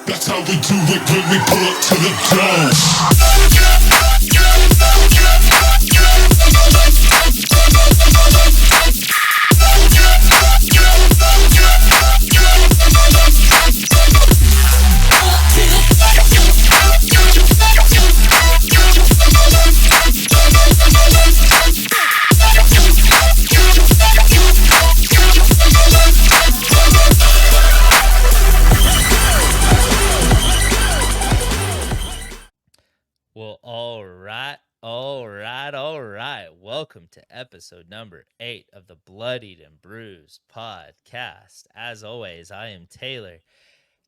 That's how we do it when we pull up to the dome. Well, all right. Welcome to episode number 8 of the Bloodied and Bruised podcast. As always, I am Taylor.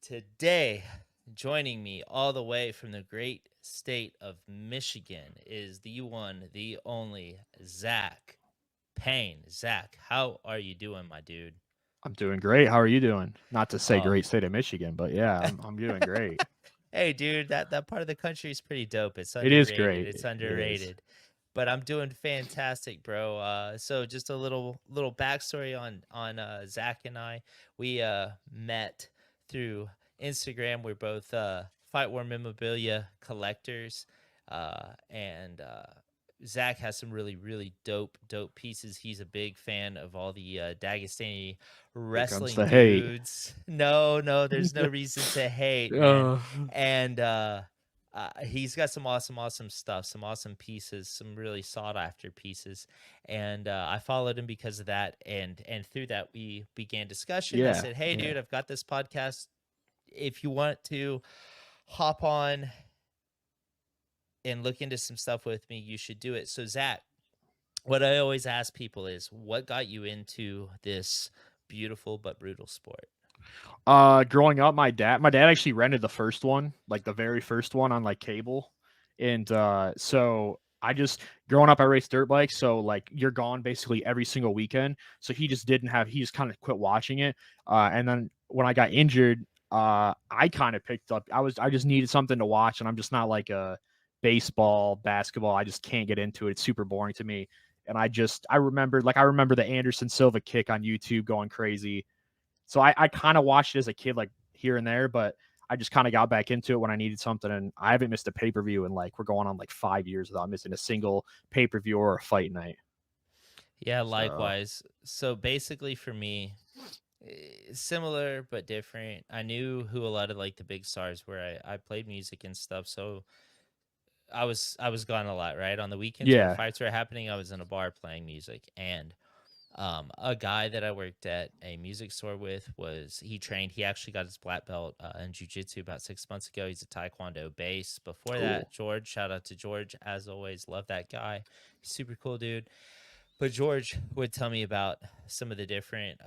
Today, joining me all the way from the great state of Michigan is the one, the only, Zack Payne. Zack, how are you doing, my dude? I'm doing great. How are you doing? Not to say great state of Michigan, but yeah, I'm doing great. Hey, dude, that part of the country is pretty dope. It's It underrated. is great. It's underrated. But I'm doing fantastic, bro. So just a little backstory on Zack and I. We met through Instagram. We're both Fight War memorabilia collectors, and Zack has some really dope pieces. He's a big fan of all the Dagestani wrestling dudes. Hate. No, there's no reason to hate, man. And he's got some awesome stuff, some awesome pieces, some really sought after pieces. And I followed him because of that. And through that, we began discussion. Yeah, I said, hey, dude, I've got this podcast. If you want to hop on and look into some stuff with me, you should do it. So, Zack, what I always ask people is, what got you into this beautiful but brutal sport? Growing up, my dad actually rented the first one, like the very first one on like cable. And so I just, growing up, I raced dirt bikes. So like you're gone basically every single weekend. So he just kind of quit watching it. And then when I got injured, I kind of picked up, I just needed something to watch, and I'm just not like a baseball, basketball. I just can't get into it. It's super boring to me. And I remember the Anderson Silva kick on YouTube going crazy. So I kind of watched it as a kid, like here and there, but I just kind of got back into it when I needed something. And I haven't missed a pay-per-view in we're going on 5 years without missing a single pay-per-view or a fight night. Yeah, likewise. So basically for me, similar but different. I knew who a lot of the big stars were. I played music and stuff. So I was gone a lot, right? On the weekends when fights were happening, I was in a bar playing music. And a guy that I worked at a music store with he actually got his black belt in jiu-jitsu about 6 months ago. He's a Taekwondo base. Before that, George, shout out to George. As always, love that guy. Super cool dude. But George would tell me about some of the different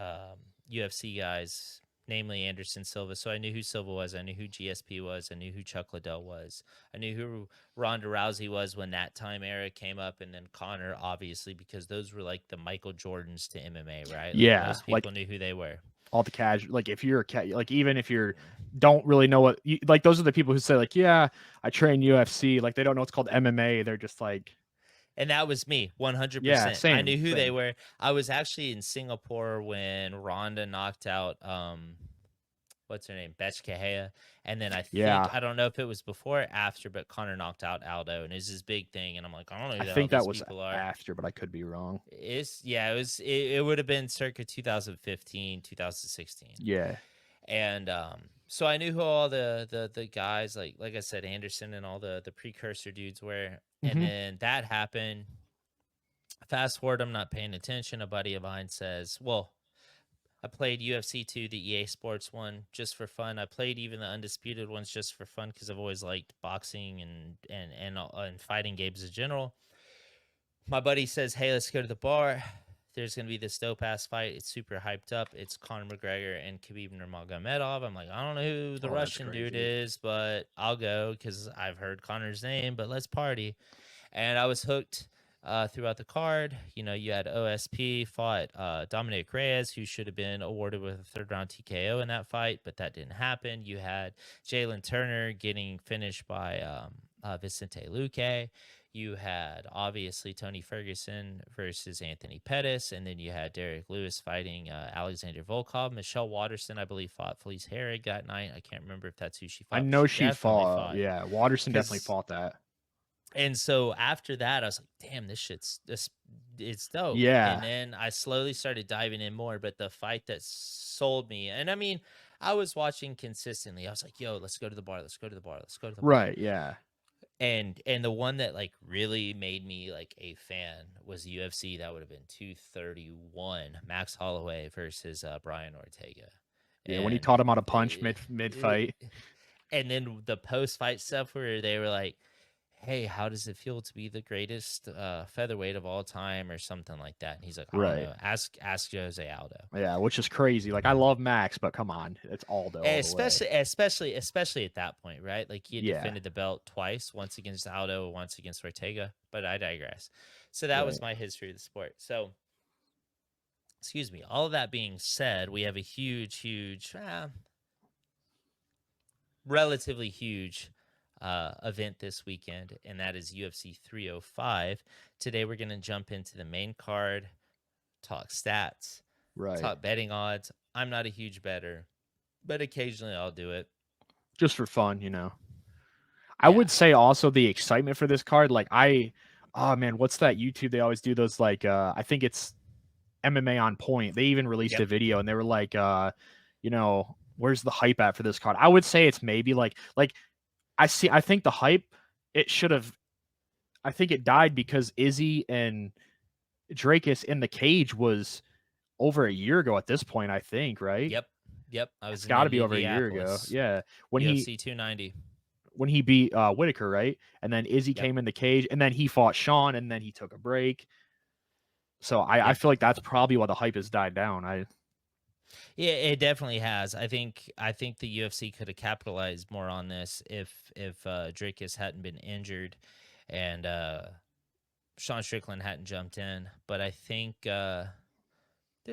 UFC guys, namely Anderson Silva. So I knew who Silva was. I knew who GSP was. I knew who Chuck Liddell was. I knew who Ronda Rousey was when that time era came up. And then Conor, obviously, because those were like the Michael Jordans to MMA, right? Most people knew who they were. All the casual, if you're even if you're don't really know what, those are the people who say I train UFC. They don't know it's called MMA. They're just and that was me, 100%. Yeah, same, I knew who they were. I was actually in Singapore when Ronda knocked out, what's her name, Betch Kahea. And then I don't know if it was before or after, but Conor knocked out Aldo, and it was this big thing. And I'm like, I don't know who the hell these people are. After, but I could be wrong. It would have been circa 2015, 2016. Yeah. And so I knew who all the guys, like I said, Anderson and all the precursor dudes were. And then that happened. Fast forward, I'm not paying attention. A buddy of mine says, well, I played UFC 2, the EA Sports one, just for fun. I played even the Undisputed ones just for fun because I've always liked boxing and fighting games in general. My buddy says, hey, let's go to the bar. There's going to be this dope-ass fight. It's super hyped up. It's Conor McGregor and Khabib Nurmagomedov. I'm like, I don't know who the Russian dude is, but I'll go because I've heard Conor's name, but let's party. And I was hooked throughout the card. You had OSP fought Dominic Reyes, who should have been awarded with a third-round TKO in that fight, but that didn't happen. You had Jalen Turner getting finished by Vicente Luque. You had obviously Tony Ferguson versus Anthony Pettis, and then you had Derek Lewis fighting Alexander Volkov. Michelle Watterson, I believe, fought Felice Herrig that night. I can't remember if that's who she fought. I But know she she definitely fought. Yeah, Watterson definitely 'cause- fought that. And so after that, I was like, damn, it's dope. Yeah. And then I slowly started diving in more. But the fight that sold me, and I mean, I was watching consistently. I was like, yo, let's go to the bar. Let's go to the bar. Let's go to the bar. Right. Yeah. And the one that like really made me like a fan was UFC. That would have been 231, Max Holloway versus Brian Ortega. Yeah. When he And taught him how to punch mid fight. and then the post fight stuff where they were like, hey, how does it feel to be the greatest featherweight of all time or something like that? And he's like, I don't know. Ask Jose Aldo. Yeah, which is crazy. Like, I love Max, but come on, it's Aldo. All especially at that point, right? Like he had Yeah. defended the belt twice, once against Aldo, once against Ortega. But I digress. So that was my history of the sport. So, excuse me. All of that being said, we have a huge, relatively huge event this weekend, and that is UFC 305. Today we're going to jump into the main card, talk stats, talk betting odds. I'm not a huge bettor, but occasionally I'll do it. Just for fun, you know. I would say also the excitement for this card, like oh man, what's that YouTube? They always do those like I think it's MMA on Point. They even released a video and they were like you know, where's the hype at for this card? I would say it's maybe like I think the hype, I think it died because Izzy and Drakus in the cage was over a year ago at this point, I think, right? Yep. It's got to be over a year ago. Yeah. When UFC 290. When he beat Whitaker, right? And then Izzy came in the cage, and then he fought Sean, and then he took a break. So I feel like that's probably why the hype has died down. Yeah, it definitely has. I think the UFC could have capitalized more on this if Drakus hadn't been injured and Sean Strickland hadn't jumped in. But I think there's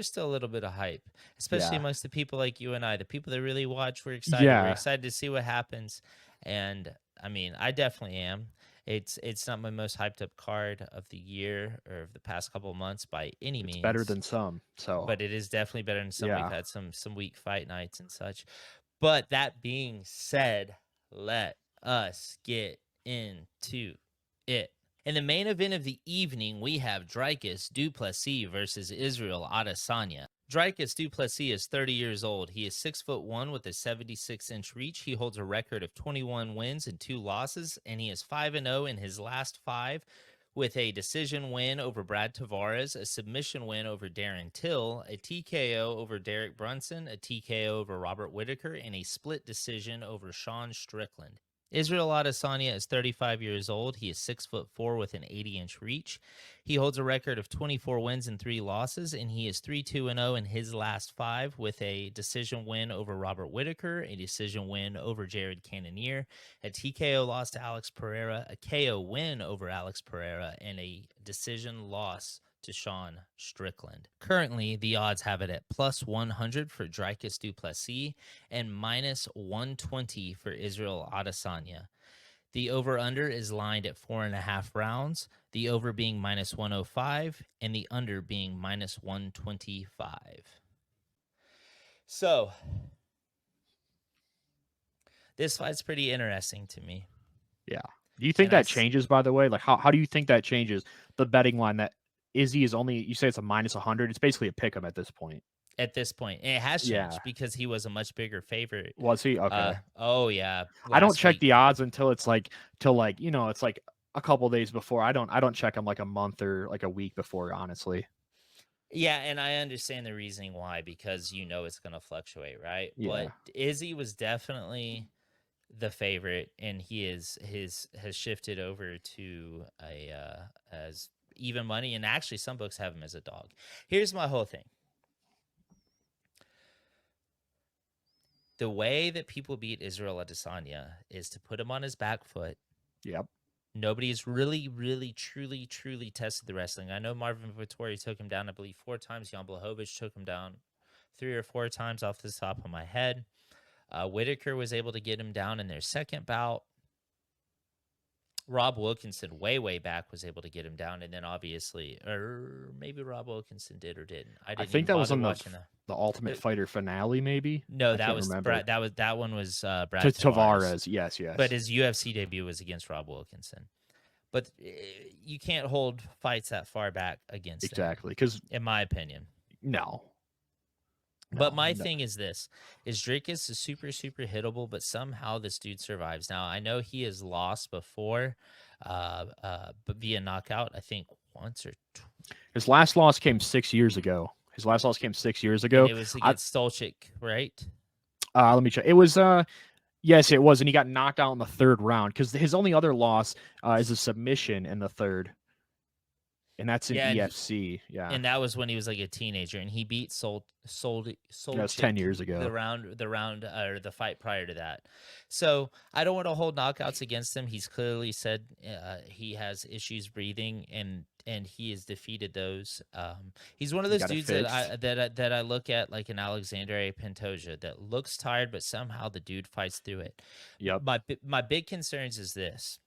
still a little bit of hype, especially amongst the people like you and I, the people that really watch. We're excited. We're excited to see what happens. And I mean, I definitely am. It's not my most hyped up card of the year or of the past couple of months by any means. Better than some, but it is definitely better than some. We've had some weak fight nights and such. But that being said, let us get into it. In the main event of the evening, we have Dricus du Plessis versus Israel Adesanya. Dricus du Plessis is 30 years old. He is 6'1" with a 76-inch reach. He holds a record of 21 wins and 2 losses, and he is 5-0 in his last 5, with a decision win over Brad Tavares, a submission win over Darren Till, a TKO over Derek Brunson, a TKO over Robert Whitaker, and a split decision over Sean Strickland. Israel Adesanya is 35 years old. He is 6'4" with an 80-inch reach. He holds a record of 24 wins and 3 losses, and he is 3-2-0 in his last 5 with a decision win over Robert Whitaker, a decision win over Jared Cannonier, a TKO loss to Alex Pereira, a KO win over Alex Pereira, and a decision loss to Sean Strickland. Currently, the odds have it at plus 100 for Dricus du Plessis and minus 120 for Israel Adesanya. The over-under is lined at 4.5 rounds, the over being minus 105 and the under being minus 125. So, this fight's pretty interesting to me. Yeah. Do you think that changes, by the way? Like, how do you think that changes the betting line that Izzy is only, you say it's a minus 100? It's basically a pick 'em at this point. At this point. And it has changed because he was a much bigger favorite. Was he? Okay. Oh, yeah. I don't check the odds until it's like, you know, it's like a couple days before. I don't check them like a month or like a week before, honestly. Yeah, and I understand the reasoning why, because you know it's going to fluctuate, right? Yeah. But Izzy was definitely the favorite, and he has shifted over to as even money, and actually some books have him as a dog. Here's my whole thing. The way that people beat Israel Adesanya is to put him on his back foot. Yep. Nobody's really, truly tested the wrestling. I know Marvin Vettori took him down, I believe, 4 times. Jan Blachowicz took him down 3 or 4 times off the top of my head. Whitaker was able to get him down in their second bout. Rob Wilkinson way back was able to get him down, and then obviously, or maybe Rob Wilkinson did or didn't. I I didn't think even that was bother on watching the Ultimate Fighter finale, maybe. No, I that can't was remember. that one was Brad To Tavares. Tavares, yes. But his UFC debut was against Rob Wilkinson. But you can't hold fights that far back against him, Exactly, because in my opinion. no. But my thing is this: is Dricus is super hittable, but somehow this dude survives. Now I know he has lost before, but via knockout, I think once or his last loss came 6 years ago. His last loss came 6 years ago. and it was against Stolchik, right? Let me check. It was yes, it was, and he got knocked out in the third round because his only other loss is a submission in the third, and that's in EFC. And that was when he was like a teenager, and he beat Soldic. That's 10 years ago. The round, or the fight prior to that. So I don't want to hold knockouts against him. He's clearly said he has issues breathing, and he has defeated those. He's one of those dudes that I look at like an Alexander A. Pantoja that looks tired, but somehow the dude fights through it. Yep. My big concerns is this.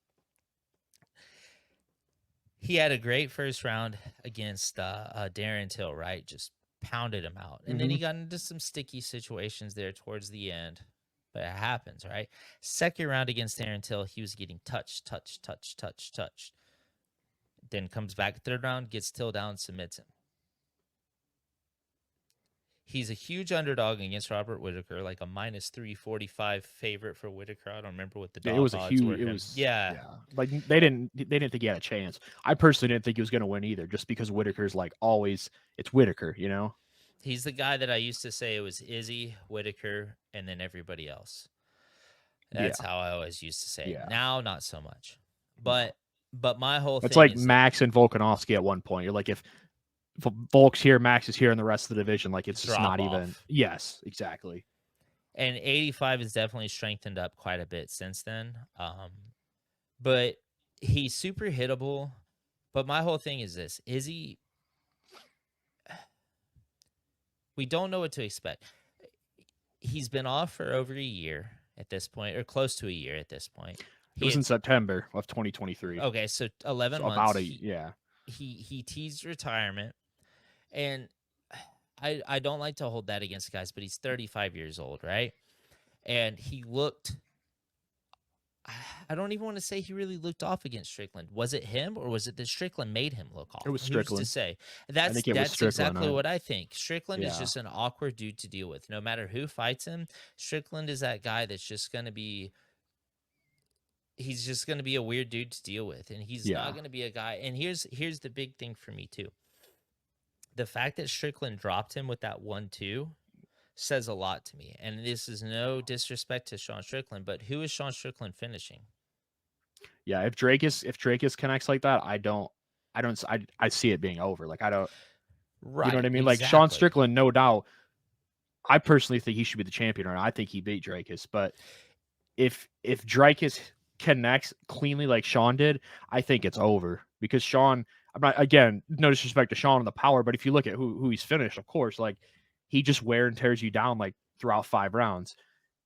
He had a great first round against Darren Till, right? Just pounded him out. And then he got into some sticky situations there towards the end. But it happens, right? Second round against Darren Till, he was getting touched. Then comes back third round, gets Till down, submits him. He's a huge underdog against Robert Whittaker, like a minus 345 favorite for Whittaker. I don't remember what the dog odds were. It was yeah. Like they didn't think he had a chance. I personally didn't think he was going to win either, just because Whittaker's like always. It's Whittaker, you know. He's the guy that I used to say it was Izzy, Whittaker, and then everybody else. That's how I always used to say it. Now, not so much. But my whole thing. It's like Max and Volkanovski at one point. You're like, if Volk's here, Max is here, and the rest of the division, like it's just not even. Yes, exactly. And 85 has definitely strengthened up quite a bit since then. But he's super hittable. But my whole thing is this: Izzy, we don't know what to expect. He's been off for over a year at this point, or close to a year at this point. It was in September of 2023. Okay, so 11 months. About He teased retirement, and I don't like to hold that against guys, but he's 35 years old, right? And he looked. I don't even want to say he really looked off against Strickland. Was it him, or was it that Strickland made him look off? It was Strickland. Who's to say? That's exactly what I think. Strickland is just an awkward dude to deal with. No matter who fights him, Strickland is that guy that's just going to be. He's just going to be a weird dude to deal with, and he's not going to be a guy. And here's the big thing for me too. The fact that Strickland dropped him with that 1-2 says a lot to me. And this is no disrespect to Sean Strickland, but who is Sean Strickland finishing? Yeah, if Dracus connects like that, I see it being over. Like I don't. Right. You know what I mean? Exactly. Like Sean Strickland, no doubt. I personally think he should be the champion, or I think he beat Dracus. But if Dracus connects cleanly like Sean did, I think it's over, because Sean, I'm not, again, no disrespect to Sean and the power, but if you look at who he's finished, of course, like he just wear and tears you down like throughout 5 rounds.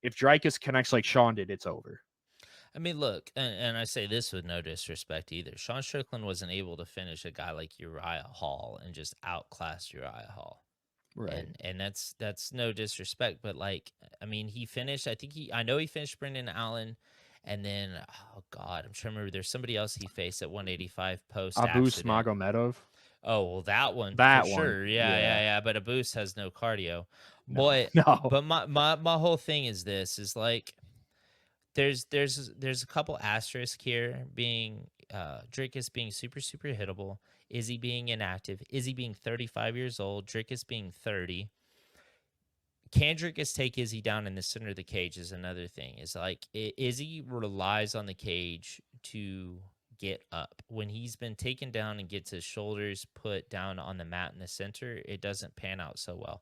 If Dracus connects like Sean did, it's over. I mean, look, and I say this with no disrespect either. Sean Strickland wasn't able to finish a guy like Uriah Hall and just outclass Uriah Hall. Right. And that's no disrespect, but like, I mean, he finished, I know he finished Brendan Allen. And then, oh God, I'm trying to remember. There's somebody else he faced at 185 post Abus Magomedov. Oh well, that one. Sure. Yeah. But Abus has no cardio. But my whole thing is this: is like there's a couple asterisks here, being Dricus being super hittable, Izzy being inactive, Izzy being 35 years old, Dricus being 30. Can Dricus take Izzy down in the center of the cage is another thing. Is like Izzy relies on the cage to get up. When he's been taken down and gets his shoulders put down on the mat in the center, it doesn't pan out so well.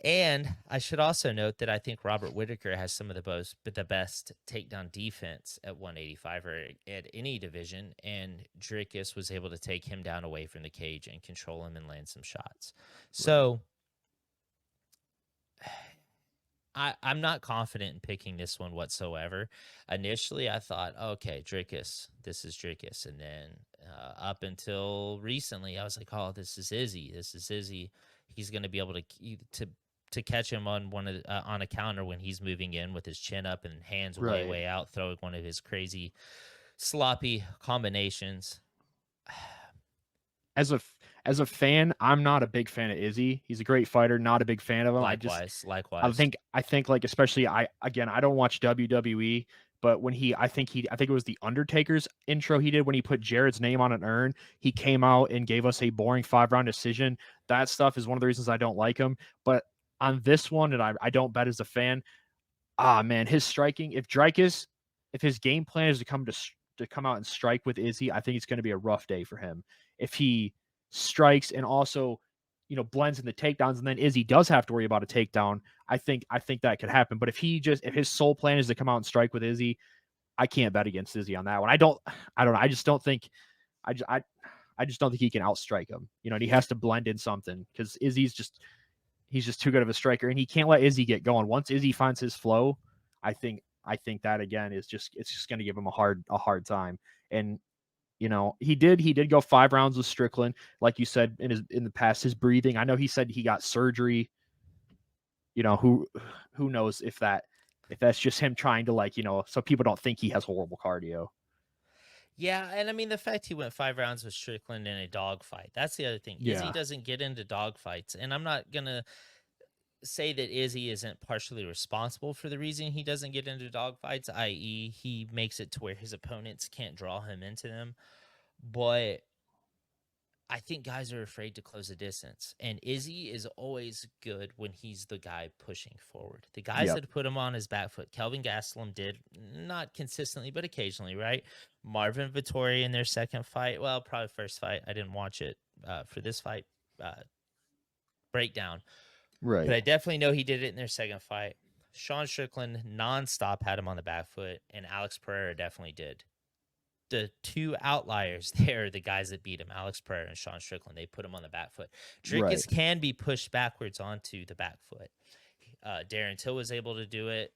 And I should also note that I think Robert Whittaker has some of the best takedown defense at 185 or at any division, and Dricus was able to take him down away from the cage and control him and land some shots. So I'm not confident in picking this one whatsoever. Initially, I thought, okay, Dricus, this is Dricus, and then up until recently, I was like, oh, this is Izzy. This is Izzy. He's going to be able to catch him on on a counter when he's moving in with his chin up and hands Right. way out, throwing one of his crazy sloppy combinations. As a fan, I'm not a big fan of Izzy. He's a great fighter, not a big fan of him. Likewise. I think like especially I don't watch WWE, but when I think it was the Undertaker's intro he did when he put Jared's name on an urn. He came out and gave us a boring 5-round decision. That stuff is one of the reasons I don't like him. But on this one, and I don't bet as a fan. Man, his striking. If his game plan is to come out and strike with Izzy, I think it's going to be a rough day for him. If he strikes and also, blends in the takedowns, and then Izzy does have to worry about a takedown, I think that could happen. But if his sole plan is to come out and strike with Izzy, I can't bet against Izzy on that one. I don't know. I just don't think he can outstrike him. And he has to blend in something because he's just too good of a striker, and he can't let Izzy get going. Once Izzy finds his flow, I think that again it's just going to give him a hard time. And he did go 5 rounds with Strickland, like you said in the past. His breathing, I know he said he got surgery. Who knows if that's just him trying to so people don't think he has horrible cardio. Yeah, and I mean the fact he went 5 rounds with Strickland in a dogfight. That's the other thing. Yeah. Izzy doesn't get into dogfights, and I'm not gonna say that Izzy isn't partially responsible for the reason he doesn't get into dogfights, i.e., he makes it to where his opponents can't draw him into them. But I think guys are afraid to close the distance, and Izzy is always good when he's the guy pushing forward. The guys that put him on his back foot, Kelvin Gastelum did, not consistently, but occasionally, right? Marvin Vettori in their second fight, well, probably first fight. I didn't watch it for this fight breakdown. Right. But I definitely know he did it in their second fight. Sean Strickland nonstop had him on the back foot, and Alex Pereira definitely did. The two outliers there are the guys that beat him, Alex Pereira and Sean Strickland. They put him on the back foot. Dricus can be pushed backwards onto the back foot. Darren Till was able to do it.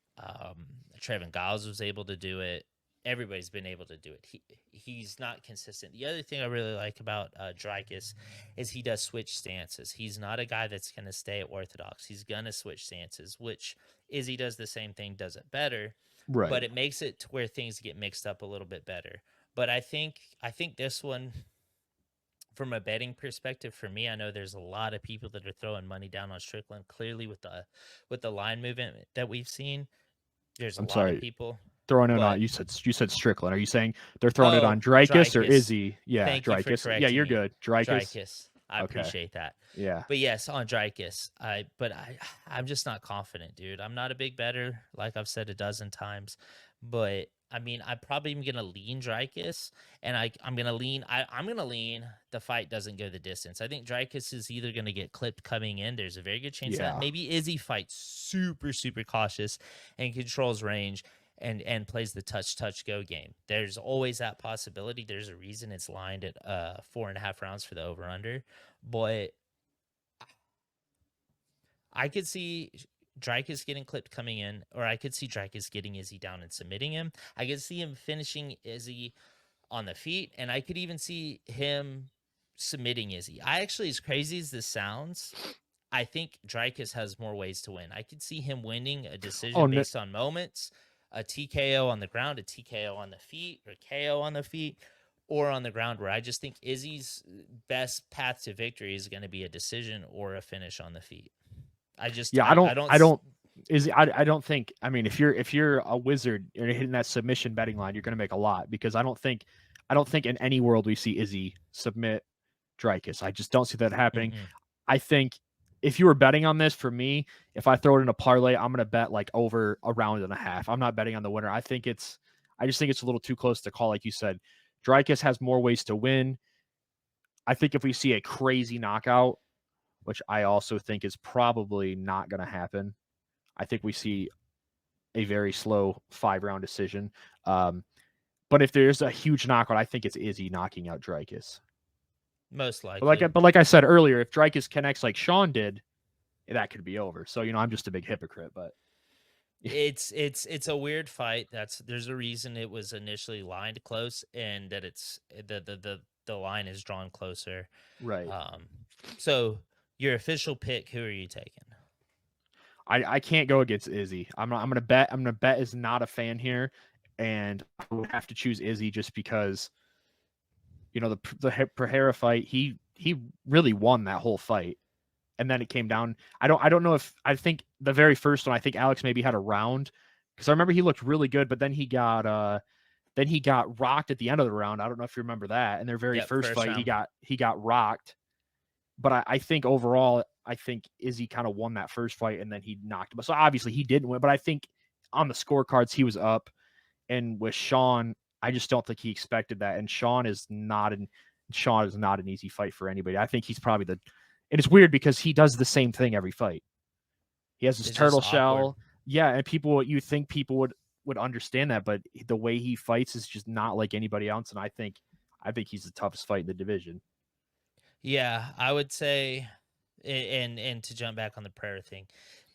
Trevin Giles was able to do it. Everybody's been able to do it. He's not consistent. The other thing I really like about Dricus is he does switch stances. He's not a guy that's going to stay orthodox. He's going to switch stances, which Izzy does the same thing, does it better. Right. But it makes it to where things get mixed up a little bit better. But I think this one, from a betting perspective, for me, I know there's a lot of people that are throwing money down on Strickland. Clearly, with the line movement that we've seen, there's a lot of people throwing it on. You said Strickland. Are you saying they're throwing it on Dricus or Izzy? Yeah, Thank Dricus. Yeah, you're good. Dricus. I appreciate that. Yeah. But yes, on Dricus. I'm just not confident, dude. I'm not a big bettor, like I've said a dozen times. But I mean, I'm probably going to lean Dricus, and I'm going to lean. I'm going to lean the fight doesn't go the distance. I think Dricus is either going to get clipped coming in. There's a very good chance that maybe Izzy fights super, super cautious and controls range and plays the touch go game. There's always that possibility. There's a reason it's lined at 4.5 rounds for the over under, but I could see Dricus getting clipped coming in, or I could see Dricus getting Izzy down and submitting him. I could see him finishing Izzy on the feet, and I could even see him submitting Izzy. I actually, as crazy as this sounds, I think Dricus has more ways to win. I could see him winning a decision based on moments, a TKO on the ground, a TKO on the feet, or KO on the feet, or on the ground, where I just think Izzy's best path to victory is going to be a decision or a finish on the feet. I don't think. I mean, if you're a wizard and you're hitting that submission betting line, you're going to make a lot, because I don't think in any world we see Izzy submit Dricus. I just don't see that happening. Mm-hmm. I think if you were betting on this, for me, if I throw it in a parlay, I'm going to bet like over a round and a half. I'm not betting on the winner. I just think it's a little too close to call. Like you said, Dricus has more ways to win. I think if we see a crazy knockout, which I also think is probably not going to happen, I think we see a very slow 5-round decision. But if there's a huge knockout, I think it's Izzy knocking out Dricus. Most likely. But like I said earlier, if Dricus connects like Sean did, that could be over. So, I'm just a big hypocrite. But It's a weird fight. There's a reason it was initially lined close, and that it's the line is drawn closer. Right. So your official pick, who are you taking? I can't go against Izzy. I'm gonna bet. I'm gonna bet is not a fan here, and I would have to choose Izzy just because, the Pereira fight. He really won that whole fight, and then it came down. I don't know if I think the very first one. I think Alex maybe had a round because I remember he looked really good, but then he got rocked at the end of the round. I don't know if you remember that. In their very Yep, first fight, round. he got rocked. But I think overall, I think Izzy kind of won that first fight, and then he knocked him. So obviously he didn't win, but I think on the scorecards he was up. And with Sean, I just don't think he expected that. And Sean is not an easy fight for anybody. I think he's probably and it's weird because he does the same thing every fight. He has this It's turtle just awkward. shell. Yeah, and you think people would understand that, but the way he fights is just not like anybody else. And I think he's the toughest fight in the division. Yeah, I would say, and to jump back on the Pereira thing,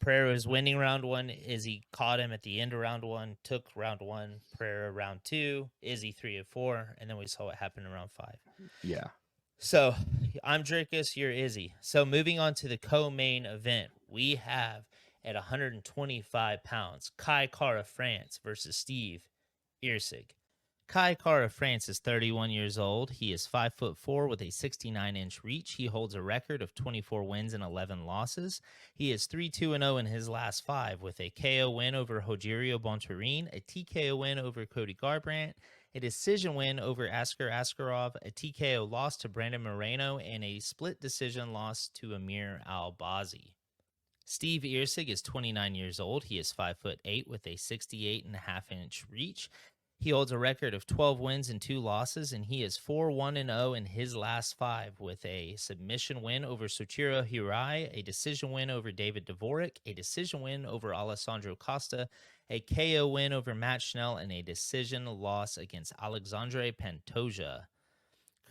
Pereira was winning round one. Izzy caught him at the end of round one, took round one. Pereira round two, Izzy 3 of 4, and then we saw what happened in round 5. Yeah. So I'm Drickus, you're Izzy. So moving on to the co-main event, we have at 125 pounds, Kai Kara France versus Steve Erceg. Kai Kara France is 31 years old. He is 5'4" with a 69-inch reach. He holds a record of 24 wins and 11 losses. He is 3-2-0 in his last 5 with a KO win over Rogerio Bontorin, a TKO win over Cody Garbrandt, a decision win over Askar Askarov, a TKO loss to Brandon Moreno, and a split decision loss to Amir Albazi. Steve Erceg is 29 years old. He is 5'8" with a 68.5-inch reach. He holds a record of 12 wins and 2 losses, and he is 4-1-0 in his last 5 with a submission win over Soichiro Hirai, a decision win over David Dvorak, a decision win over Alessandro Costa, a KO win over Matt Schnell, and a decision loss against Alexandre Pantoja.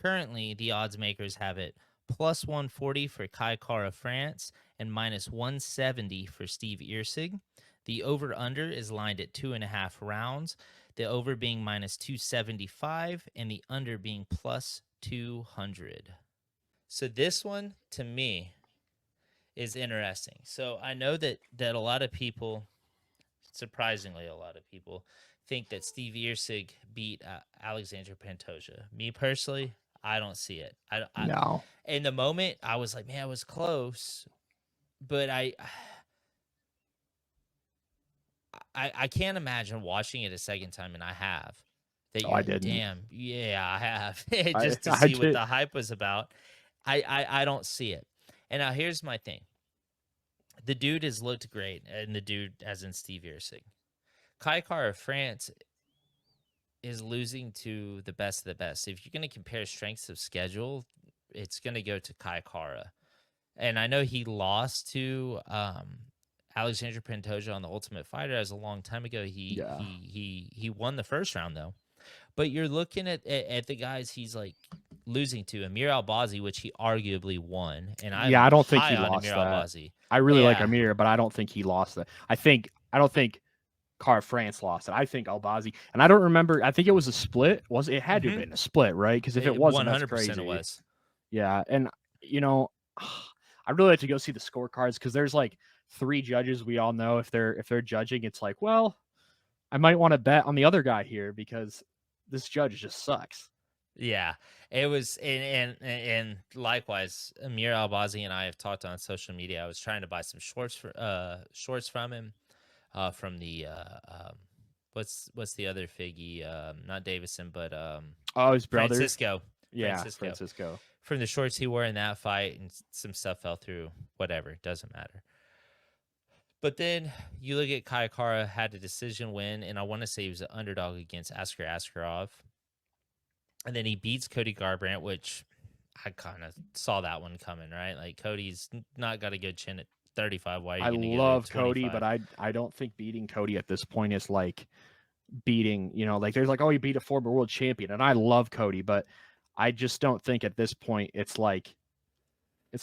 Currently, the odds makers have it plus 140 for Kai Kara France and minus 170 for Steve Erceg. The over-under is lined at 2.5 rounds, the over being minus 275 and the under being plus 200. So this one, to me, is interesting. So I know that a lot of people, surprisingly a lot of people, think that Steve Erceg beat Alexandre Pantoja. Me personally, I don't see it. No. In the moment, I was like, man, it was close, but I can't imagine watching it a second time, and I have. I didn't. Damn, yeah, I have. Just to see what the hype was about. I don't see it. And now here's my thing. The dude has looked great, and the dude, as in Steve Erceg. Kai Kara France is losing to the best of the best. If you're going to compare strengths of schedule, it's going to go to Kai Kara. And I know he lost to Alexandre Pantoja on the Ultimate Fighter as a long time ago. He won the first round though. But you're looking at the guys he's like losing to Amir Albazi, which he arguably won. And I don't think he lost Amir that. Albazi. I really like Amir, but I don't think he lost that. I don't think Kara France lost it. I think Albazi, and I don't remember. I think it was a split. It had to have been a split, right? Because if it wasn't, 100% that's crazy. It was. Yeah, and I'd really like to go see the scorecards because there's like 3 judges we all know. If they're judging, it's like, well, I might want to bet on the other guy here because this judge just sucks. Yeah, it was, and likewise, Amir Albazi and I have talked on social media. I was trying to buy some shorts from him, from the what's the other figgy? Not Davison, but his brother, Francisco. Yeah, Francisco. From the shorts he wore in that fight, and some stuff fell through. Whatever, doesn't matter. But then you look at Kai Kara had a decision win, and I want to say he was an underdog against Askar Askarov. And then he beats Cody Garbrandt, which I kind of saw that one coming, right? Like, Cody's not got a good chin at 35. Why are you going to love Cody, but I don't think beating Cody at this point is like beating, like there's like, oh, you beat a former world champion. And I love Cody, but I just don't think at this point it's not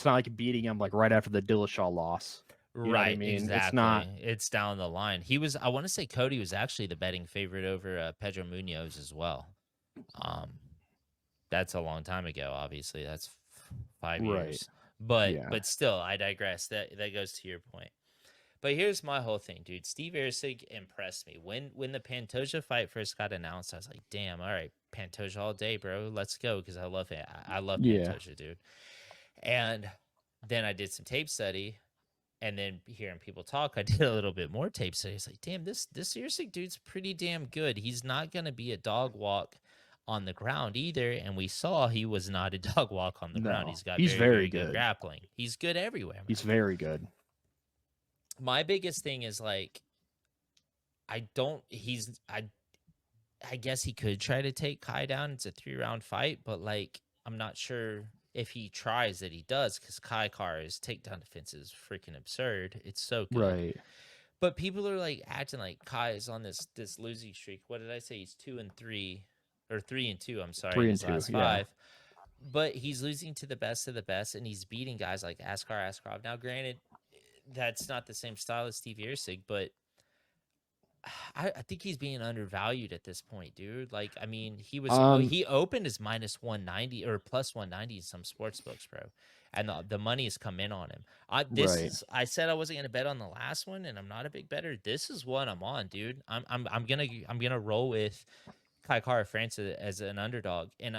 like beating him like right after the Dillashaw loss. You know what I Right, mean? exactly. It's not. It's down the line. I want to say Cody was actually the betting favorite over Pedro Munoz as well. That's a long time ago. Obviously, that's 5 Right. years. But Yeah. still, I digress. That goes to your point. But here's my whole thing, dude. Steve Erceg impressed me. When the Pantoja fight first got announced, I was like, damn, all right, Pantoja all day, bro. Let's go, because I love it. I love Yeah. Pantoja, dude. And then I did some tape study, and then hearing people talk, I did a little bit more tape study. It's like, damn, this Erceg dude's pretty damn good. He's not gonna be a dog walk on the ground either, and we saw he was not a dog walk on the ground. No. He's got He's very, very very good good. grappling. He's good everywhere, man. He's very good. My biggest thing is like, I guess he could try to take Kai down. It's a 3-round fight, but like, I'm not sure if he tries that he does, because Kai Kara's takedown defense is freaking absurd. It's so good. Right. But people are like acting like Kai is on this losing streak. What did I say? He's 2-3 or 3-2. I'm sorry, 3 in and his 2. last Yeah. 5. But he's losing to the best of the best, and he's beating guys like Askar Askarov. Now, granted, that's not the same style as Steve Erceg, but I think he's being undervalued at this point, dude. Like, I mean, he opened as minus 190 or plus 190 in some sports books, bro, and the money has come in on him. I said I wasn't gonna bet on the last one, and I'm not a big bettor. This is what I'm on, dude. I'm gonna roll with Kai Kara France as an underdog, and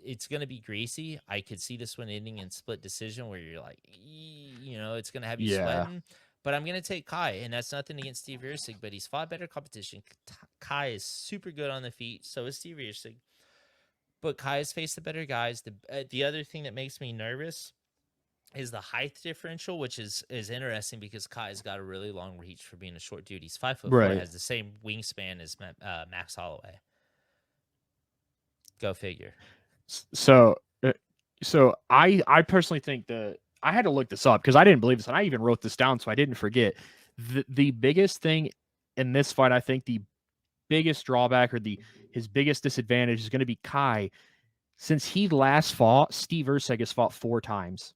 it's gonna be greasy. I could see this one ending in split decision, where you're like, it's gonna have you sweating. But I'm going to take Kai, and that's nothing against Steve Erceg, but he's fought better competition. Kai is super good on the feet, so is Steve Erceg. But Kai has faced the better guys. The other thing that makes me nervous is the height differential, which is interesting because Kai's got a really long reach for being a short dude. He's 5'4", has the same wingspan as Max Holloway. Go figure. So I personally think I had to look this up because I didn't believe this, and I even wrote this down so I didn't forget. The biggest thing in this fight, I think the biggest drawback or his biggest disadvantage is going to be Kai. Since he last fought, Steve Erceg has fought 4 times.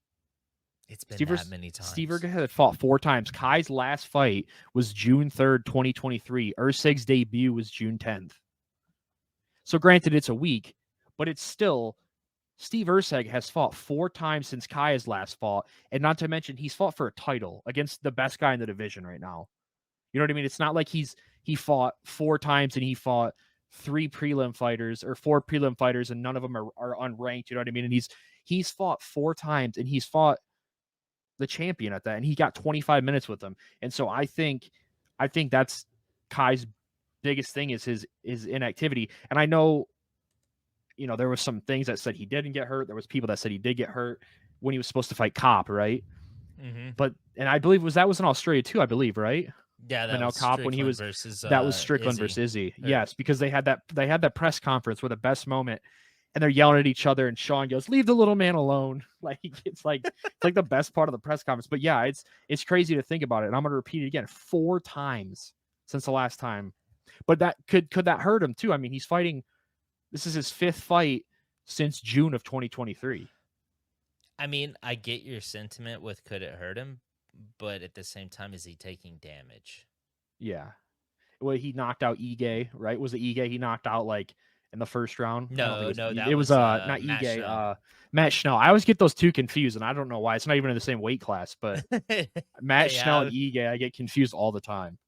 It's been that many times. Steve Erceg had fought 4 times. Kai's last fight was June 3rd, 2023. Erceg's debut was June 10th. So granted, it's a week, but it's still... Steve Erceg has fought 4 times since Kai has last fought, and not to mention he's fought for a title against the best guy in the division right now. You know what I mean? It's not like he fought 4 times and he fought 3 prelim fighters or 4 prelim fighters and none of them are unranked. You know what I mean? And he's fought 4 times and he's fought the champion at that, and he got 25 minutes with him. And so I think that's Kai's biggest thing is his inactivity. And I know, there was some things that said he didn't get hurt. There was people that said he did get hurt when he was supposed to fight Kopp, right? Mm-hmm. But I believe that was in Australia too, I believe, right? Yeah, that was Kopp Strickland when he was versus that was Strickland versus Izzy. Or, yes, because they had that press conference where the best moment, and they're yelling at each other, and Sean goes, "Leave the little man alone." Like it's like the best part of the press conference. But yeah, it's crazy to think about it, and I'm gonna repeat it again 4 times since the last time. But that could that hurt him too? I mean, he's fighting. This is his 5th fight since June of 2023. I mean, I get your sentiment with could it hurt him, but at the same time, is he taking damage? Yeah. Well, he knocked out Ige, right? Was it Ige he knocked out like in the first round? No, it was not Ige. Matt Schnell. I always get those two confused, and I don't know why. It's not even in the same weight class, but Matt Schnell and Ige, I get confused all the time.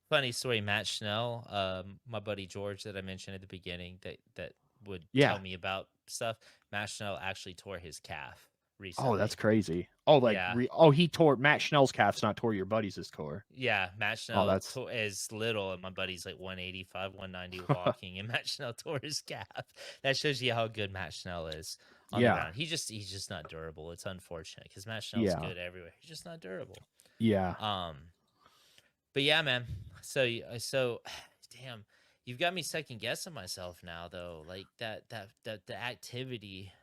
Funny story, Matt Schnell, my buddy George that I mentioned at the beginning that would tell me about stuff. Matt Schnell actually tore his calf recently. Oh, that's crazy. Oh, he tore Matt Schnell's calf's not tore your buddy's core. Yeah, Matt Schnell is little, and my buddy's like 185, 190 walking, and Matt Schnell tore his calf. That shows you how good Matt Schnell is on the ground. He's just not durable. It's unfortunate because Matt Schnell's good everywhere. He's just not durable. Yeah. But yeah, man. So damn, you've got me second guessing myself now, though. Like the activity.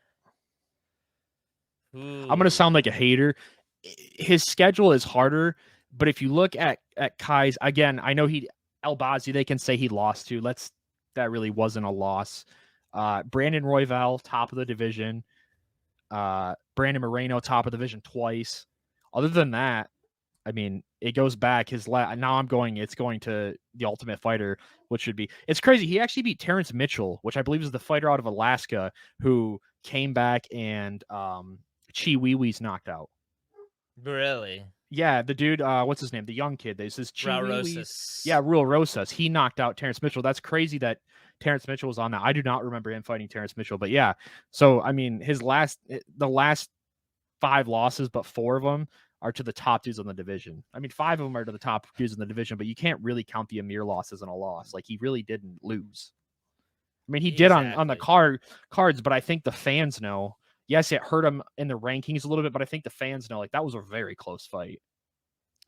Ooh. I'm gonna sound like a hater. His schedule is harder, but if you look at Kai's again, I know Albazi, they can say he lost to. That really wasn't a loss. Brandon Royval, top of the division. Brandon Moreno, top of the division twice. Other than that, I mean, it goes back now it's going to the Ultimate Fighter, which should be, it's crazy. He actually beat Terrence Mitchell, which I believe is the fighter out of Alaska who came back and Chi Wee's knocked out. Really? Yeah, the dude, what's his name? The young kid. This is Chi Wee. Rosas. Yeah, Ruel Rosas. He knocked out Terrence Mitchell. That's crazy that Terrence Mitchell was on that. I do not remember him fighting Terrence Mitchell, but yeah. So I mean, the last 5 losses, but 4 of them are to the top dudes in the division. I mean, 5 of them are to the top dudes in the division, but you can't really count the Amir loss as a loss. Like, he really didn't lose. I mean, he did on the cards, but I think the fans know. Yes, it hurt him in the rankings a little bit, but I think the fans know, like, that was a very close fight.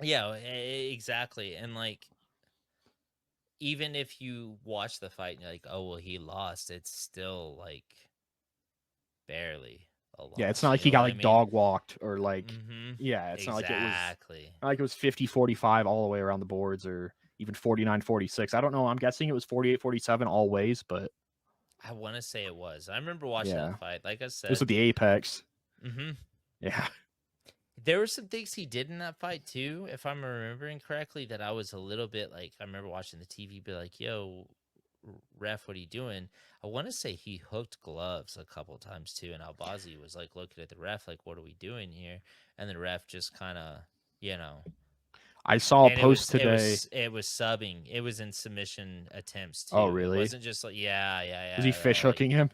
Yeah, exactly. And like, even if you watch the fight and you're like, oh well, he lost, it's still like barely a loss. Yeah, it's not like he got like dog walked or like yeah, it's exactly. not like it was 50-45 all the way around the boards or even 49-46. I don't know. I'm guessing it was 48-47 all ways, but I want to say it was. I remember watching that fight. Like I said, it was at the Apex. Yeah. There were some things he did in that fight too, if I'm remembering correctly, that I was a little bit like, I remember watching the TV, be like, yo, ref, what are you doing? I want to say he hooked gloves a couple times too, and Albazi was like looking at the ref like, what are we doing here? And the ref just kind of, I saw a post today. It was subbing. It was in submission attempts too. Oh, really? It wasn't just like, yeah. Was he fish hooking him?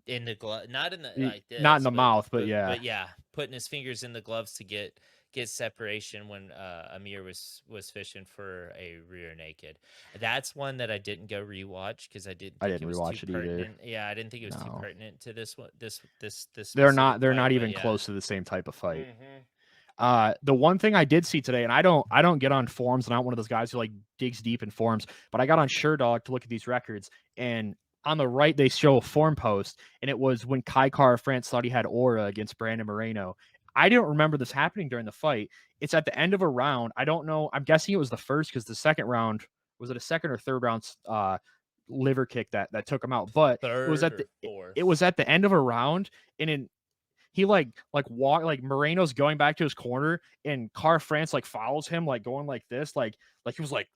In the glove, not in the like this, not in the mouth, but yeah, putting his fingers in the gloves to get separation when Amir was fishing for a rear naked. That's one that I didn't go rewatch because I didn't rewatch it either. Yeah, I didn't think it was too pertinent to this one. This. They're not even close to the same type of fight. The one thing I did see today, and I don't get on forums, and I'm not one of those guys who like digs deep in forums, but I got on SureDog to look at these records, and on the right, they show a form post, and it was when Kai Kara-France thought he had aura against Brandon Moreno. I didn't remember this happening during the fight. It's at the end of a round. I don't know. I'm guessing it was the first because the second round, was it a second or third round liver kick that took him out? But it was at the end of a round, and he walk like Moreno's going back to his corner, and Kara-France like follows him, like going like this, like he was like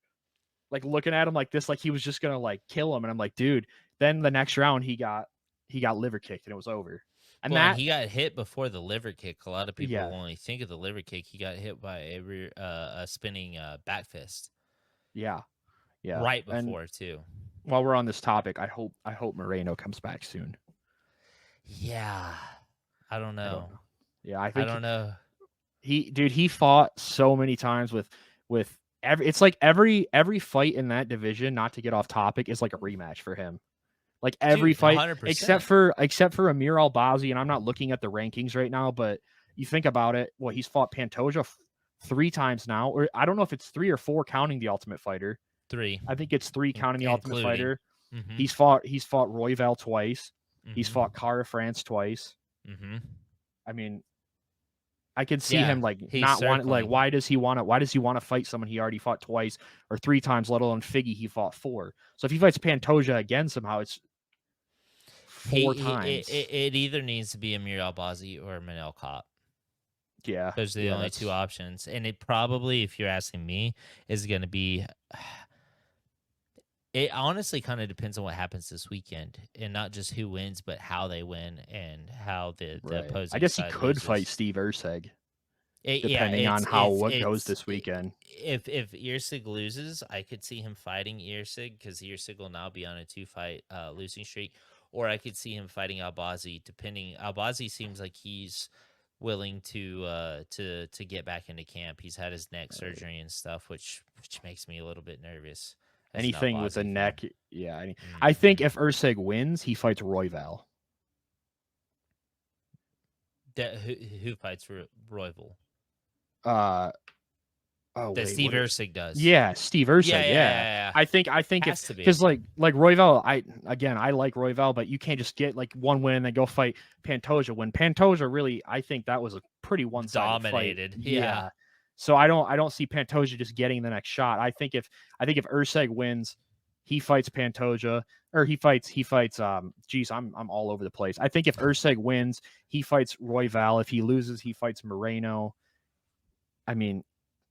looking at him like this, like he was just gonna like kill him. And I'm like, dude. Then the next round he got liver kicked and it was over. And he got hit before the liver kick. A lot of people only think of the liver kick. He got hit by a spinning back fist. Yeah. Right before too. While we're on this topic, I hope Moreno comes back soon. Yeah. I don't know. Yeah, I think I don't know. He fought so many times with every fight in that division, not to get off topic, is like a rematch for him. Like every fight 100%. except for Amir Albazi, and I'm not looking at the rankings right now, but you think about it, he's fought Pantoja 3 times now, or I don't know if it's 3 or 4 counting the Ultimate Fighter. 3. I think it's 3 counting the Ultimate Fighter. Mm-hmm. He's fought Royval twice. Mm-hmm. He's fought Kara-France twice. Mm-hmm. I mean, I could see him like not want, like, why does he want to fight someone he already fought twice or 3 times, let alone Figgy he fought 4. So if he fights Pantoja again somehow, it's 4 times. It either needs to be Amir Albazi or Manel Kopp. Yeah. Those are the only 2 options. And it probably, if you're asking me, is going to be... It honestly kind of depends on what happens this weekend, and not just who wins, but how they win and how the opposing. I guess he could loses. fight Steve Erceg, depending on what goes this weekend. If Erceg loses, I could see him fighting Erceg because Erceg will now be on a 2-fight losing streak, or I could see him fighting Albazi. Depending, Albazi seems like he's willing to get back into camp. He's had his neck surgery and stuff, which makes me a little bit nervous. Anything with a neck, yeah. I think if Erceg wins, he fights Royval. Who fights for Royval? Steve Erceg does. Yeah, Steve Erceg. Yeah. I think if because like Royval, I like Royval, but you can't just get like one win and then go fight Pantoja. When Pantoja really, I think that was a pretty one-sided dominated. Fight. Yeah. So I don't see Pantoja just getting the next shot. I think if Erceg wins, he fights Pantoja, or he fights I'm all over the place. I think if Erceg wins, he fights Royval. If he loses, he fights Moreno. I mean,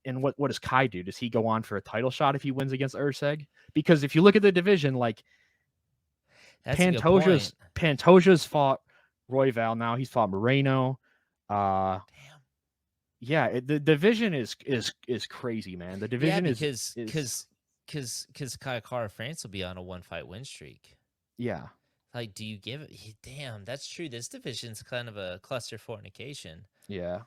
and what does Kai do? Does he go on for a title shot if he wins against Erceg? Because if you look at the division, like That's a good point. Pantoja's fought Royval now. He's fought Moreno. Damn. Yeah, the division is crazy, man. The division because Kai Kara France will be on a 1-fight win streak. Yeah. Like, do you give it? Damn, that's true. This division's kind of a cluster fornication. Yeah.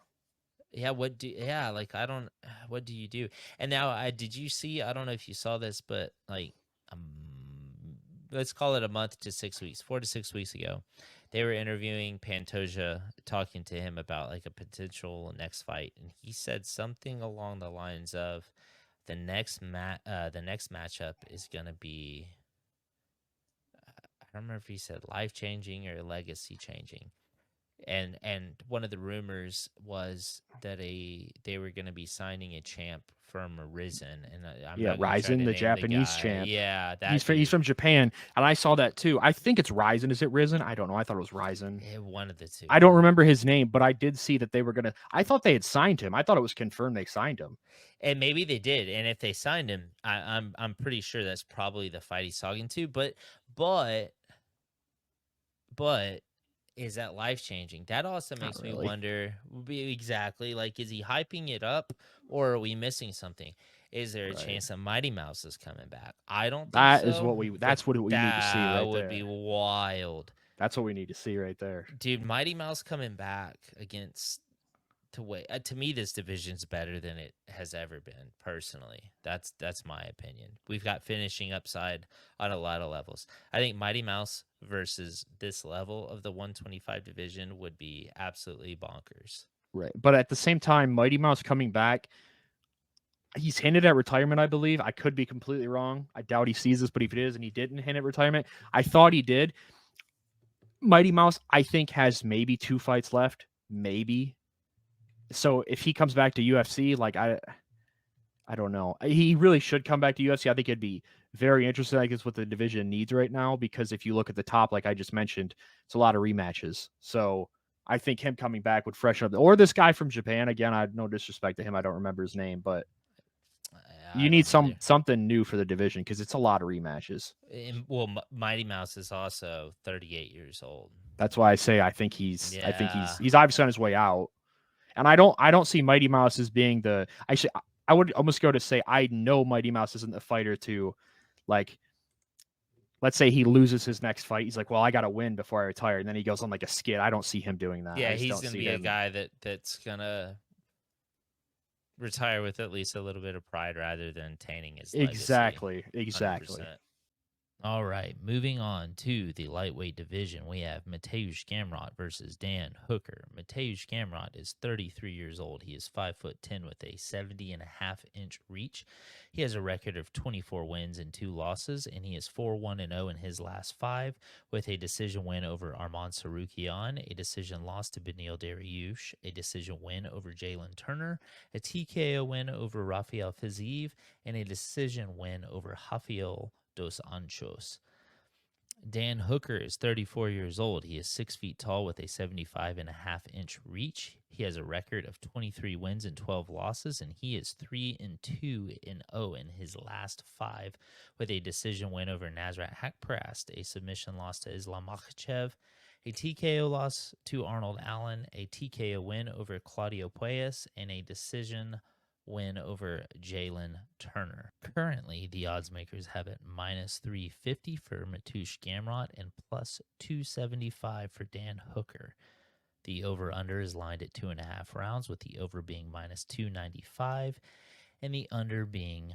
Yeah, what do you do? And now did you see, I don't know if you saw this, but like let's call it a month to 6 weeks, 4 to 6 weeks ago, they were interviewing Pantoja, talking to him about like a potential next fight, and he said something along the lines of the next matchup is going to be, I don't remember if he said life-changing or legacy-changing. And one of the rumors was that they were going to be signing a champ from Rizin, and Ryzen, the Japanese champ. Yeah, he's from Japan, and I saw that too. I think it's Ryzen. Is it Rizin? I don't know. I thought it was Ryzen. One of the two. I don't remember his name, but I did see that they were gonna. I thought they had signed him. I thought it was confirmed they signed him. And maybe they did. And if they signed him, I'm pretty sure that's probably the fight he's talking to. But is that life-changing? That also makes me wonder, exactly, like, is he hyping it up, or are we missing something? Is there a chance that Mighty Mouse is coming back? I don't think that's so. what we need to see right there. That would be wild. That's what we need to see right there. Dude, Mighty Mouse coming back against... to me, this division's better than it has ever been, personally. That's my opinion. We've got finishing upside on a lot of levels. I think Mighty Mouse versus this level of the 125 division would be absolutely bonkers. Right. But at the same time, Mighty Mouse coming back, he's hinted at retirement, I believe. I could be completely wrong. I doubt he sees this, but if it is and he didn't hint at retirement, I thought he did. Mighty Mouse, I think, has maybe 2 fights left. Maybe. So if he comes back to UFC, like I don't know. He really should come back to UFC. I think it'd be very interesting. I guess what the division needs right now, because if you look at the top, like I just mentioned, it's a lot of rematches. So I think him coming back would freshen up. Or this guy from Japan. Again, I no disrespect to him. I don't remember his name, but you need something new for the division because it's a lot of rematches. Well, Mighty Mouse is also 38 years old. That's why I say I think he's obviously on his way out. And I don't see Mighty Mouse as being the... I would almost go to say I know Mighty Mouse isn't the fighter to, like, let's say he loses his next fight. He's like, well, I got to win before I retire. And then he goes on like a skid. I don't see him doing that. Yeah, he's going to be a guy that's going to retire with at least a little bit of pride rather than tainting his legacy. Exactly. 100%. All right, moving on to the lightweight division, we have Mateusz Gamrot versus Dan Hooker. Mateusz Gamrot is 33 years old. He is 5'10" with a 70.5-inch reach. He has a record of 24 wins and 2 losses, and he is 4-1-0 in his last 5, with a decision win over Arman Tsarukyan, a decision loss to Beneil Dariush, a decision win over Jalen Turner, a TKO win over Rafael Fiziev, and a decision win over Rafael Dos Anjos. Dan Hooker is 34 years old. He is 6 feet tall with a 75.5-inch reach. He has a record of 23 wins and 12 losses, and he is 3-2-0 in his last 5, with a decision win over Nasrat Haqparast, a submission loss to Islam Makhachev, a TKO loss to Arnold Allen, a TKO win over Claudio Puelles, and a decision win over Jalen Turner. Currently, the odds makers have it -350 for Mateusz Gamrot and +275 for Dan Hooker. The over-under is lined at 2.5 rounds, with the over being -295 and the under being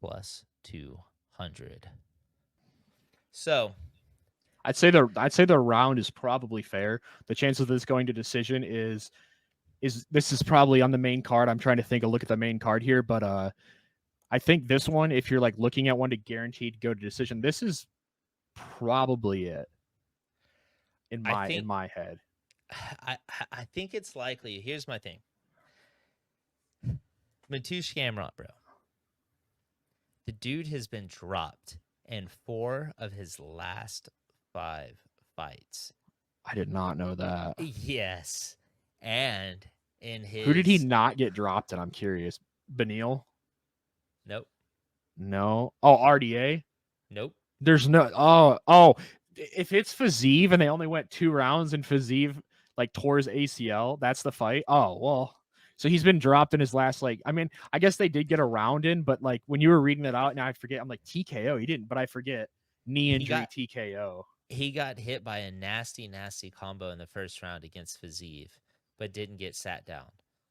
+200. So, I'd say the round is probably fair. The chance of this going to decision is this is probably on the main card. I'm trying to look at the main card here, but I think this one, if you're like looking at one to guaranteed go to decision, this is probably it in my head. I think it's likely. Here's my thing. Mateusz Gamrot, bro. The dude has been dropped in 4 of his last 5 fights. I did not know that. Yes. And in his... Who did he not get dropped in? I'm curious. Beneil? Nope. No. Oh, RDA? Nope. There's no. Oh. If it's Fiziev and they only went 2 rounds and Fiziev like tore his ACL, that's the fight. Oh well. So he's been dropped in his last I mean, I guess they did get a round in, but like when you were reading that out, now I forget. I'm like TKO. He didn't, but I forget knee injury TKO. He got hit by a nasty combo in the first round against Fiziev, but didn't get sat down.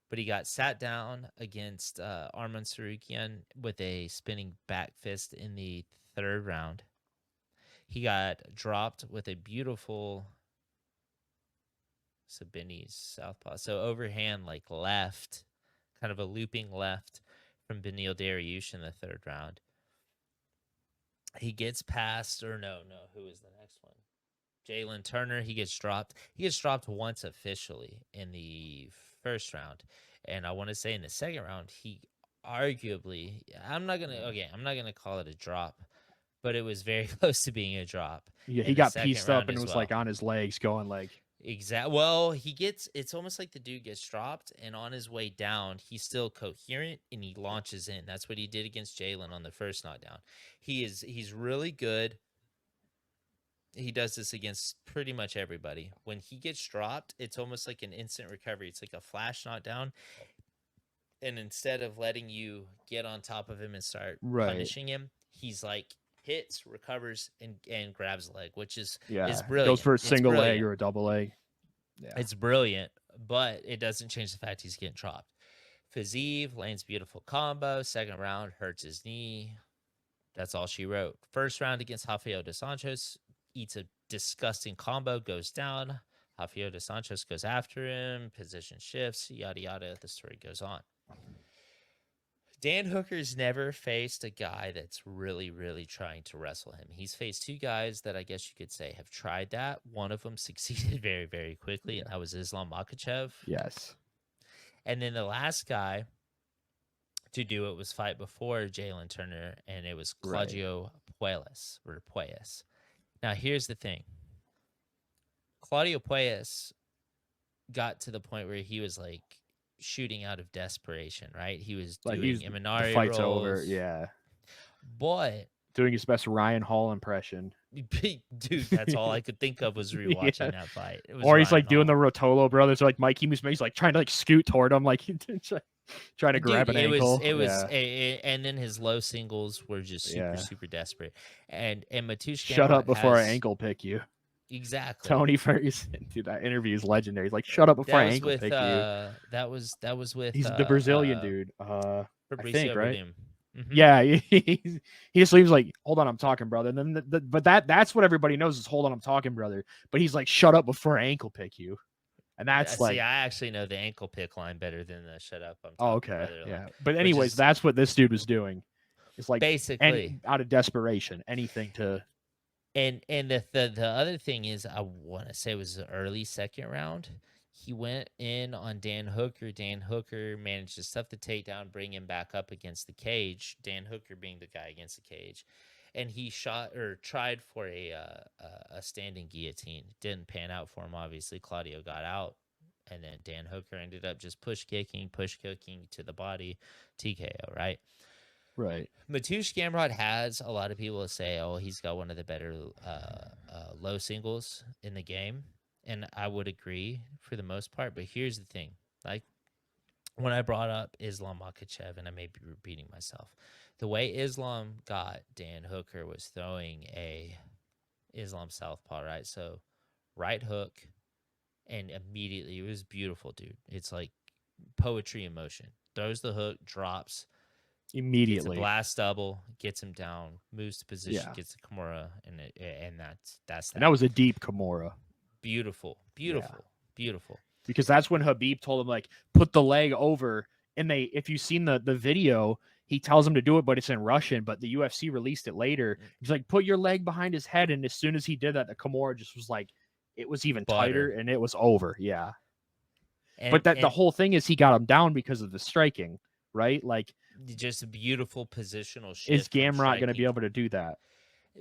But he got sat down against Arman Sarukian with a spinning back fist in the 3rd round. He got dropped with a beautiful Sabini's southpaw. So overhand, like left, kind of a looping left from Beneil Dariush in the 3rd round. He gets past, or no, who is the next one? Jalen Turner. He gets dropped. He gets dropped once officially in the 1st round. And I want to say in the 2nd round, he arguably, I'm not gonna call it a drop, but it was very close to being a drop. Yeah, he got pieced up and was like on his legs going like. Exactly. Well, it's almost like the dude gets dropped, and on his way down, he's still coherent and he launches in. That's what he did against Jalen on the first knockdown. He's really good. He does this against pretty much everybody. When he gets dropped, it's almost like an instant recovery. It's like a flash knockdown. And instead of letting you get on top of him and start punishing him, he's like hits, recovers, and grabs a leg, which is brilliant. Goes for a single leg or a double leg. Yeah. It's brilliant, but it doesn't change the fact he's getting dropped. Fiziev lands beautiful combo. 2nd round hurts his knee. That's all she wrote. 1st round against Rafael dos Anjos, eats a disgusting combo, goes down. Rafael dos Anjos goes after him. Position shifts, yada yada. The story goes on. Dan Hooker's never faced a guy that's really, really trying to wrestle him. He's faced 2 guys that I guess you could say have tried that. One of them succeeded very, very quickly, and that was Islam Makhachev. Yes. And then the last guy to do it was fight before Jalen Turner, and it was Claudio Puelles. Now, here's the thing. Claudio Puelles got to the point where he was like shooting out of desperation, right? He was doing Imanari the fight's rolls. over, yeah. But doing his best Ryan Hall impression. Dude, that's all I could think of was rewatching that fight. Or he's like doing the Rotolo brothers, like Mikey Musme. He's like trying to like scoot toward him, like trying to grab an ankle. And then his low singles were just super desperate. And Mateusz shut up before I ankle pick you. Exactly. Tony Ferguson, dude, that interview is legendary. He's like, shut up before I ankle pick you. That was with he's the Brazilian dude. I think, right? Mm-hmm. Yeah, he just leaves like, hold on, I'm talking, brother. And then but that's what everybody knows is hold on, I'm talking, brother. But he's like, shut up before I ankle pick you. And that's I actually know the ankle pick line better than the shut up. I'm talking, okay. Brother line. But anyways, that's what this dude was doing. It's like basically out of desperation, anything to. And the other thing is, I want to say it was the early 2nd round. He went in on Dan Hooker. Dan Hooker managed to stuff the takedown, bring him back up against the cage. Dan Hooker being the guy against the cage, and he tried for a standing guillotine. Didn't pan out for him. Obviously, Claudio got out, and then Dan Hooker ended up just push kicking to the body, TKO. Right. Mateusz Gamrot has a lot of people say, oh, he's got one of the better low singles in the game. And I would agree for the most part. But here's the thing. Like when I brought up Islam Makhachev, and I may be repeating myself, the way Islam got Dan Hooker was throwing a Islam southpaw, right? So right hook, and immediately it was beautiful, dude. It's like poetry in motion. Throws the hook, drops. Immediately, gets a blast double, gets him down, moves to position, gets the Kimura, and that's that. And that was a deep Kimura. Beautiful. Because that's when Habib told him like put the leg over, and if you've seen the video, he tells him to do it, but it's in Russian. But the UFC released it later. He's like, put your leg behind his head, and as soon as he did that, the Kimura just was like, it was even tighter, and it was over. Yeah. But the whole thing is he got him down because of the striking, right? Like. Just a beautiful positional shift. Is Gamrot going to be able to do that?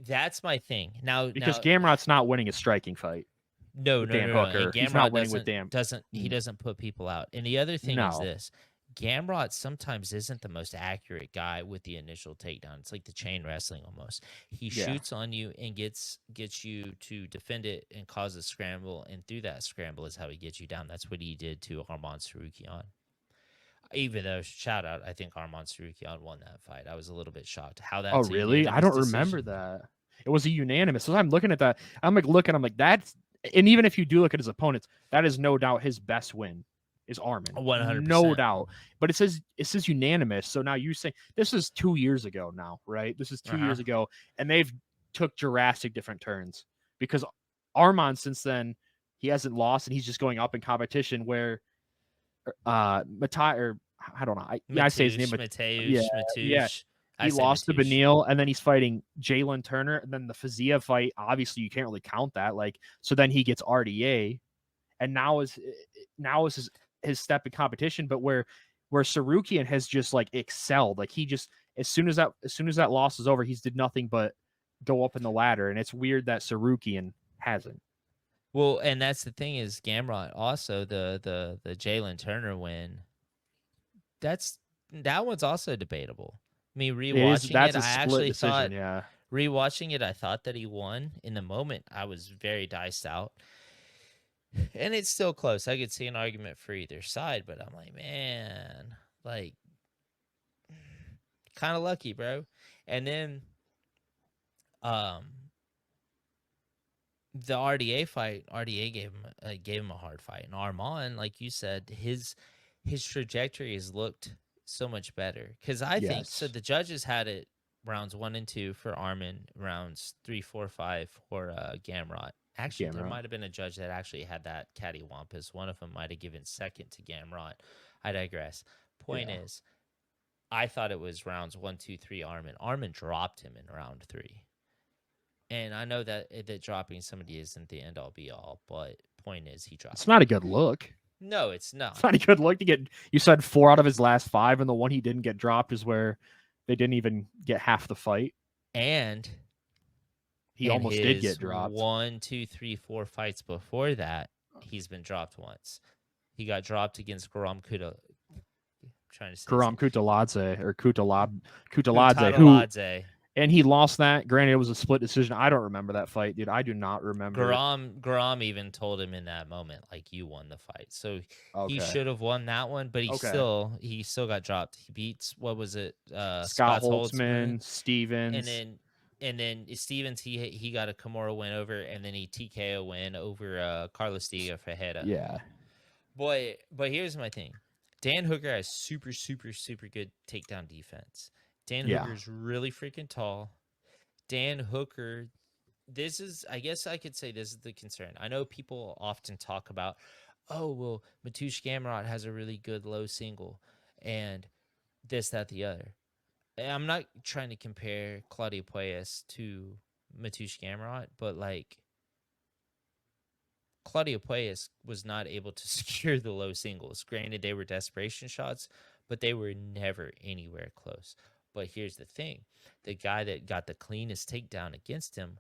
That's my thing. Because Gamrot's not winning a striking fight. No. Hooker. He's not winning with Dan. He doesn't put people out. And the other thing is this. Gamrot sometimes isn't the most accurate guy with the initial takedown. It's like the chain wrestling almost. He Yeah. shoots on you and gets you to defend it and cause a scramble, and through that scramble is how he gets you down. That's what he did to Rozenstruik. Even though, shout out, I think Rozenstruik won that fight. I was a little bit shocked how that's Oh, really? I don't remember that. It was a unanimous. So I'm looking at that. I'm like, that's, and even if you do look at his opponents, that is no doubt his best win is Arman. 100%. No doubt. But it says unanimous. So now you say this is 2 years ago now, right? This is 2 years ago, and they've took drastic different turns because Arman since then he hasn't lost and he's just going up in competition where Matai, or I don't know. I say his name. Mateusz. He lost to Beneil, and then he's fighting Jalen Turner, and then the Fazia fight. Obviously, you can't really count that. So then he gets RDA, and now is his step in competition. But where Sarukian has just excelled, he just as soon as that loss is over, he's did nothing but go up in the ladder, and it's weird that Sarukian hasn't. Well, and that's the thing is Gamrot also the Jalen Turner win. That one's also debatable. Me rewatching it, I actually thought rewatching it, I thought that he won. In the moment, I was very diced out, and it's still close. I could see an argument for either side, but I'm like, man, kind of lucky, bro. And then, the RDA fight, RDA gave him a hard fight, and Arman, like you said, his trajectory has looked so much better because I think so. The judges had it rounds 1 and 2 for Arman, rounds 3, 4, 5 for Gamrot. Actually, there might have been a judge that actually had that cattywampus. One of them might have given second to Gamrot. I digress. Point is, I thought it was rounds 1, 2, 3 Arman. Arman dropped him in round 3. And I know that dropping somebody isn't the end all be all, but point is he dropped. It's not a good look. No, it's not. It's not a good look to get. You said 4 out of his last 5, and the one he didn't get dropped is where they didn't even get half the fight. And he almost did get dropped. 1, 2, 3, 4 fights before that, he's been dropped once. He got dropped against Guram Kutaladze, who. And he lost that. Granted, it was a split decision. I don't remember that fight, dude. I do not remember. Guram even told him in that moment, he won the fight. So he should have won that one, but he still got dropped. He beats, what was it? Scott Holtzman, Stevens. And then Stevens, he got a Kimura win over, and then he TKO win over Carlos Diego Ferreira. Yeah. But here's my thing. Dan Hooker has super, super, super good takedown defense. Dan Hooker's really freaking tall. Dan Hooker, I guess I could say this is the concern. I know people often talk about, Mateusz Gamrot has a really good low single and this, that, the other. I'm not trying to compare Claudio Puelles to Mateusz Gamrot, but Claudio Puelles was not able to secure the low singles. Granted, they were desperation shots, but they were never anywhere close. But here's the thing. The guy that got the cleanest takedown against him,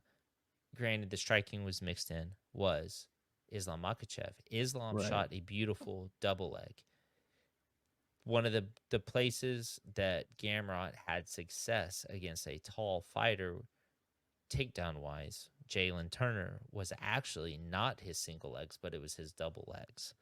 granted the striking was mixed in, was Islam Makhachev. Islam shot a beautiful double leg. One of the places that Gamrot had success against a tall fighter, takedown-wise, Jalen Turner, was actually not his single legs, but it was his double legs.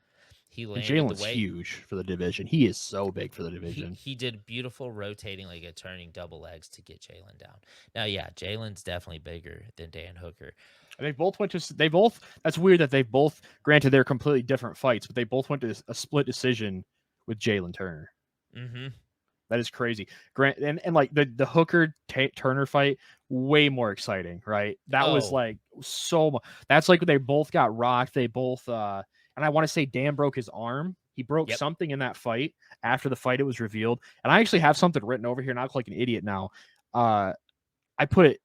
Jalen's huge for the division. He is so big for the division. He did beautiful rotating, a turning double legs to get Jalen down. Now, Jalen's definitely bigger than Dan Hooker. And that's weird that they both, granted they're completely different fights, but they both went to a split decision with Jalen Turner. Mm-hmm. That is crazy. And the Hooker Turner fight, way more exciting, right? That was so much. That's they both got rocked. They both, and I want to say Dan broke his arm. He broke something in that fight. After the fight, it was revealed. And I actually have something written over here, and I look like an idiot now. I put it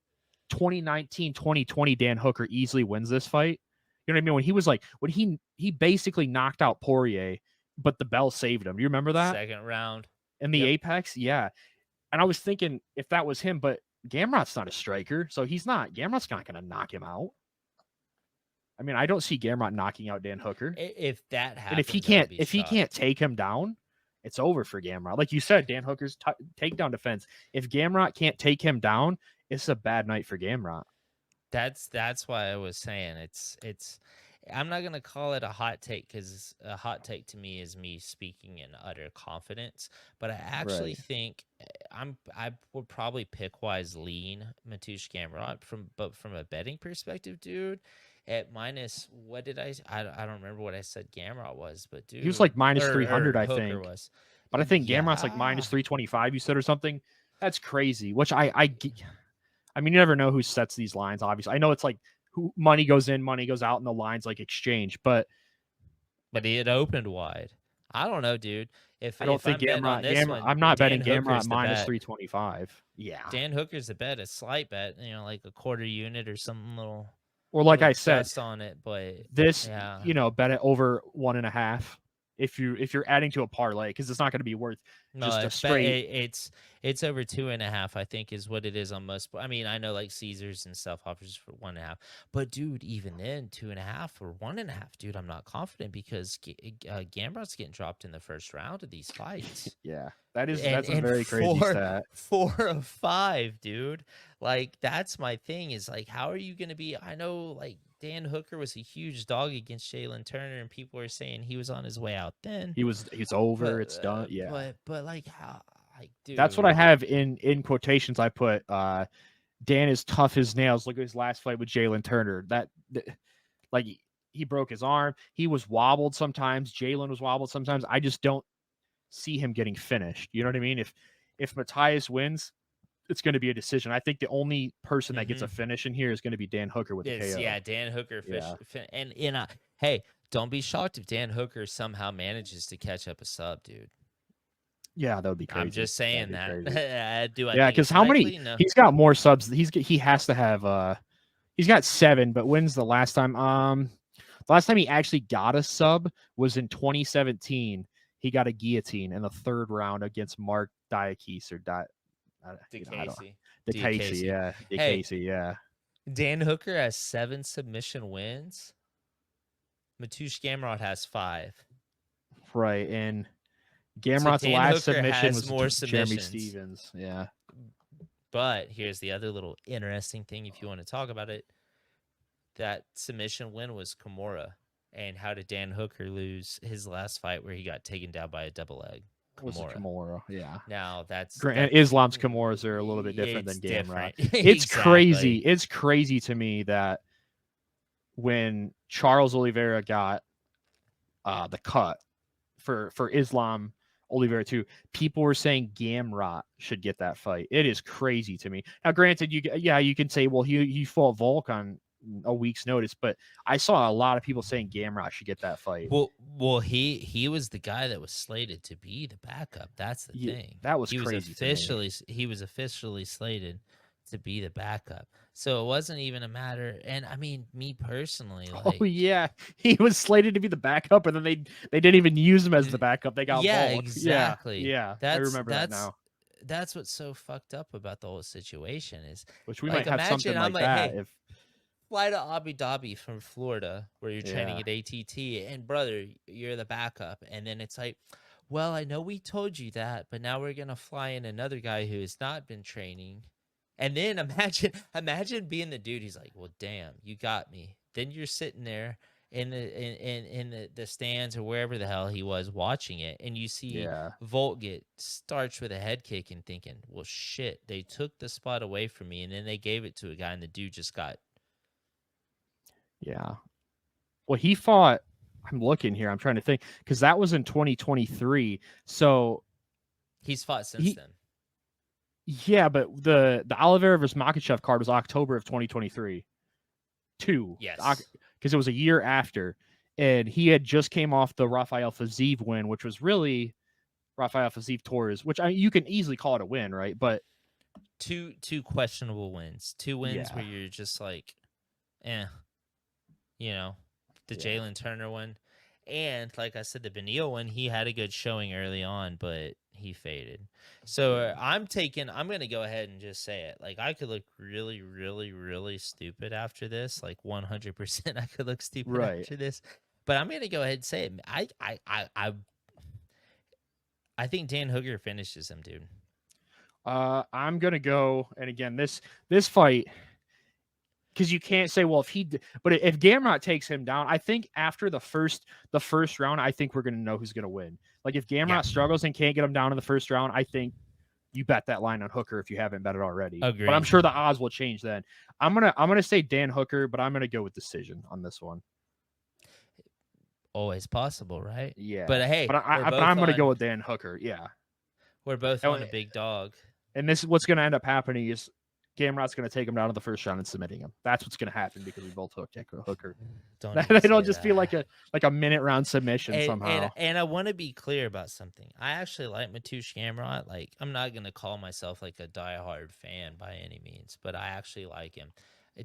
2019, 2020, Dan Hooker easily wins this fight. You know what I mean? When he was when he basically knocked out Poirier, but the bell saved him. You remember that? Second round. In the Apex? Yeah. And I was thinking if that was him, but Gamrot's not a striker, so Gamrot's not going to knock him out. I mean, I don't see Gamrot knocking out Dan Hooker. If that happens, and if he can't take him down, it's over for Gamrot. Like you said, Dan Hooker's takedown defense. If Gamrot can't take him down, it's a bad night for Gamrot. That's why I was saying it's I'm not gonna call it a hot take because a hot take to me is me speaking in utter confidence. But I actually Right. think I would probably pick wise lean Mateusz Gamrot from a betting perspective, dude. At minus what did I don't remember what I said Gamrot was, but dude, He was like minus or 300, I Hooker think. was. But I think Gamrot's like Yeah. minus 325, you said, or something. That's crazy. Which I mean, you never know who sets these lines. Obviously, I know it's like who money goes in, money goes out, and the lines like exchange. But he had opened wide. I don't know, dude. I don't think I'm betting on this one, I'm not Dan betting Gamrot Hooker's the minus bet. 325. Yeah. Dan Hooker's the bet, a slight bet, like a quarter unit or something little. Or like little I said, dust on it, but this yeah. bet it over 1.5 if you're adding to a parlay, because it's not going to be worth No, just a straight. it's over 2.5, I think, is what it is on most. I mean, I know like Caesars and stuff offers for 1.5, but dude, even then 2.5 or 1.5, dude, I'm not confident because Gamrot's getting dropped in the first round of these fights. Yeah, that's a And very crazy stat. 4 of 5, dude. Like that's my thing is like, how are you gonna be? I know like Dan Hooker was a huge dog against Jalen Turner, and people were saying he was on his way out then. He's over. But, It's done. Yeah, but like how, like dude, that's what I have in quotations. I put Dan is tough as nails. Look at his last fight with Jalen Turner. Like he broke his arm. He was wobbled sometimes. Jalen was wobbled sometimes. I just don't see him getting finished. You know what I mean? If Matthias wins, it's going to be a decision. I think the only person that gets a finish in here is going to be Dan Hooker with the KO. Yeah, Dan Hooker Yeah. and hey, don't be shocked if Dan Hooker somehow manages to catch up a sub, dude. Yeah, that would be crazy. I'm just saying that. Do I? Yeah, because how many? No. He's got more subs. He has to have. He's got 7. But when's the last time? The last time he actually got a sub was in 2017. He got a guillotine in the 3rd round against Mark Diakese or DeCasey. Yeah, DeCasey. Yeah. Dan Hooker has 7 submission wins. Mateusz Gamrot has 5. Right, and Gamrot's last submission was more Jeremy submissions. Stevens. Yeah. But here's the other little interesting thing, if you want to talk about it. That submission win was Kimura. And how did Dan Hooker lose his last fight where he got taken down by a double leg? Kimura, yeah. Now Islam's Kimuras are a little bit different than Gamrot. It's Exactly. crazy. It's crazy to me that when Charles Oliveira got the cut for Islam Oliveira too, people were saying Gamrot should get that fight. It is crazy to me. Now, granted, you can say, well, he fought Volk on a week's notice, but I saw a lot of people saying Gamrot should get that fight. Well, he was the guy that was slated to be the backup. That's the thing. That was crazy. He was officially slated to be the backup. So it wasn't even a matter. And I mean, me personally, like, oh yeah, he was slated to be the backup, and then they didn't even use him as the backup. They got Volk. Exactly. Yeah, I remember that now. That's what's so fucked up about the whole situation is, which we might have something like that hey, if. Fly to Abu Dhabi from Florida where you're training at ATT, and brother, you're the backup. And then it's like, well, I know we told you that, but now we're gonna fly in another guy who has not been training. And then imagine being the dude. He's like, well, damn, you got me. Then you're sitting there in the stands or wherever the hell he was watching it, and you see Volt get starched with a head kick and thinking, well, shit, they took the spot away from me, and then they gave it to a guy, and the dude just got. Yeah. Well, he fought. I'm looking here. I'm trying to think because that was in 2023. So he's fought since then. Yeah, but the Oliveira versus Makhachev card was October of 2023. Yes. Because it was a year after, and he had just came off the Rafael Fiziev win, which was really Rafael Fiziev Torres, which you can easily call it a win, right? But two questionable wins, 2 wins where you're just like, the Jalen Turner one. And like I said, the Benio one, he had a good showing early on, but he faded. So I'm going to go ahead and just say it. Like, I could look really, really, really stupid after this. Like 100% I could look stupid after this. But I'm going to go ahead and say it. I think Dan Hooker finishes him, dude. I'm gonna go, and again, this fight, because you can't say, well, but if Gamrot takes him down, I think after the first round, I think we're gonna know who's gonna win. Like if Gamrot struggles and can't get him down in the first round, I think you bet that line on Hooker if you haven't bet it already. Agreed. But I'm sure the odds will change then. I'm gonna say Dan Hooker, but I'm gonna go with decision on this one. Always possible, right? Yeah. But hey, but I'm gonna go with Dan Hooker. Yeah. We're both on a big dog. And this is what's gonna end up happening is Gamrot's gonna take him down to the first round and submitting him. That's what's gonna happen because we both hooked Hooker. It'll just be like a minute round submission somehow. And I want to be clear about something. I actually like Mateusz Gamrot. Like, I'm not gonna call myself like a diehard fan by any means, but I actually like him.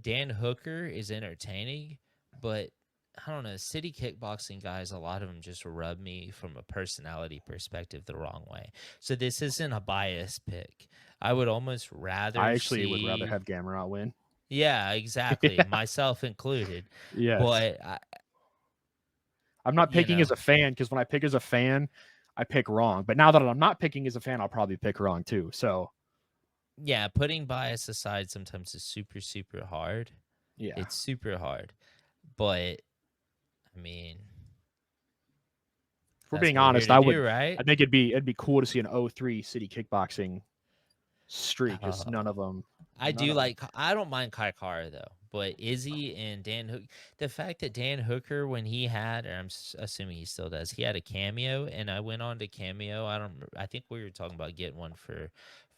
Dan Hooker is entertaining, but I don't know. City kickboxing guys, a lot of them just rub me from a personality perspective the wrong way. So this isn't a biased pick. I would almost rather. I actually would rather have Gamrot win. Yeah, exactly. Yeah. Myself included. Yes. But I'm not picking as a fan because when I pick as a fan, I pick wrong. But now that I'm not picking as a fan, I'll probably pick wrong too. So. Yeah, putting bias aside sometimes is super, super hard. Yeah. It's super hard. But I mean, if we're being honest, I think it'd be cool to see an 03 city kickboxing streak because none of them. I don't mind Kai Kara though, but Izzy and Dan Hooker, the fact that Dan Hooker, when he had, or I'm assuming he still does, he had a cameo, and I went on to cameo. I think we were talking about getting one for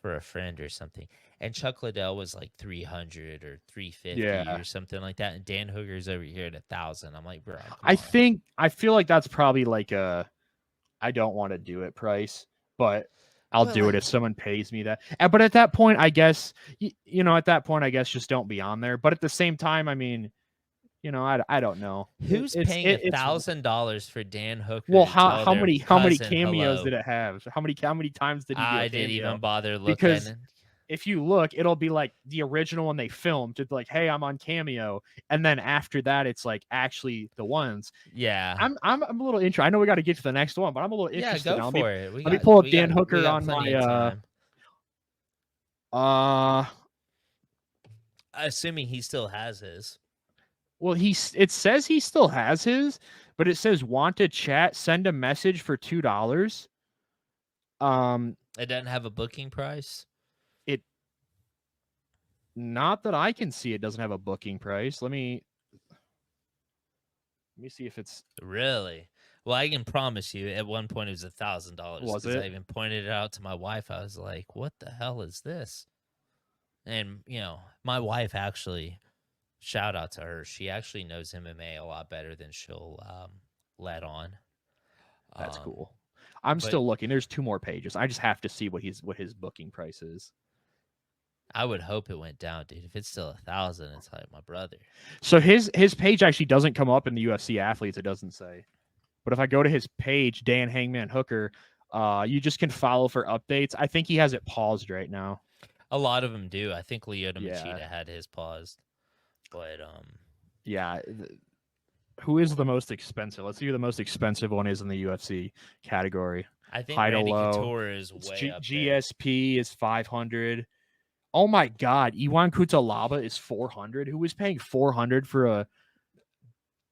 a friend or something, and Chuck Liddell was like 300 or 350 or something like that, and Dan Hooker's over here at 1,000. I'm like, bro, I feel like that's probably like a I don't want to do it price, but I'll do it if someone pays me that. But at that point, I guess just don't be on there. But at the same time, I mean, I don't know. Who's paying $1,000 for Dan Hooker? Well, how many cameos did it have? How many times did he do I didn't even bother looking. Because if you look, it'll be like the original one they filmed. It's like, hey, I'm on cameo, and then after that, it's like actually the ones. Yeah, I'm a little interested. I know we got to get to the next one, but I'm a little interested. Yeah, go for it. Let me pull up Dan Hooker on my. Assuming he still has his. Well, it says he still has his, but it says want to chat, send a message for $2. It doesn't have a booking price. Not that I can see. It doesn't have a booking price. Let me see if it's really. Well, I can promise you, at one point it was $1,000. Was it? I even pointed it out to my wife. I was like, "What the hell is this?" And my wife actually. Shout out to her. She actually knows MMA a lot better than she'll let on. That's cool. I'm still looking. There's 2 more pages. I just have to see what his booking price is. I would hope it went down, dude. If it's still 1,000, it's like my brother. So his page actually doesn't come up in the UFC athletes. It doesn't say. But if I go to his page, Dan Hangman Hooker, you just can follow for updates. I think he has it paused right now. A lot of them do. I think Lyoto Machida had his paused. But yeah, who is the most expensive? Let's see who the most expensive one is in the UFC category. I think Randy Couture is way up GSP is 500. Oh my God, Iwan Kutalaba is 400. Who is paying 400 for a?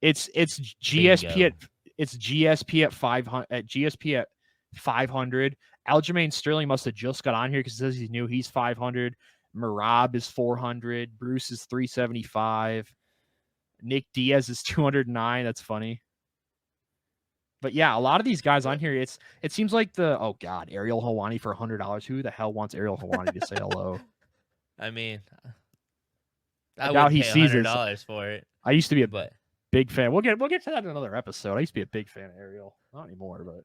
It's GSP at 500. Aljamain Sterling must have just got on here because it says he's new. He's 500. Marab is 400. Bruce is 375. Nick Diaz is 209. That's funny. But yeah, a lot of these guys on here, it seems like Ariel Helwani for $100. Who the hell wants Ariel Helwani to say hello? I mean, I doubt he sees $100 for it. I used to be a big fan. We'll get to that in another episode. I used to be a big fan of Ariel. Not anymore, but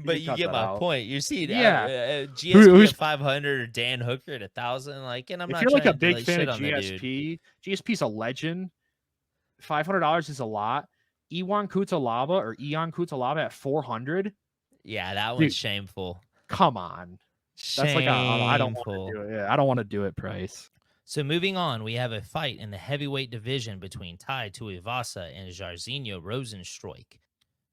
but you get my point. You see, GSP at 500 or Dan Hooker at 1,000. Like, and I'm not. If you're like a big fan of GSP, GSP's a legend. $500 is a lot. Ion Kutalaba at 400. Yeah, that one's shameful. Come on, that's like I don't want to do it. Yeah, I don't want to do it. Price. So moving on, we have a fight in the heavyweight division between Tai Tuivasa and Jairzinho Rozenstruik.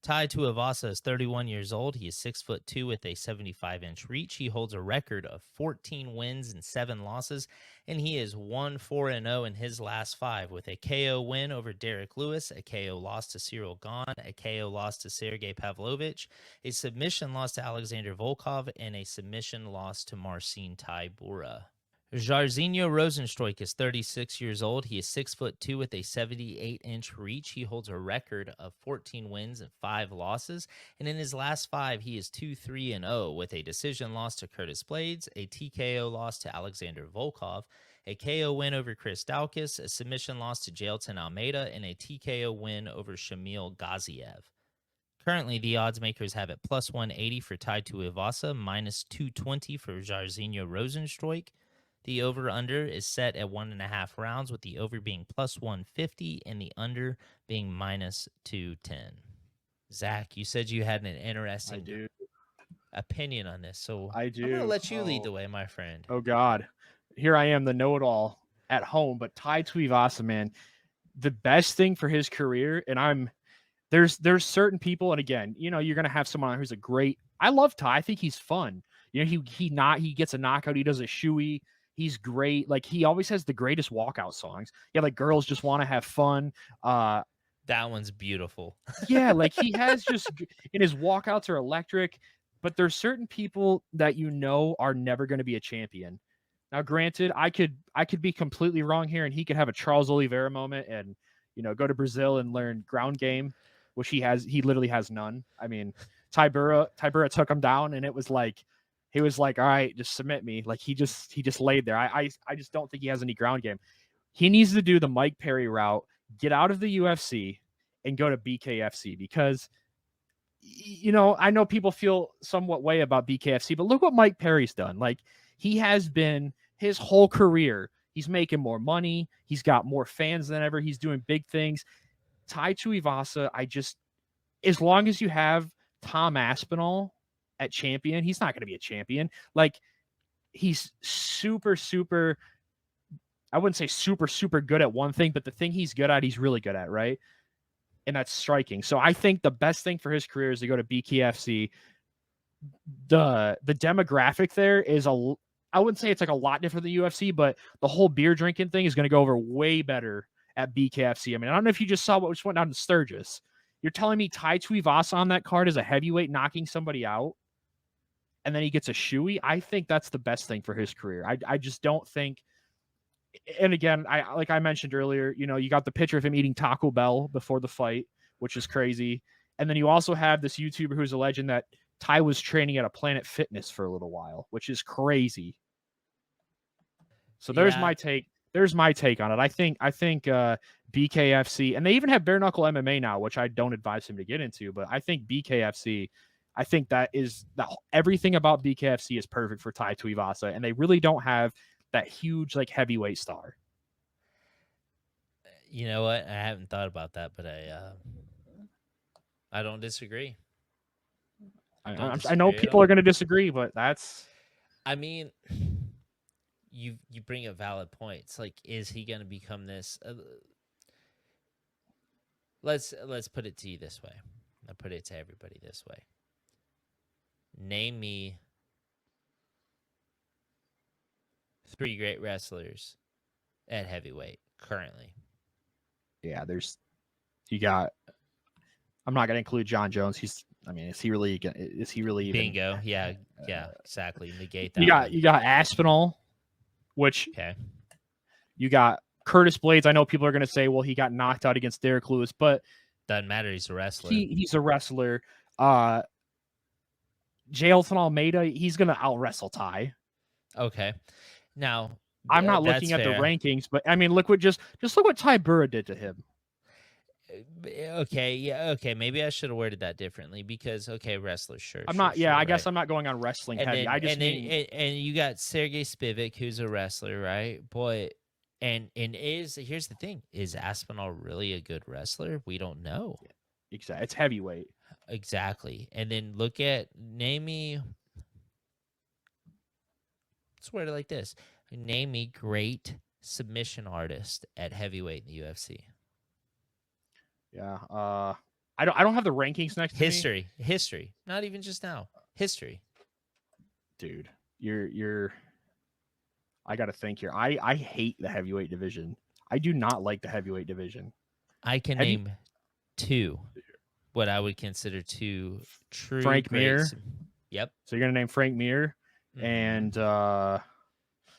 Tai Tuivasa is 31 years old. He is 6'2" with a 75-inch reach. He holds a record of 14 wins and 7 losses, and he is 1-4-0 in his last 5 with a KO win over Derek Lewis, a KO loss to Cyril Gahn, a KO loss to Sergey Pavlovich, a submission loss to Alexander Volkov, and a submission loss to Marcin Tybura. Jairzinho Rozenstruik is 36 years old. He is 6'2" with a 78-inch reach. He holds a record of 14 wins and 5 losses. And in his last 5, he is 2-3-0 with a decision loss to Curtis Blades, a TKO loss to Alexander Volkov, a KO win over Chris Daukaus, a submission loss to Jailton Almeida, and a TKO win over Shamil Gaziev. Currently, the odds makers have it plus 180 for Tai Tuivasa, minus 220 for Jairzinho Rozenstruik. The over-under is set at 1.5 rounds, with the over being plus 150 and the under being minus 210. Zach, you said you had an interesting opinion on this, so I do. I'm going to let you lead the way, my friend. Oh, God. Here I am, the know-it-all at home, but Tai Tuivasa, man, the best thing for his career, and there's certain people, and again, you know, you're going to have someone who's a great, I love Tai. I think he's fun. You know, he gets a knockout, he does a shoey. He's great. Like, he always has the greatest walkout songs. Yeah, like Girls Just Want to Have Fun. That one's beautiful. Yeah, like he has just, and his walkouts are electric. But there's certain people that you know are never going to be a champion. Now, granted, I could be completely wrong here, and he could have a Charles Oliveira moment and, you know, go to Brazil and learn ground game, which he has. He literally has none. I mean, Tybura took him down, and it was like, he was like, all right, just submit me. Like, he just laid there. I just don't think he has any ground game. He needs to do the Mike Perry route, get out of the UFC, and go to BKFC, because, you know, I know people feel somewhat way about BKFC, but look what Mike Perry's done. Like, he has been his whole career, he's making more money. He's got more fans than ever. He's doing big things. Tai Tuivasa, as long as you have Tom Aspinall at champion, he's not going to be a champion. Like, he's super, I wouldn't say super good at one thing, but the thing he's good at, he's really good at, right? And that's striking. So I think the best thing for his career is to go to BKFC. The demographic there is I wouldn't say it's like a lot different than UFC, but the whole beer drinking thing is going to go over way better at BKFC. I mean, I don't know if you just saw what just went down to Sturgis. You're telling me Tai Tuivasa on that card is a heavyweight knocking somebody out, and then he gets a shoey? I think that's the best thing for his career. I just don't think. And again, like I mentioned earlier, you know, you got the picture of him eating Taco Bell before the fight, which is crazy. And then you also have this YouTuber who's a legend that Tai was training at a Planet Fitness for a little while, which is crazy. So there's my take. There's my take on it. I think BKFC, and they even have bare knuckle MMA now, which I don't advise him to get into, but I think BKFC, I think everything about BKFC is perfect for Tai Tuivasa, and they really don't have that huge, like, heavyweight star. You know what? I haven't thought about that, but I don't disagree. I know people are going to disagree, but that's. I mean, you bring up valid points. Like, is he going to become this? Let's put it to you this way. I'll put it to everybody this way. Name me 3 great wrestlers at heavyweight currently. Yeah, you got. I'm not going to include John Jones. Is he really even? Bingo. Yeah, exactly. Negate that. You got Aspinall, which okay. You got Curtis Blades. I know people are going to say, well, he got knocked out against Derek Lewis, but doesn't matter. He's a wrestler. He's a wrestler. Jailton Almeida, he's going to out wrestle Tai. Okay. Now, I'm not looking at the rankings, but I mean, look what Tybura did to him. Okay, yeah, okay. Maybe I should have worded that differently because wrestler, sure. I guess I'm not going on wrestling heavy. And you got Sergey Spivak, who's a wrestler, right? Boy, and here's the thing: is Aspinall really a good wrestler? We don't know. Yeah, exactly, it's heavyweight. Exactly, and then name me. Let's word it like this: name me great submission artist at heavyweight in the UFC. Yeah, I I don't have the rankings next to me. History. Not even just now. History. Dude, you're. I got to think here. I hate the heavyweight division. I do not like the heavyweight division. I can Have you- name two, what I would consider two true Frank great Mir. Yep. So you're gonna name Frank Mir, Mhm. and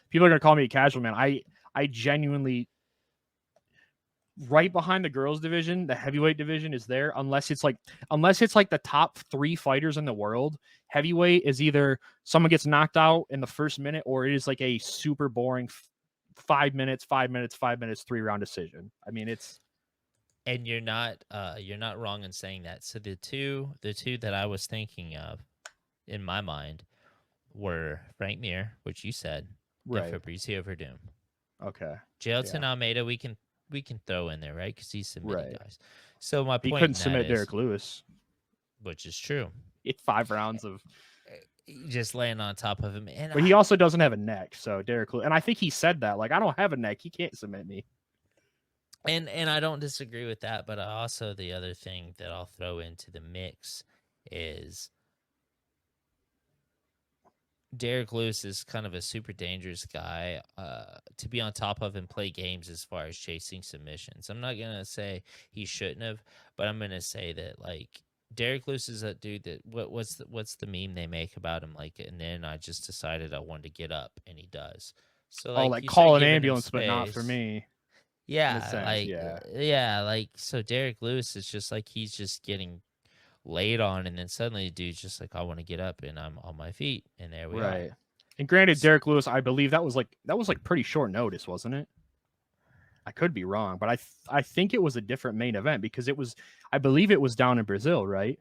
people are gonna call me a casual man. I genuinely, right behind the girls division, the heavyweight division is there. Unless it's like the top 3 fighters in the world, heavyweight is either someone gets knocked out in the first minute, or it is like a super boring 5 minutes, 3-round decision. I mean, it's. And you're not wrong in saying that. So the two that I was thinking of in my mind were Frank Mir, which you said, Right. and Fabricio Verdum. Okay. Jailton Almeida, we can throw in there, right? Because he's submitting Right. guys. So my He point couldn't in that submit is, Derek Lewis. which is true, It's 5 rounds of. just laying on top of him. And But he also doesn't have a neck, so Derek Lewis, and I think he said that, like, I don't have a neck, he can't submit me. And I don't disagree with that, but also the other thing that I'll throw into the mix is Derek Lewis is kind of a super dangerous guy to be on top of and play games as far as chasing submissions. I'm not gonna say he shouldn't have, but I'm gonna say that, like, Derek Lewis is a dude that what's the meme they make about him, like, and then I just decided I wanted to get up, and he does. So Like you call start an giving him ambulance, but not for space. me. Yeah, sense, like yeah. like so Derek Lewis is just like he's just getting laid on, and then suddenly the dude's just like, I want to get up, and I'm on my feet, and there we Right. are. And granted, Derek Lewis, I believe that was like pretty short notice, wasn't it? I could be wrong, but I think it was a different main event, because I believe it was down in Brazil, right?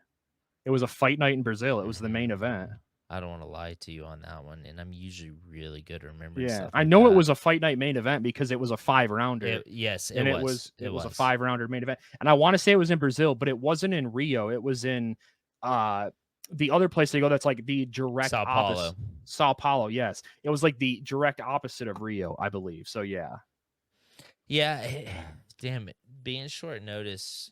It was a fight night in Brazil. It was the main event. I don't want to lie to you on that one, and I'm usually really good at remembering Yeah, stuff. I like know that. it was a fight night main event because it was a 5-rounder. Yes, and it was a 5-rounder main event. And I want to say it was in Brazil, but it wasn't in Rio. It was in the other place they go that's like the direct Sao opposite. Paulo. Sao Paulo, yes. It was like the direct opposite of Rio, I believe. So yeah. Yeah, damn it. Being short notice,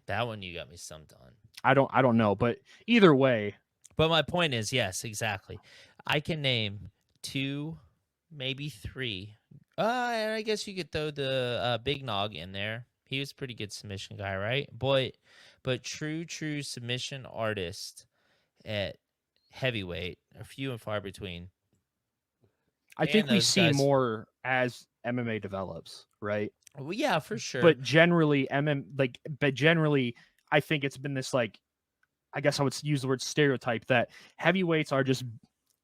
that one you got me stumped on. I don't know, but either way. But my point is, yes, exactly. I can name 2, maybe 3. And I guess you could throw the Big Nog in there. He was a pretty good submission guy, right? But true submission artist at heavyweight are few and far between. I think And we those see guys- more as MMA develops, right? Well, yeah, for sure. But generally, I think it's been this, like, I guess I would use the word stereotype, that heavyweights are just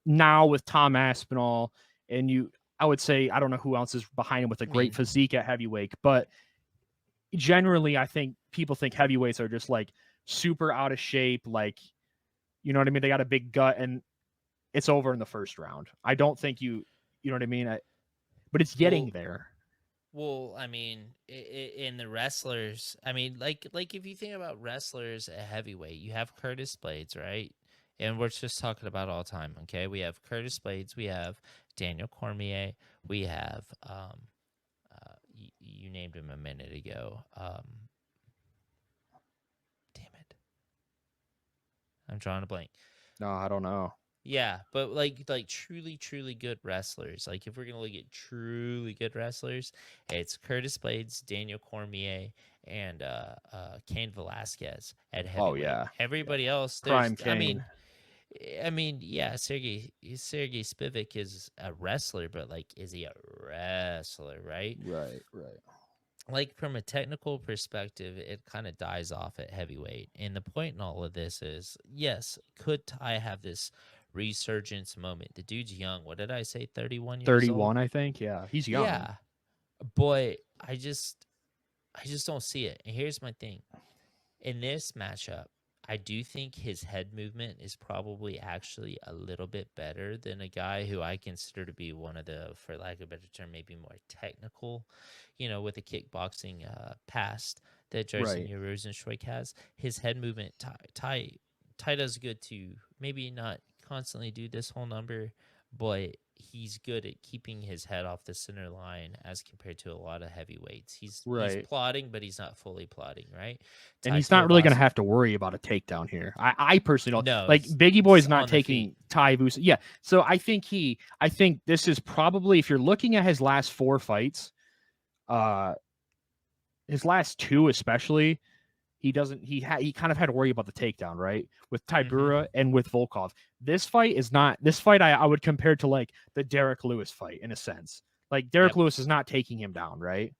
now with Tom Aspinall, and I would say, I don't know who else is behind him with a great physique at heavyweight, but generally, I think people think heavyweights are just like super out of shape, like, you know what I mean? They got a big gut, and it's over in the first round. I don't think you know what I mean? But it's getting there. Well, I mean, in the wrestlers, I mean, like if you think about wrestlers at heavyweight, you have Curtis Blades, right? And we're just talking about all time, okay? We have Curtis Blades, we have Daniel Cormier, we have you named him a minute ago. Damn it, I'm drawing a blank. No, I don't know. Yeah, but like truly good wrestlers. Like, if we're gonna look at truly good wrestlers, it's Curtis Blades, Daniel Cormier, and Cain Velasquez at heavyweight. Oh yeah. Everybody else, Prime there's, Cain. I mean, yeah, Sergey Spivak is a wrestler, but like, is he a wrestler, right? Right. Like, from a technical perspective, it kind of dies off at heavyweight. And the point in all of this is, yes, could Ty have this resurgence moment? The dude's young. What did I say? 31 years 31, old? I think. Yeah, he's young. Yeah, but I just don't see it. And here's my thing. In this matchup, I do think his head movement is probably actually a little bit better than a guy who I consider to be one of the, for lack of a better term, maybe more technical, with a kickboxing past that Jairzinho Rozenstruik has. His head movement, Ty does good to maybe not constantly do this whole number, but he's good at keeping his head off the center line as compared to a lot of heavyweights. He's Right. plotting, but he's not fully plotting, right? And Tai he's not really going to Tuivasa- have to worry about a takedown here. I personally don't. No, Like Biggie Boy's it's not on the feet. taking Tuivasa. Yeah. So I think this is probably, if you're looking at his last 4 fights, his last 2 especially, he kind of had to worry about the takedown, right? With Tybura and with Volkov. This fight is not, this fight I would compare to like the Derek Lewis fight in a sense. Like Derek Lewis is not taking him down, right?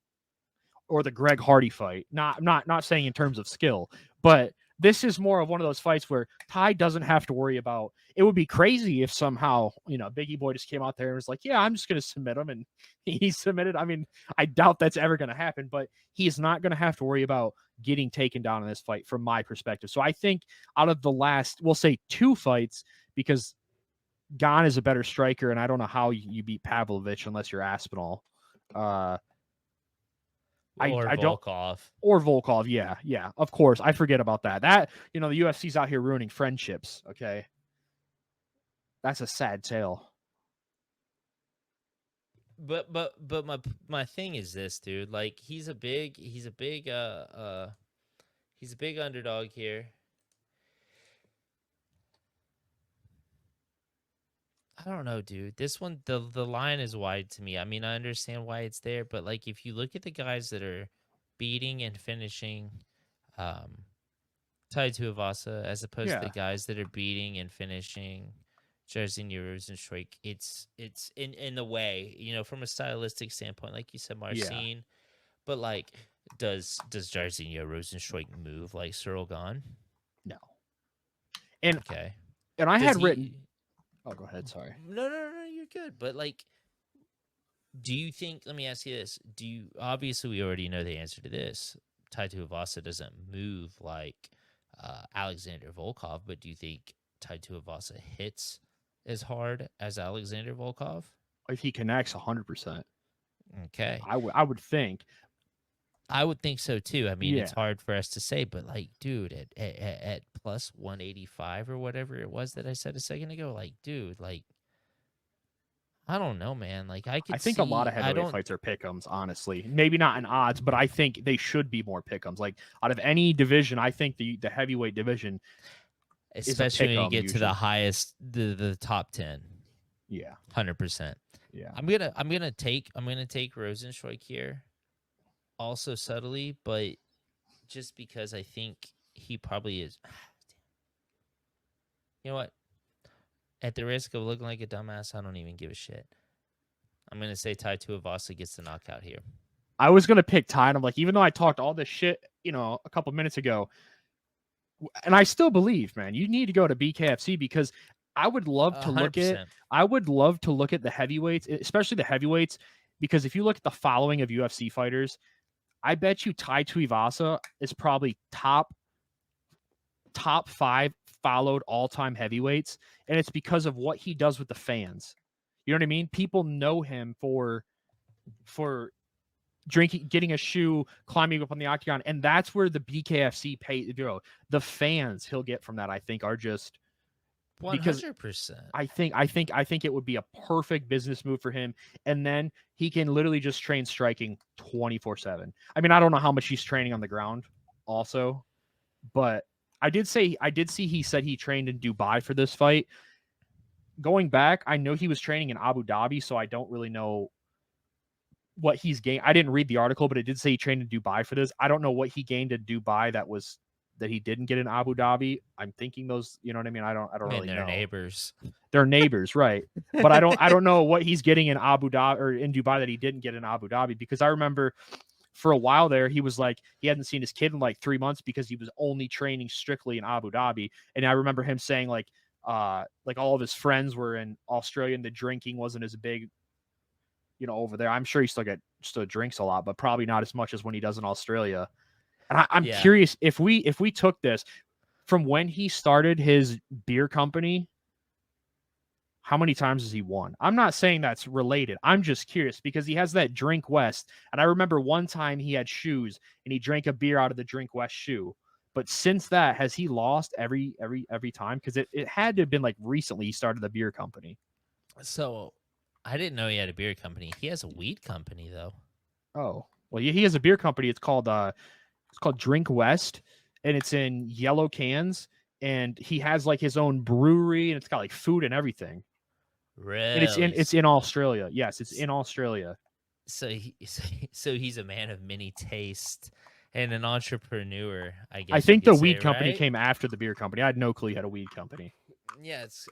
Or the Greg Hardy fight. Not saying in terms of skill, but this is more of one of those fights where Ty doesn't have to worry about. It would be crazy if somehow, Biggie Boy just came out there and was like, yeah, I'm just going to submit him. And he submitted. I mean, I doubt that's ever going to happen, but he's not going to have to worry about getting taken down in this fight from my perspective. So I think out of the last, we'll say 2 fights, because Gon is a better striker, and I don't know how you beat Pavlovich unless you're Aspinall. I don't, or Volkov, yeah, of course. I forget about that. That, the UFC's out here ruining friendships, okay? That's a sad tale. But my thing is this, dude. Like he's a big underdog here. I don't know, dude. This one, the line is wide to me. I mean, I understand why it's there, but like if you look at the guys that are beating and finishing Tai Tuivasa as opposed to the guys that are beating and finishing Jairzinho Rozenstruik, it's in the way, from a stylistic standpoint, like you said, Marcin. But like, does Jairzinho Rozenstruik move like Cyril Gane? No. And okay. And I had written. Oh, go ahead. Sorry. No, you're good. But like, do you think? Let me ask you this: obviously we already know the answer to this? Tai Tuivasa doesn't move like Alexander Volkov, but do you think Tai Tuivasa hits as hard as Alexander Volkov? If he connects 100%. Okay. I would think. I would think so too. I mean, it's hard for us to say, but like, dude, at plus 185 or whatever it was that I said a second ago, like, dude, like, I don't know, man. Like, I think a lot of heavyweight fights are pick'ems, honestly. Maybe not in odds, but I think they should be more pick'ems. Like, out of any division, I think the heavyweight division, especially when you get to the highest, the top 10. Yeah, 100%. Yeah, I'm gonna take Rozenstruik here. Also subtly, but just because I think he probably is. You know what? At the risk of looking like a dumbass, I don't even give a shit. I'm going to say Tai Tuivasa gets the knockout here. I was going to pick Tai, and I'm like, even though I talked all this shit, a couple minutes ago, and I still believe, man, you need to go to BKFC because I would love to 100%. look at the heavyweights, especially the heavyweights, because if you look at the following of UFC fighters, I bet you Tai Tuivasa is probably top 5 followed all-time heavyweights, and it's because of what he does with the fans. You know what I mean? People know him for drinking, getting a shoe, climbing up on the octagon, and that's where the BKFC the fans he'll get from that, I think, are just 100%. I think it would be a perfect business move for him, and then he can literally just train striking 24/7. I mean, I don't know how much he's training on the ground, also, but I did see he said he trained in Dubai for this fight. Going back, I know he was training in Abu Dhabi, so I don't really know what he's gained. I didn't read the article, but it did say he trained in Dubai for this. I don't know what he gained in Dubai that he didn't get in Abu Dhabi. I'm thinking those, you know what I mean? I don't really know. They're neighbors. They're neighbors, right? But I don't know what he's getting in Abu Dhabi or in Dubai that he didn't get in Abu Dhabi, because I remember for a while there, he was like, he hadn't seen his kid in like 3 months because he was only training strictly in Abu Dhabi. And I remember him saying like all of his friends were in Australia and the drinking wasn't as big, over there. I'm sure he still drinks a lot, but probably not as much as when he does in Australia. And I'm curious if we took this from when he started his beer company, how many times has he won? I'm not saying that's related. I'm just curious because he has that Drink West. And I remember one time he had shoes and he drank a beer out of the Drink West shoe. But since that, has he lost every time? Because it had to have been like recently he started the beer company. So I didn't know he had a beer company. He has a weed company though. Oh, well, he has a beer company. It's called Drink West, and it's in yellow cans. And he has like his own brewery, and it's got like food and everything. And Really? it's in Australia. Yes, it's in Australia. So so he's a man of many tastes and an entrepreneur, I guess. I think you the could weed say, company right? came after the beer company. I had no clue he had a weed company. Yeah, it's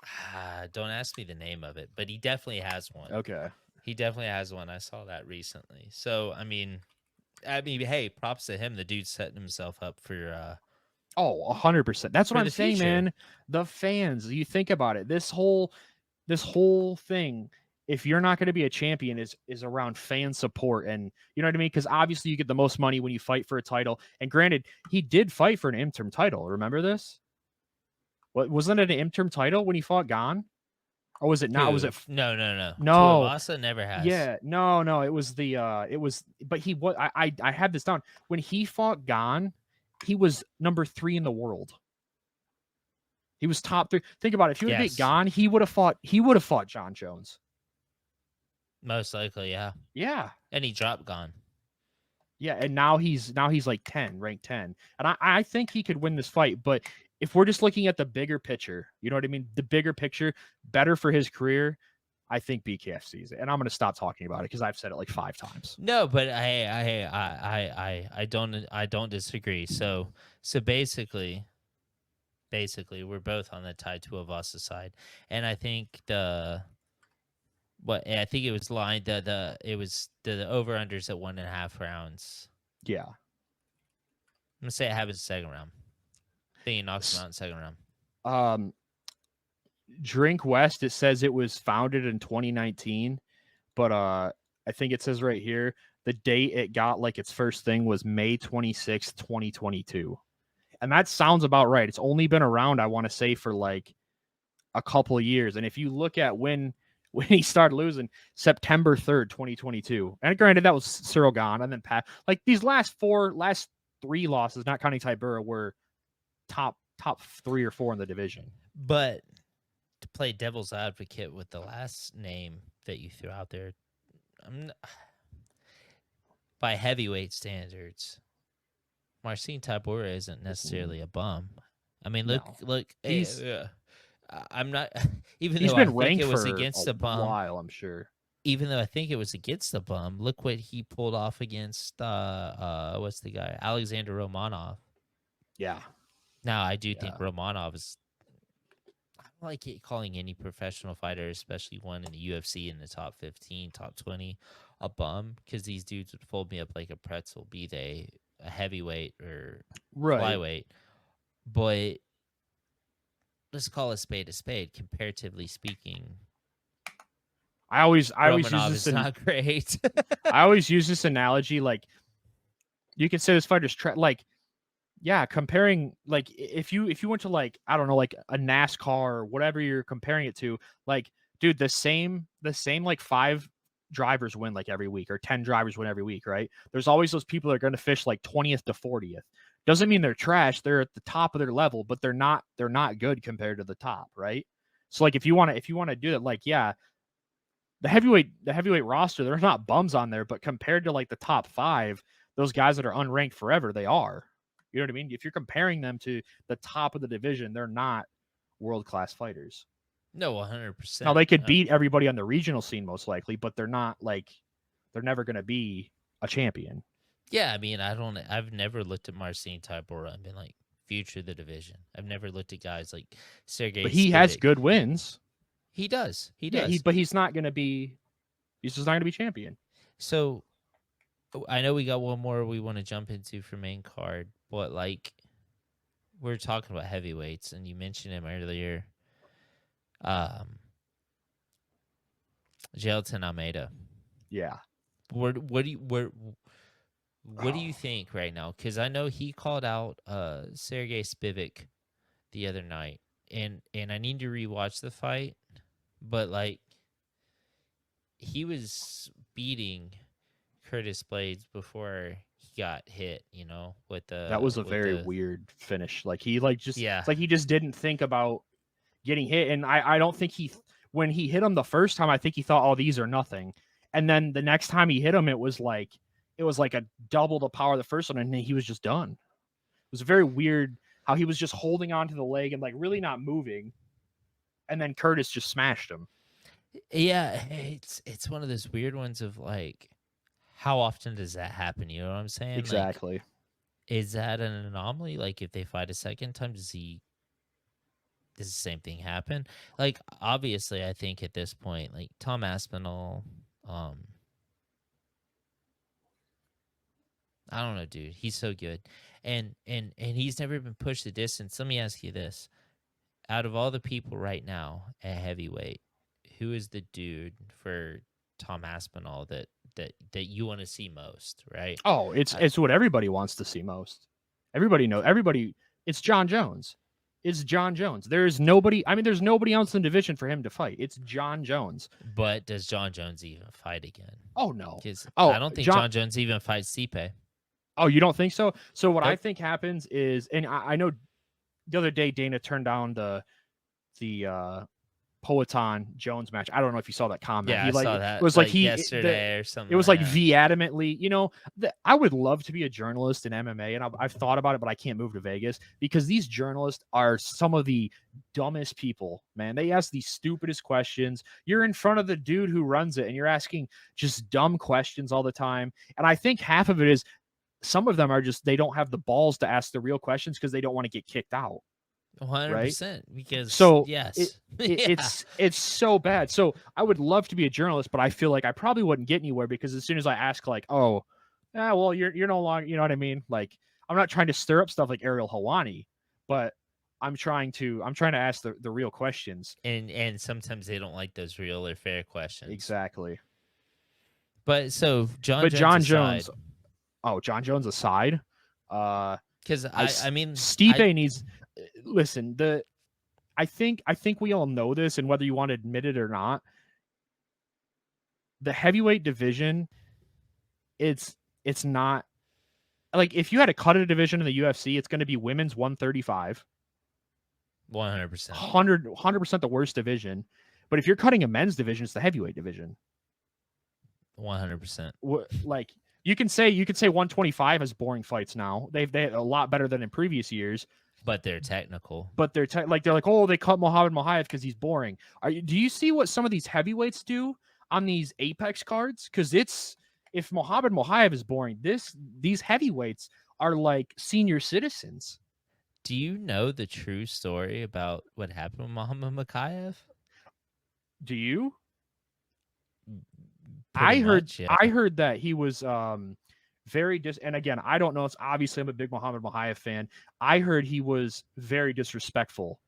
don't ask me the name of it, but he definitely has one. Okay. He definitely has one. I saw that recently. So I mean, hey, props to him. The dude's setting himself up for Oh, 100%. That's what for I'm the saying, future. man. The fans, you think about it. This whole thing, if you're not going to be a champion, is around fan support. And you know what I mean? Because obviously you get the most money when you fight for a title. And granted, he did fight for an interim title. Remember this? What wasn't it an interim title when he fought Gon? Or was it not? Was Who? it No. no? Tuivasa never has. Yeah, no. It was but he was. I had this down when he fought Gon. He was number 3 in the world. He was top 3. Think about it. If he would have beat Yes. Gon, he would have fought John Jones. Most likely, yeah. Yeah. And he dropped Gone. Yeah, and now he's like 10, ranked 10. And I think he could win this fight, but if we're just looking at the bigger picture, you know what I mean? The bigger picture, better for his career, I think BKF sees it. And I'm going to stop talking about it because I've said it like 5 times. No, but I don't disagree. So basically we're both on the Tai Tuivasa side, and I think I think it was line it was the over unders at 1.5 rounds. Yeah. I'm gonna say it happens second round. I think he knocks him out in second round. Drink West, it says it was founded in 2019, but I think it says right here the date it got like its first thing was May 26th, 2022. And that sounds about right. It's only been around, I want to say, for like a couple of years. And if you look at when he started losing, September 3rd, 2022. And granted, that was Cyril Gane and then Pat. Like these last 3 losses, not counting Tybura, were top 3 or 4 in the division. But to play devil's advocate with the last name that you threw out there, by heavyweight standards, Marcin Tybura isn't necessarily a bum. I mean, look. I'm not. Even he's though been I think ranked it was for against a a bum, while, I'm sure. Even though I think it was against the bum, look what he pulled off against what's the guy? Alexander Romanov. Yeah. Now I do think Romanov is. I don't like calling any professional fighter, especially one in the UFC in the top 15, top 20, a bum, because these dudes would fold me up like a pretzel, be they a heavyweight or flyweight. But let's call a spade, comparatively speaking. I always use this. Is not great. I always use this analogy. Like, you can say this fighter's comparing, like, if you went to, like, I don't know, like a NASCAR or whatever you're comparing it to, like, dude, the same like 5 drivers win like every week, or 10 drivers win every week, right? There's always those people that are going to fish like 20th to 40th. Doesn't mean they're trash. They're at the top of their level, but they're not good compared to the top, right? So like if you want to do that, like, yeah, the heavyweight roster, there's not bums on there, but compared to like the top 5, those guys that are unranked forever, they are. You know what I mean? If you're comparing them to the top of the division, they're not world-class fighters. No, 100%. Now they could beat everybody on the regional scene most likely, but they're not like, they're never going to be a champion. Yeah, I mean, I've never looked at Marcin Tybura and been like, future of the division. I've never looked at guys like Sergey. But he has good wins. He does. Yeah, but he's not going to be. He's just not going to be champion. So, I know we got one more we want to jump into for main card, but like, we're talking about heavyweights, and you mentioned him earlier. Gelton Almeida. Yeah. What do you think right now? Because I know he called out Sergey Spivak the other night, and I need to rewatch the fight, but like, he was beating Curtis Blades before he got hit, you know, with the. That was a very weird finish. Like he just, it's like he just didn't think about getting hit, and I don't think when he hit him the first time, I think he thought, oh, these are nothing. And then the next time he hit him, it was like a double the power of the first one, and he was just done. It was very weird how he was just holding onto the leg and like really not moving. And then Curtis just smashed him. Yeah, it's one of those weird ones of like, how often does that happen? You know what I'm saying? Exactly. Like, is that an anomaly? Like, if they fight a second time, does the same thing happen? Like, obviously, I think at this point, like Tom Aspinall, I don't know, dude. He's so good, and he's never been pushed the distance. Let me ask you this: out of all the people right now at heavyweight, who is the dude for Tom Aspinall that you want to see most? Right? Oh, it's what everybody wants to see most. Everybody knows. Everybody. It's John Jones. It's John Jones. There's nobody. I mean, there's nobody else in the division for him to fight. It's John Jones. But does John Jones even fight again? Oh no. I don't think John Jones even fights Stipe. Oh, you don't think so? So what Nope. I think happens is, and I know the other day Dana turned down the Poatan Jones match. I don't know if you saw that comment. Yeah, I saw that. It was like yesterday or something. It was like adamantly. You know, I would love to be a journalist in MMA, and I've thought about it, but I can't move to Vegas because these journalists are some of the dumbest people. Man, they ask the stupidest questions. You're in front of the dude who runs it, and you're asking just dumb questions all the time. And I think half of it is some of them are just they don't have the balls to ask the real questions because they don't want to get kicked out. 100%. Because yes, it's so bad. So I would love to be a journalist, but I feel like I probably wouldn't get anywhere because as soon as I ask, like, oh, yeah, well, you're no longer, you know what I mean? Like, I'm not trying to stir up stuff like Ariel Helwani, but I'm trying to ask the real questions. And sometimes they don't like those real or fair questions. Exactly. But so John Jones. Oh, John Jones aside. Because I mean, Stipe needs. Listen, I think we all know this, and whether you want to admit it or not, the heavyweight division, it's not like if you had to cut a division in the UFC, it's going to be women's 135. 100%. 100% the worst division. But if you're cutting a men's division, it's the heavyweight division. 100%. Like you can say 125 has boring fights now. They've a lot better than in previous years. But they're technical. But they're like, oh, they cut Mohamed Mokaev because he's boring. Do you see what some of these heavyweights do on these Apex cards? Because if Mohamed Mokaev is boring, these heavyweights are like senior citizens. Do you know the true story about what happened with Mohamed Mokaev? Do you? I heard that he was very and again, I don't know. It's obviously I'm a big Mohamed Mokaev fan. I heard he was very disrespectful,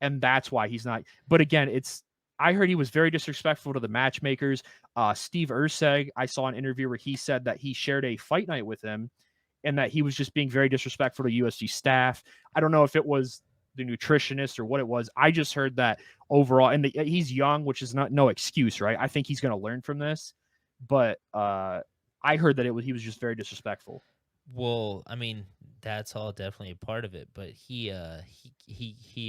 and that's why he's not. But again, I heard he was very disrespectful to the matchmakers. Steve Erceg, I saw an interview where he said that he shared a fight night with him, and that he was just being very disrespectful to UFC staff. I don't know if it was the nutritionist or what it was. I just heard that overall, and he's young, which is no excuse, right? I think he's going to learn from this, but I heard that he was just very disrespectful. Well, I mean, that's all definitely a part of it, but he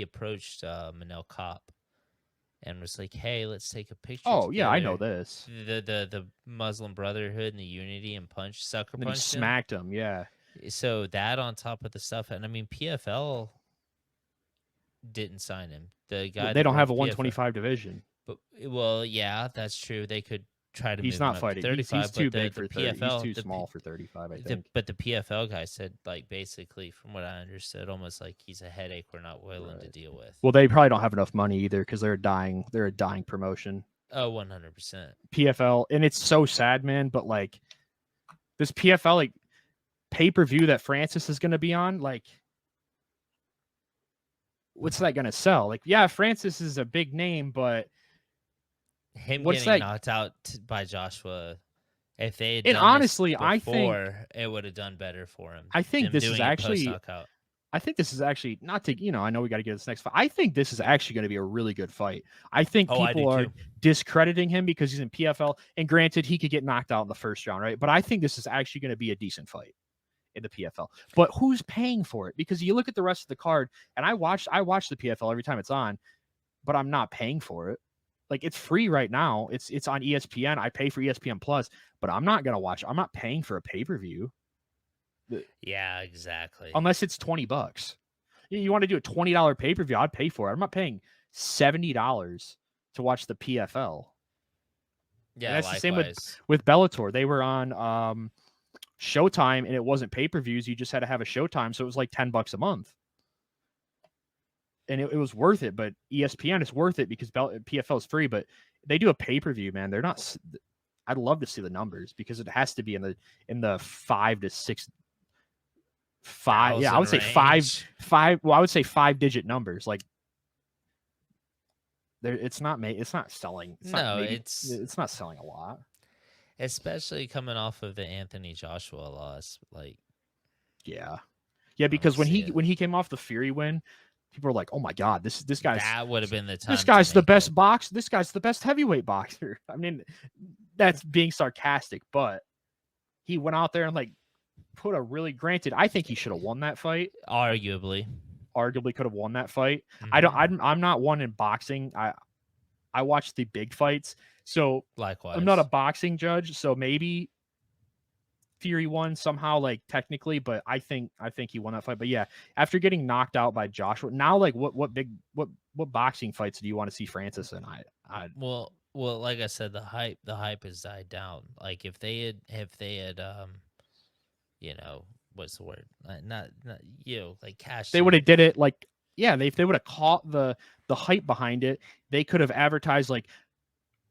approached Manel Kopp and was like, "Hey, let's take a picture." Oh, together. Yeah, I know this. The Muslim Brotherhood and the Unity and sucker and punched he smacked him. Yeah. So that on top of the stuff, and I mean, PFL didn't sign him. The guy they don't have a 125 division. But well, yeah, that's true. They could try to. He's not fighting. 35, he's too big for PFL. He's too small for 35. I think. But the PFL guy said, like, basically, from what I understood, almost like he's a headache we're not willing to deal with. Well, they probably don't have enough money either because they're a dying promotion. Oh, 100%. PFL, and it's so sad, man. But like this PFL like pay-per-view that Francis is going to be on, like, what's that going to sell? Like, yeah, Francis is a big name, but him getting knocked out by Joshua, if they had done honestly, this before, I think it would have done better for him. I think this is actually not to, I know we got to get this next fight. I think this is actually going to be a really good fight. I think people are discrediting him because he's in PFL, and granted, he could get knocked out in the first round, right? But I think this is actually going to be a decent fight in the PFL. But who's paying for it? Because you look at the rest of the card, and I watch the PFL every time it's on, but I'm not paying for it. like it's free right now. It's on ESPN. I pay for ESPN Plus, but I'm not gonna watch. I'm not paying for a pay-per-view Yeah, exactly. unless it's $20. You want to do a $20 pay-per-view? I'd pay for it. I'm not paying $70 to watch the PFL. Yeah, And that's likewise. the same with Bellator. They were on Showtime, and it wasn't pay-per-views. You just had to have a Showtime, so it was like $10 a month. And it was worth it, but ESPN is worth it because PFL is free, but they do a pay-per-view, man. They're not. I'd love to see the numbers because it has to be in the 5 to 6 5. Yeah, I would say range. five. Well, I would say 5-digit numbers. Like there, it's not selling. It's not selling a lot. Especially coming off of the Anthony Joshua loss, like Yeah, because when he came off the Fury win, people were like, "Oh my God, this guy's that would have been the time. This guy's the best This guy's the best heavyweight boxer." I mean, that's being sarcastic, but he went out there and like put a really. Granted, I think he should have won that fight. Arguably could have won that fight. Mhm. I'm not one in boxing. I watch the big fights, so Likewise. I'm not a boxing judge. So maybe Fury won somehow, like technically, but I think he won that fight. But yeah, after getting knocked out by Joshua, now like what boxing fights do you want to see Francis in? Well, like I said, the hype has died down. Like if they had you know, what's the word? Not like cash. They would have did it like, yeah, they would have caught the hype behind it. They could have advertised like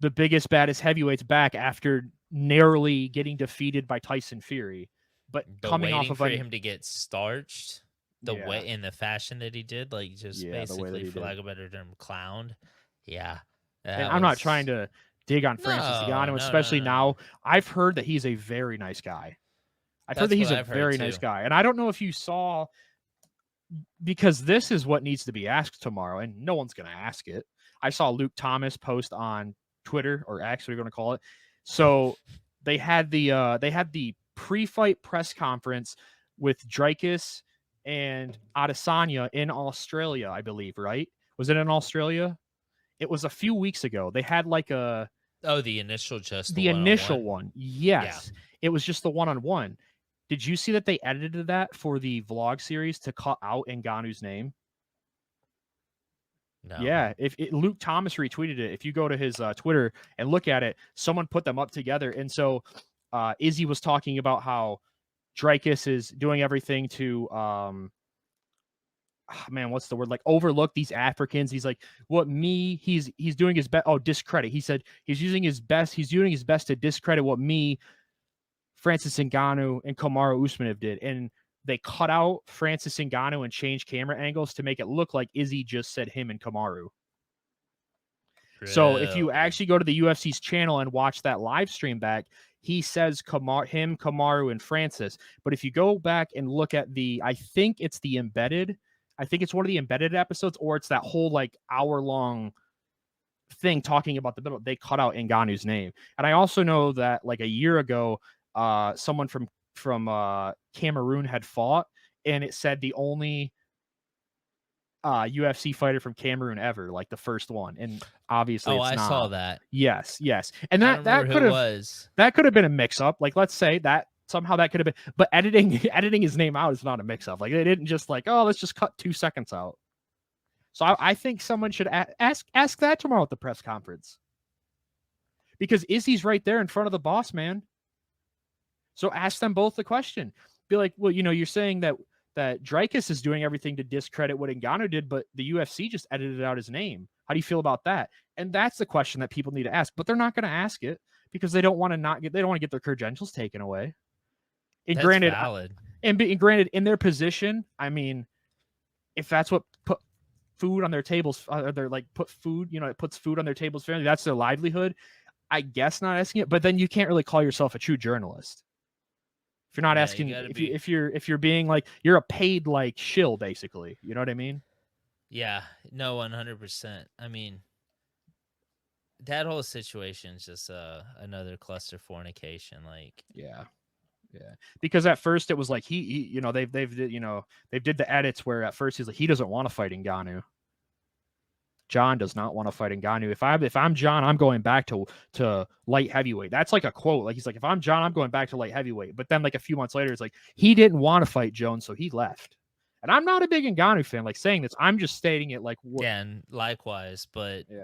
the biggest, baddest heavyweights back after narrowly getting defeated by Tyson Fury, but coming off of for him to get starched the way in the fashion that he did, like just basically, for lack of a better term, clowned. Yeah. And I'm not trying to dig on Francis Ngannou, especially now. I've heard that he's a very nice guy. I've heard that he's a very nice guy. And I don't know if you saw, because this is what needs to be asked tomorrow, and no one's going to ask it. I saw Luke Thomas post on Twitter, or X, what you're going to call it. So they had the pre-fight press conference with Dricus and Adesanya in Australia, I believe, right? Was it in Australia? It was a few weeks ago. They had like the initial one. Yes. Yeah. It was just the one-on-one. Did you see that they edited that for the vlog series to cut out Ngannou's name? No. Yeah, Luke Thomas retweeted it. If you go to his Twitter and look at it, someone put them up together. And so Izzy was talking about how Dricus is doing everything to what's the word? Like overlook these Africans. He's like, he's doing his best. Oh, discredit. He said he's doing his best to discredit what Francis Ngannou and Kamaru Usman did. And they cut out Francis Ngannou and changed camera angles to make it look like Izzy just said him and Kamaru. Really? So if you actually go to the UFC's channel and watch that live stream back, he says Kamaru, and Francis. But if you go back and look at I think it's the embedded. I think it's one of the embedded episodes, or it's that whole like hour-long thing talking about the middle. They cut out Ngannou's name. And I also know that like a year ago, someone from Cameroon had fought, and it said the only UFC fighter from Cameroon ever, like the first one, and obviously it's not. I saw that. Yes, and that could have been a mix-up. Like, let's say that somehow that could have been, but editing his name out is not a mix-up. Like, they didn't just like, oh, let's just cut 2 seconds out. So I think someone should ask that tomorrow at the press conference, because Izzy's right there in front of the boss man. So ask them both the question. Be like, well, you're saying that Dricus is doing everything to discredit what Ngannou did, but the UFC just edited out his name. How do you feel about that? And that's the question that people need to ask, but they're not going to ask it because they don't want to get their credentials taken away. And that's granted, valid. And granted, in their position, I mean, if that's what put food on their tables, they're like put food, it puts food on their tables. Family, that's their livelihood. I guess not asking it, but then you can't really call yourself a true journalist. If you're not asking, if you're being like, you're a paid like shill, basically, you know what I mean? Yeah, no, 100%. I mean, that whole situation is just another cluster fornication. Like, yeah. Because at first it was like he they did the edits where at first he's like he doesn't want to fight Ngannou. John does not want to fight Ngannou. If I'm John, I'm going back to light heavyweight. That's like a quote. Like he's like, if I'm John, I'm going back to light heavyweight. But then like a few months later, it's like he didn't want to fight Jones, so he left. And I'm not a big Ngannou fan. Like saying this, I'm just stating it like what. Yeah, and likewise, but Yeah.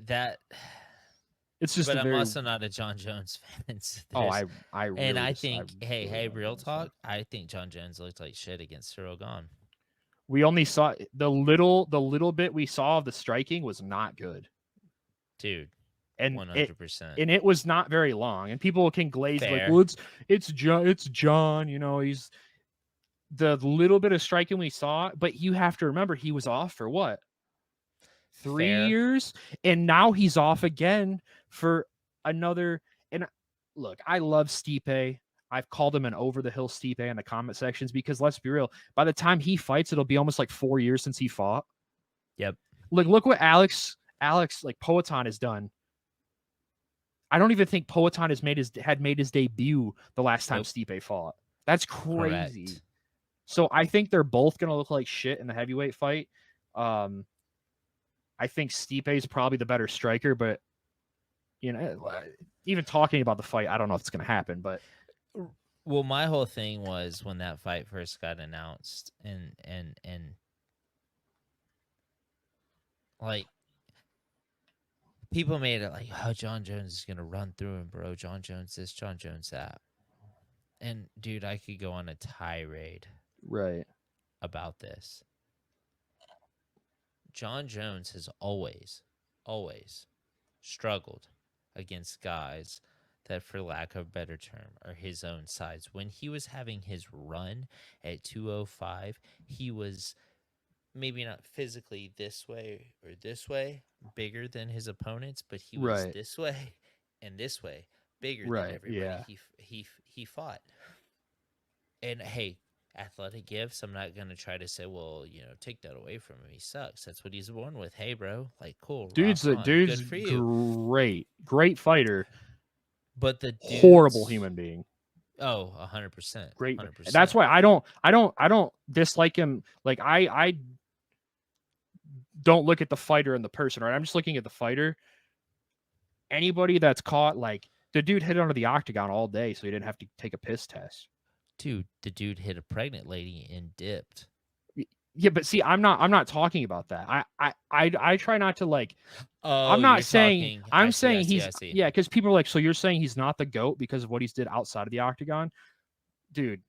that. It's just. But I'm also not a John Jones fan. I really and I just, think, really hey, don't real understand. talk. I think John Jones looked like shit against Cyril Gane. We only saw the little bit we saw of the striking was not good, Dude. and 100%. it was not very long. And people can glaze like, Fair. well, it's John. You know, he's the little bit of striking we saw, but you have to remember he was off for what? 3 Fair. years, and now he's off again for another. And look, I love Stipe. I've called him an over the hill Stipe in the comment sections because let's be real, by the time he fights, it'll be almost like 4 years since he fought. Yep. Look what Alex like Poatan has done. I don't even think Poatan had made his debut the last time Stipe fought. That's crazy. Correct. So I think they're both gonna look like shit in the heavyweight fight. I think Stipe is probably the better striker, but you know, even talking about the fight, I don't know if it's gonna happen. But well, my whole thing was when that fight first got announced, and like people made it like, oh, John Jones is gonna run through him, bro. John Jones this, John Jones that. And dude, I could go on a tirade about this. John Jones has always struggled against guys that, for lack of a better term, are his own size. When he was having his run at 205, he was maybe not physically this way or this way bigger than his opponents, but he was this way and this way bigger than everybody he fought. And hey, athletic gifts, I'm not going to try to say, well, you know, take that away from him. He sucks. That's what he's born with. Hey, bro, like, cool. Dude's good for you. Great fighter. But the horrible human being. Oh, 100%. Great. 100%. That's why I don't dislike him. Like I don't look at the fighter and the person, right? I'm just looking at the fighter. Anybody that's caught, like the dude hit under the octagon all day, so he didn't have to take a piss test. Dude, the dude hit a pregnant lady and dipped. Yeah, but see, I'm not talking about that. I try not to like. Oh, I'm not saying. Talking, I'm saying I he's yeah, because people are like, so you're saying he's not the GOAT because of what he's did outside of the octagon, dude.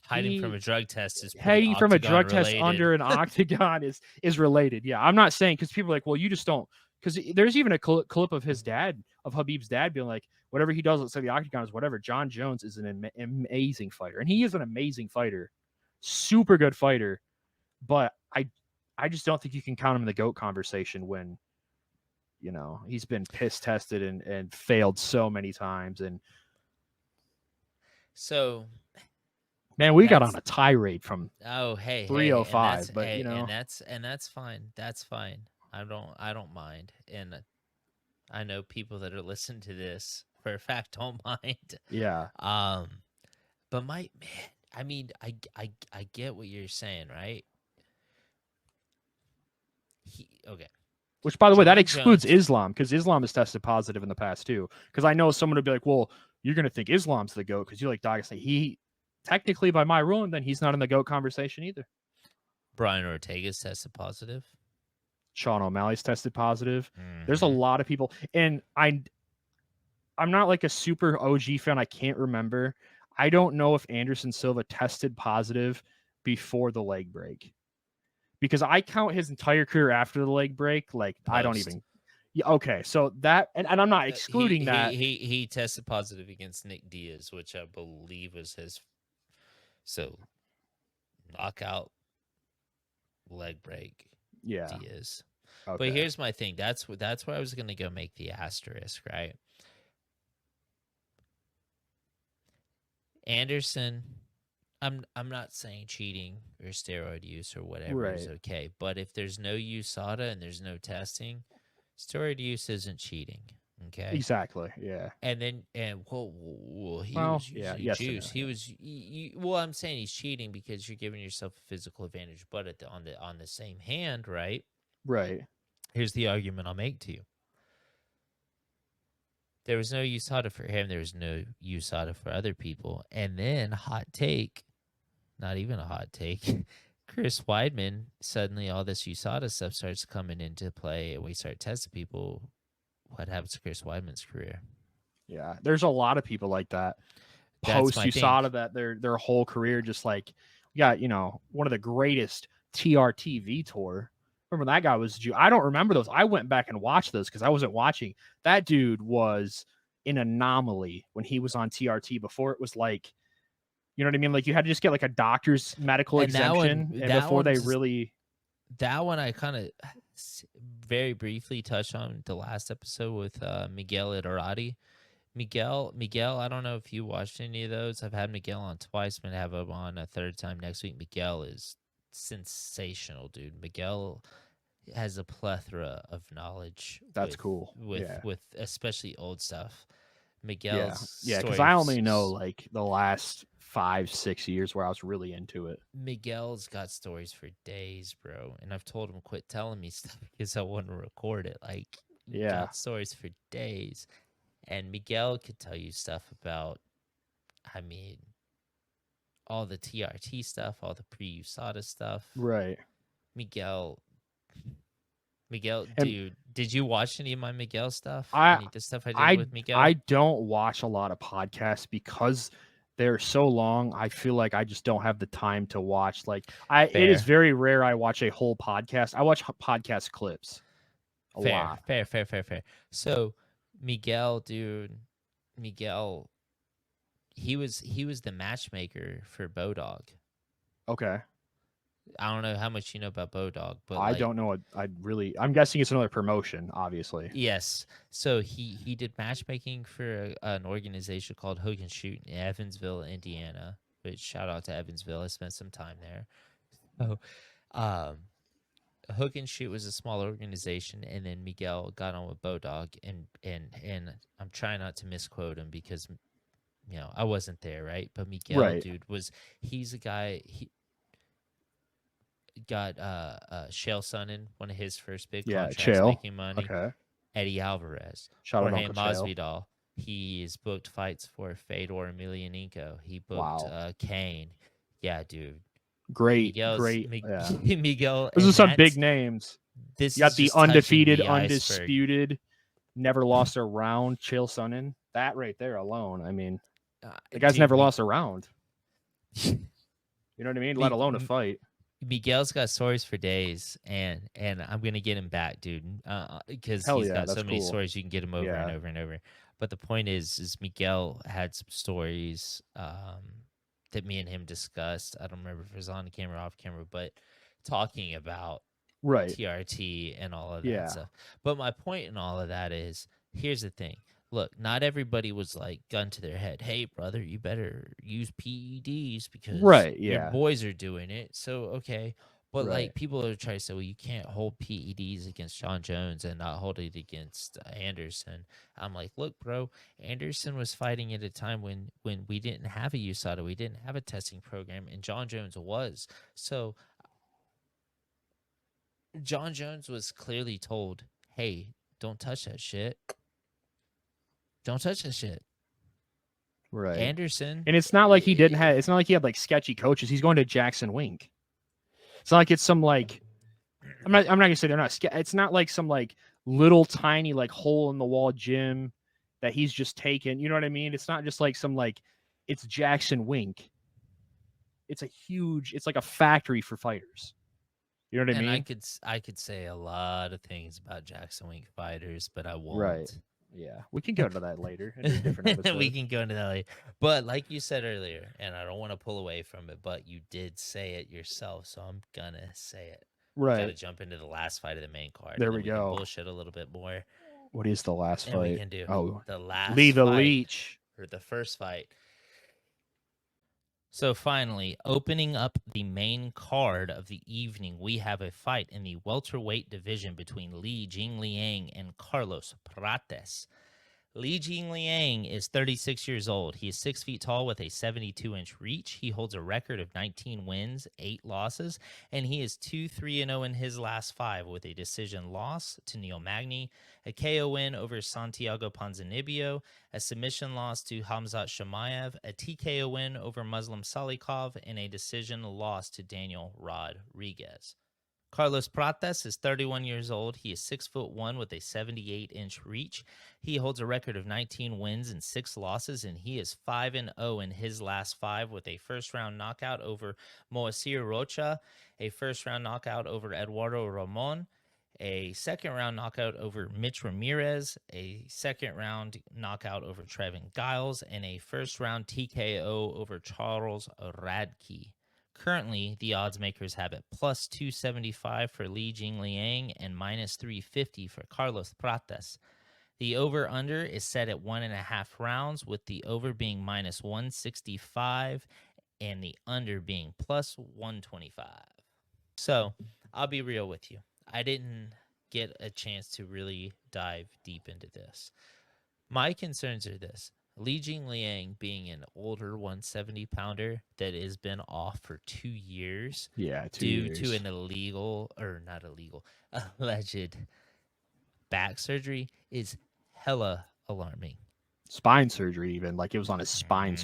Hiding from a drug test is hiding from a drug related. test under an octagon is related. Yeah, I'm not saying because people are like, well, you just don't. Because there's even a clip of his dad, of Habib's dad, being like, whatever he does outside the octagon is whatever. John Jones is an amazing fighter, and he is an amazing fighter, super good fighter. But I just don't think you can count him in the GOAT conversation when, you know, he's been piss tested and failed so many times. And so, man, we got on a tirade from 305, but you know, and that's fine. That's fine. I don't mind. And I know people that are listening to this for a fact don't mind. Yeah. But I mean, I get what you're saying, right? Okay. Which, by the way, that excludes Islam, because Islam has tested positive in the past too. Because I know someone would be like, "Well, you're going to think Islam's the GOAT because you like Dagestan." He technically, by my ruling, then he's not in the GOAT conversation either. Brian Ortega's tested positive. Sean O'Malley's tested positive. Mm-hmm. There's a lot of people, and I'm not like a super OG fan. I can't remember. I don't know if Anderson Silva tested positive before the leg break. Because I count his entire career after the leg break, like post. I don't even. Yeah, okay, so that and I'm not excluding that. He tested positive against Nick Diaz, which I believe was his. So, knockout, leg break. Yeah, Diaz. Okay. But here's my thing. That's where I was gonna go make the asterisk, right? Anderson. I'm not saying cheating or steroid use or whatever is okay, but if there's no USADA and there's no testing, steroid use isn't cheating. Okay. Exactly. Yeah. And then he was using juice. He was. Well, I'm saying he's cheating because you're giving yourself a physical advantage, but on the same hand, right? Right. Here's the argument I'll make to you. There was no USADA for him. There was no USADA for other people. And then, hot take, not even a hot take, Chris Weidman, suddenly all this USADA stuff starts coming into play, and we start testing people. What happens to Chris Weidman's career? Yeah, there's a lot of people like that. That's Post my USADA thing. that their whole career just like, we got, one of the greatest TRT Tour. Remember that guy was I don't remember those. I went back and watched those because I wasn't watching. That dude was an anomaly when he was on TRT. Before it was like, you know what I mean? Like you had to just get like a doctor's medical And that one- exemption, and that before they one's- really. That one I kind of very briefly touched on the last episode with Miguel Iturrati. Miguel, I don't know if you watched any of those. I've had Miguel on twice. I'm going to have him on a third time next week. Miguel is sensational, dude. Miguel has a plethora of knowledge. That's cool. With especially old stuff. Miguel's yeah, because I only know like the last 5-6 years where I was really into it. Miguel's got stories for days, bro. And I've told him quit telling me stuff because I want to record it. Like, got stories for days. And Miguel could tell you stuff about, I mean, all the TRT stuff, all the pre-USADA stuff. Right. Miguel, And dude, did you watch any of my Miguel stuff? I- The stuff I did with Miguel? I don't watch a lot of podcasts because they're so long. I feel like I just don't have the time to watch. Like it is very rare I watch a whole podcast. I watch podcast clips a lot. Fair. So Miguel, dude, he was the matchmaker for Bodog. Okay. I don't know how much you know about Bodog, but I don't know. I'm guessing it's another promotion, obviously. Yes. So he did matchmaking for an organization called Hook and Shoot in Evansville, Indiana. Which shout out to Evansville. I spent some time there. So, Hook and Shoot was a small organization, and then Miguel got on with Bodog, and I'm trying not to misquote him because I wasn't there, right? But Miguel, dude, he's a guy. He got Chael Sonnen, one of his first big contracts, Chael. making money. Okay. Eddie Alvarez, Shout out Jorge Uncle Chael. Masvidal. He's booked fights for Fedor Emelianenko. He booked Kane. Yeah, dude. Great. Miguel. Those are some big names. You got the undefeated, undisputed, never lost a round, Chael Sonnen. That right there alone. I mean, the guy's never lost a round. You know what I mean? Let alone a fight. Miguel's got stories for days, and I'm gonna get him back, dude, because he's got so many stories. You can get him over and over and over. But the point is Miguel had some stories that me and him discussed. I don't remember if it was on camera, off camera, but talking about TRT and all of that stuff. But my point in all of that is, here's the thing. Look, not everybody was like gun to their head. Hey, brother, you better use PEDs because your boys are doing it. So, okay. But like people are trying to say, well, you can't hold PEDs against John Jones and not hold it against Anderson. I'm like, look, bro, Anderson was fighting at a time when we didn't have a USADA. We didn't have a testing program, and John Jones was. So John Jones was clearly told, hey, don't touch that shit. Don't touch that shit. Right. Anderson. And it's not like he it's not like he had like sketchy coaches. He's going to Jackson Wink. It's not like it's some like, I'm not gonna say they're not, it's not like some like little tiny like hole in the wall gym that he's just taken. You know what I mean? It's not just like some like, it's Jackson Wink. It's like a factory for fighters. You know what I mean? And I could say a lot of things about Jackson Wink fighters, but I won't. Right. Yeah, we can go into that later. In a different episode. We can go into that later. But like you said earlier, and I don't want to pull away from it, but you did say it yourself, so I'm gonna say it. Right. Got to jump into the last fight of the main card. There we go. Can bullshit a little bit more. What is the last fight? We can do the last Lee the fight, Leech, or the first fight. So finally, opening up the main card of the evening, we have a fight in the welterweight division between Jingliang and Carlos Prates. Li Jingliang is 36 years old. He is 6 feet tall with a 72-inch reach. He holds a record of 19 wins, 8 losses, and he is 2-3-0 in his last 5 with a decision loss to Neil Magny, a KO win over Santiago Ponzinibbio, a submission loss to Hamzat Shamaev, a TKO win over Muslim Salikov, and a decision loss to Daniel Rodriguez. Carlos Prates is 31 years old. He is 6'1" with a 78-inch reach. He holds a record of 19 wins and 6 losses, and he is 5-0 in his last 5 with a first-round knockout over Moacir Rocha, a first-round knockout over Eduardo Ramon, a second-round knockout over Mitch Ramirez, a second-round knockout over Trevin Giles, and a first-round TKO over Charles Radke. Currently, the odds makers have it plus 275 for Li Jingliang and minus 350 for Carlos Prates. The over-under is set at 1.5 rounds, with the over being minus 165 and the under being plus 125. So, I'll be real with you. I didn't get a chance to really dive deep into this. My concerns are this. Li Jingliang being an older 170-pounder that has been off for 2 years due to an alleged back surgery is hella alarming. Spine surgery, even like it was on his spine,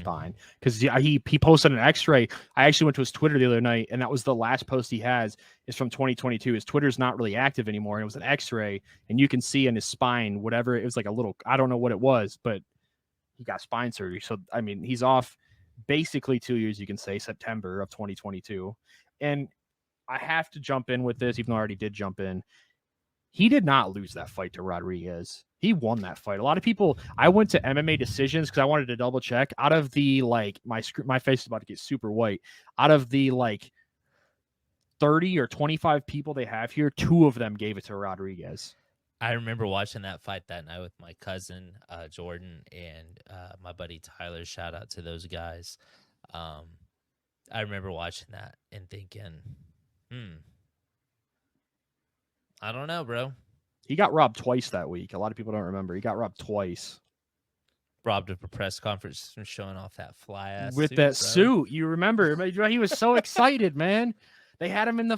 because he posted an X-ray. I actually went to his Twitter the other night, and that was the last post he has is from 2022. His Twitter's not really active anymore, and it was an X-ray, and you can see in his spine whatever it was, like a little, I don't know what it was, but he got spine surgery. So I mean, he's off basically 2 years, you can say, September of 2022. And I have to jump in with this, even though I already did jump in. He did not lose that fight to Rodriguez. He won that fight. A lot of people, I went to MMA decisions because I wanted to double check. Out of the, like, my face is about to get super white. Out of the, like, 30 or 25 people they have here, 2 of them gave it to Rodriguez. I remember watching that fight that night with my cousin, Jordan, and my buddy Tyler. Shout out to those guys. I remember watching that and thinking, I don't know, bro. He got robbed twice that week. A lot of people don't remember. He got robbed twice. Robbed of a press conference from showing off that fly ass with suit, that bro. suit. You remember? He was so excited, man. They had him in the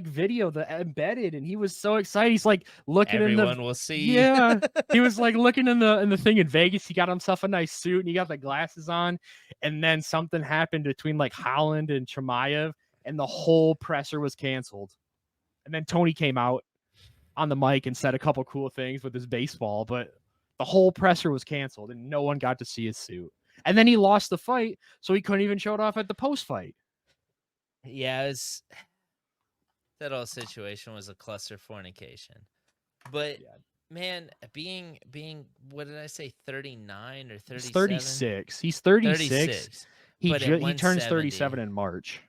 video, the embedded, and he was so excited. He's like looking Everyone will see. Yeah, he was like looking in the thing in Vegas. He got himself a nice suit and he got the glasses on. And then something happened between like Holland and Chimaev, and the whole presser was canceled. And then Tony came out on the mic and said a couple cool things with his baseball, but the whole presser was canceled and no one got to see his suit. And then he lost the fight, so he couldn't even show it off at the post fight. Yeah, that whole situation was a cluster fornication. But man, being what did I say, 39 or 37? He's 36. He's 36. He turns 37 in March.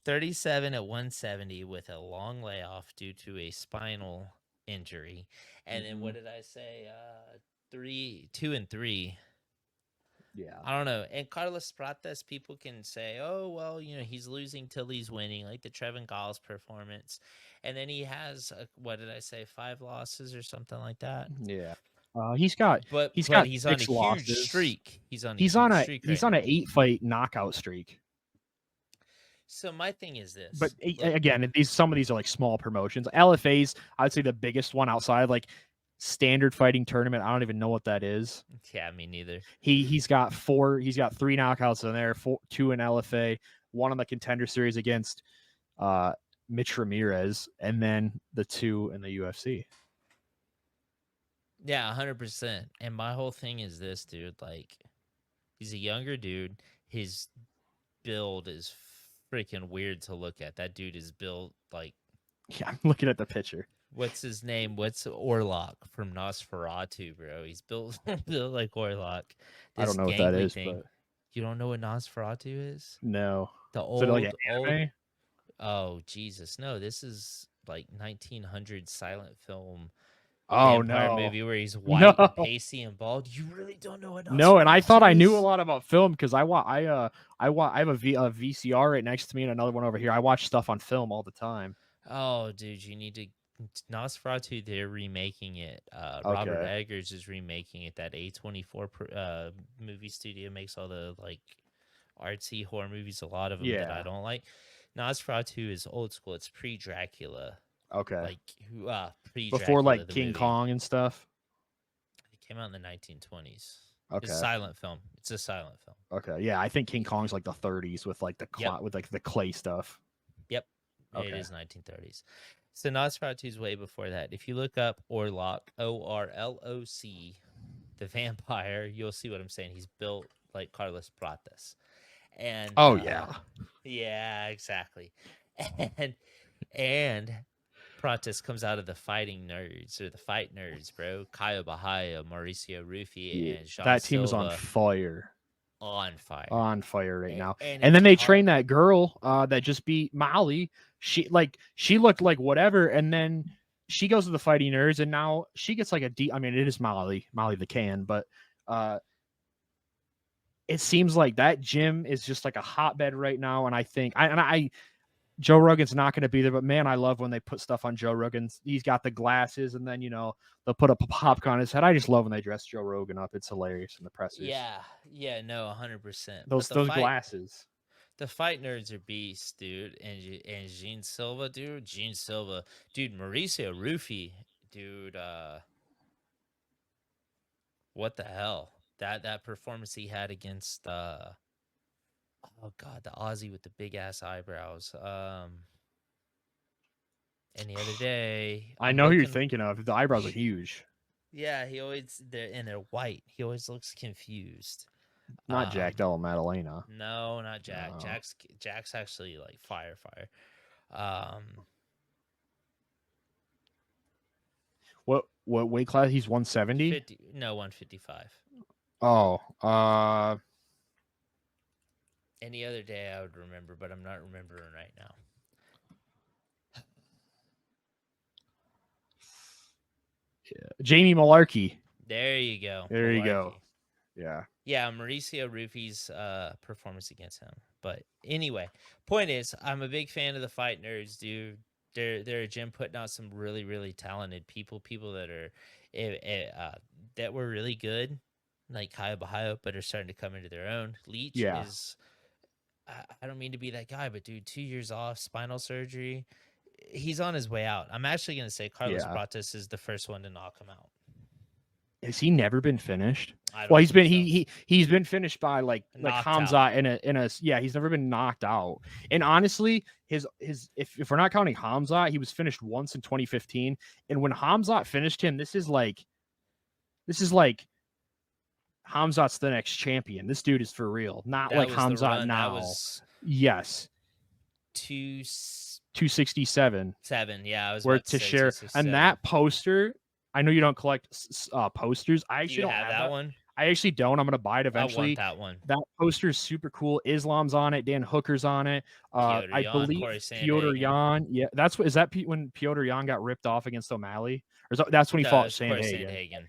37 at 170 with a long layoff due to a spinal injury. And then what did I say? 2-3. Yeah. I don't know. And Carlos Prates, people can say, oh, well, he's losing till he's winning, like the Trevin Giles performance. And then he has, 5 losses or something like that. Yeah. He's got he's 6 on a losses. huge streak. He's on an 8-fight knockout streak. So my thing is this. But again, some of these are like small promotions. LFA's, I would say the biggest one outside like standard fighting tournament. I don't even know what that is. Yeah, me neither. He's got 3 knockouts in there, 2 in LFA, 1 on the contender series against Mitch Ramirez, and then the 2 in the UFC. Yeah, 100%. And my whole thing is this, dude. Like, he's a younger dude. His build is freaking weird to look at. That dude is built like... Yeah, I'm looking at the picture. What's his name? What's Orlok from Nosferatu, bro? He's built like Orlok. I don't know what that is, but... You don't know what Nosferatu is? No. The old, like anime? Oh, Jesus. No, this is like 1900 silent film vampire movie where he's white, and pasty, and bald. You really don't know what Nosferatu No, and I thought is? I knew a lot about film because I have a VCR right next to me and another one over here. I watch stuff on film all the time. Oh, dude, you need to Nosferatu, they're remaking it. Robert Okay. Eggers is remaking it. That A24 movie studio makes all the like artsy horror movies. A lot of them that I Yeah. don't like. Nosferatu is old school. It's pre-Dracula, Okay. like Before pre-Dracula like the King movie. Kong and stuff. It came out in the 1920s. It's a Okay. silent film. It's a silent film. Okay. Yeah, I think King Kong's like the 30s with like the Yep. with like the clay stuff. Yep. Okay. It is 1930s. So Nosferatu is way before that. If you look up Orlok, Orloc, the vampire, you'll see what I'm saying. He's built like Carlos Prates. And Oh yeah. yeah, exactly. And Prates comes out of the fighting nerds or the fight nerds, bro. Caio Bahia, Mauricio Ruffi, and Jean That team is on Silva fire. on fire. On fire right now. And And then they hard. trained that girl that just beat Molly. She looked like whatever, and then she goes to the fighting nerds, and now she gets like I mean, it is Molly the can, but it seems like that gym is just like a hotbed right now. And I think Joe Rogan's not going to be there, but man, I love when they put stuff on Joe Rogan. He's got the glasses, and then they'll put a popcorn on his head. I just love when they dress Joe Rogan up. It's hilarious in the pressers. Yeah, no, 100%. Those glasses. The fight nerds are beasts, dude. And Gene Silva, dude. Mauricio Ruffi, dude. What the hell? That performance he had against oh god, the Aussie with the big ass eyebrows. And the other day, I know who you're thinking of. The eyebrows are huge. Yeah, they're white. He always looks confused. Not Jack Della Maddalena. No, not Jack. No. Jack's actually like fire. What weight class? He's 170? 155. Oh, Any other day I would remember, but I'm not remembering right now. yeah. Jamie Malarkey. There you go. There you go. Yeah. Yeah, Mauricio Ruffi's performance against him. But anyway, point is, I'm a big fan of the fight nerds, dude. They're a gym putting out some really, really talented people that are that were really good, like Caio Bahia, but are starting to come into their own. Leech is, I don't mean to be that guy, but dude, 2 years off, spinal surgery. He's on his way out. I'm actually going to say Carlos Prates is the first one to knock him out. Has he never been finished? Well, he's been he's been finished by like Hamzat in a he's never been knocked out. And honestly, his if we're not counting Hamzat, he was finished once in 2015. And when Hamzat finished him, this is like Hamzat's the next champion. This dude is for real. Not like Hamzat now. Yes. 267. Yeah, I was about to share. And that poster, I know you don't collect posters. I actually don't have that one. I actually don't. I'm gonna buy it eventually. I want that one. That poster is super cool. Islam's on it. Dan Hooker's on it. I believe Piotr Jan. Yeah, is that when Piotr Jan got ripped off against O'Malley? Or that's when he fought Sandhagen.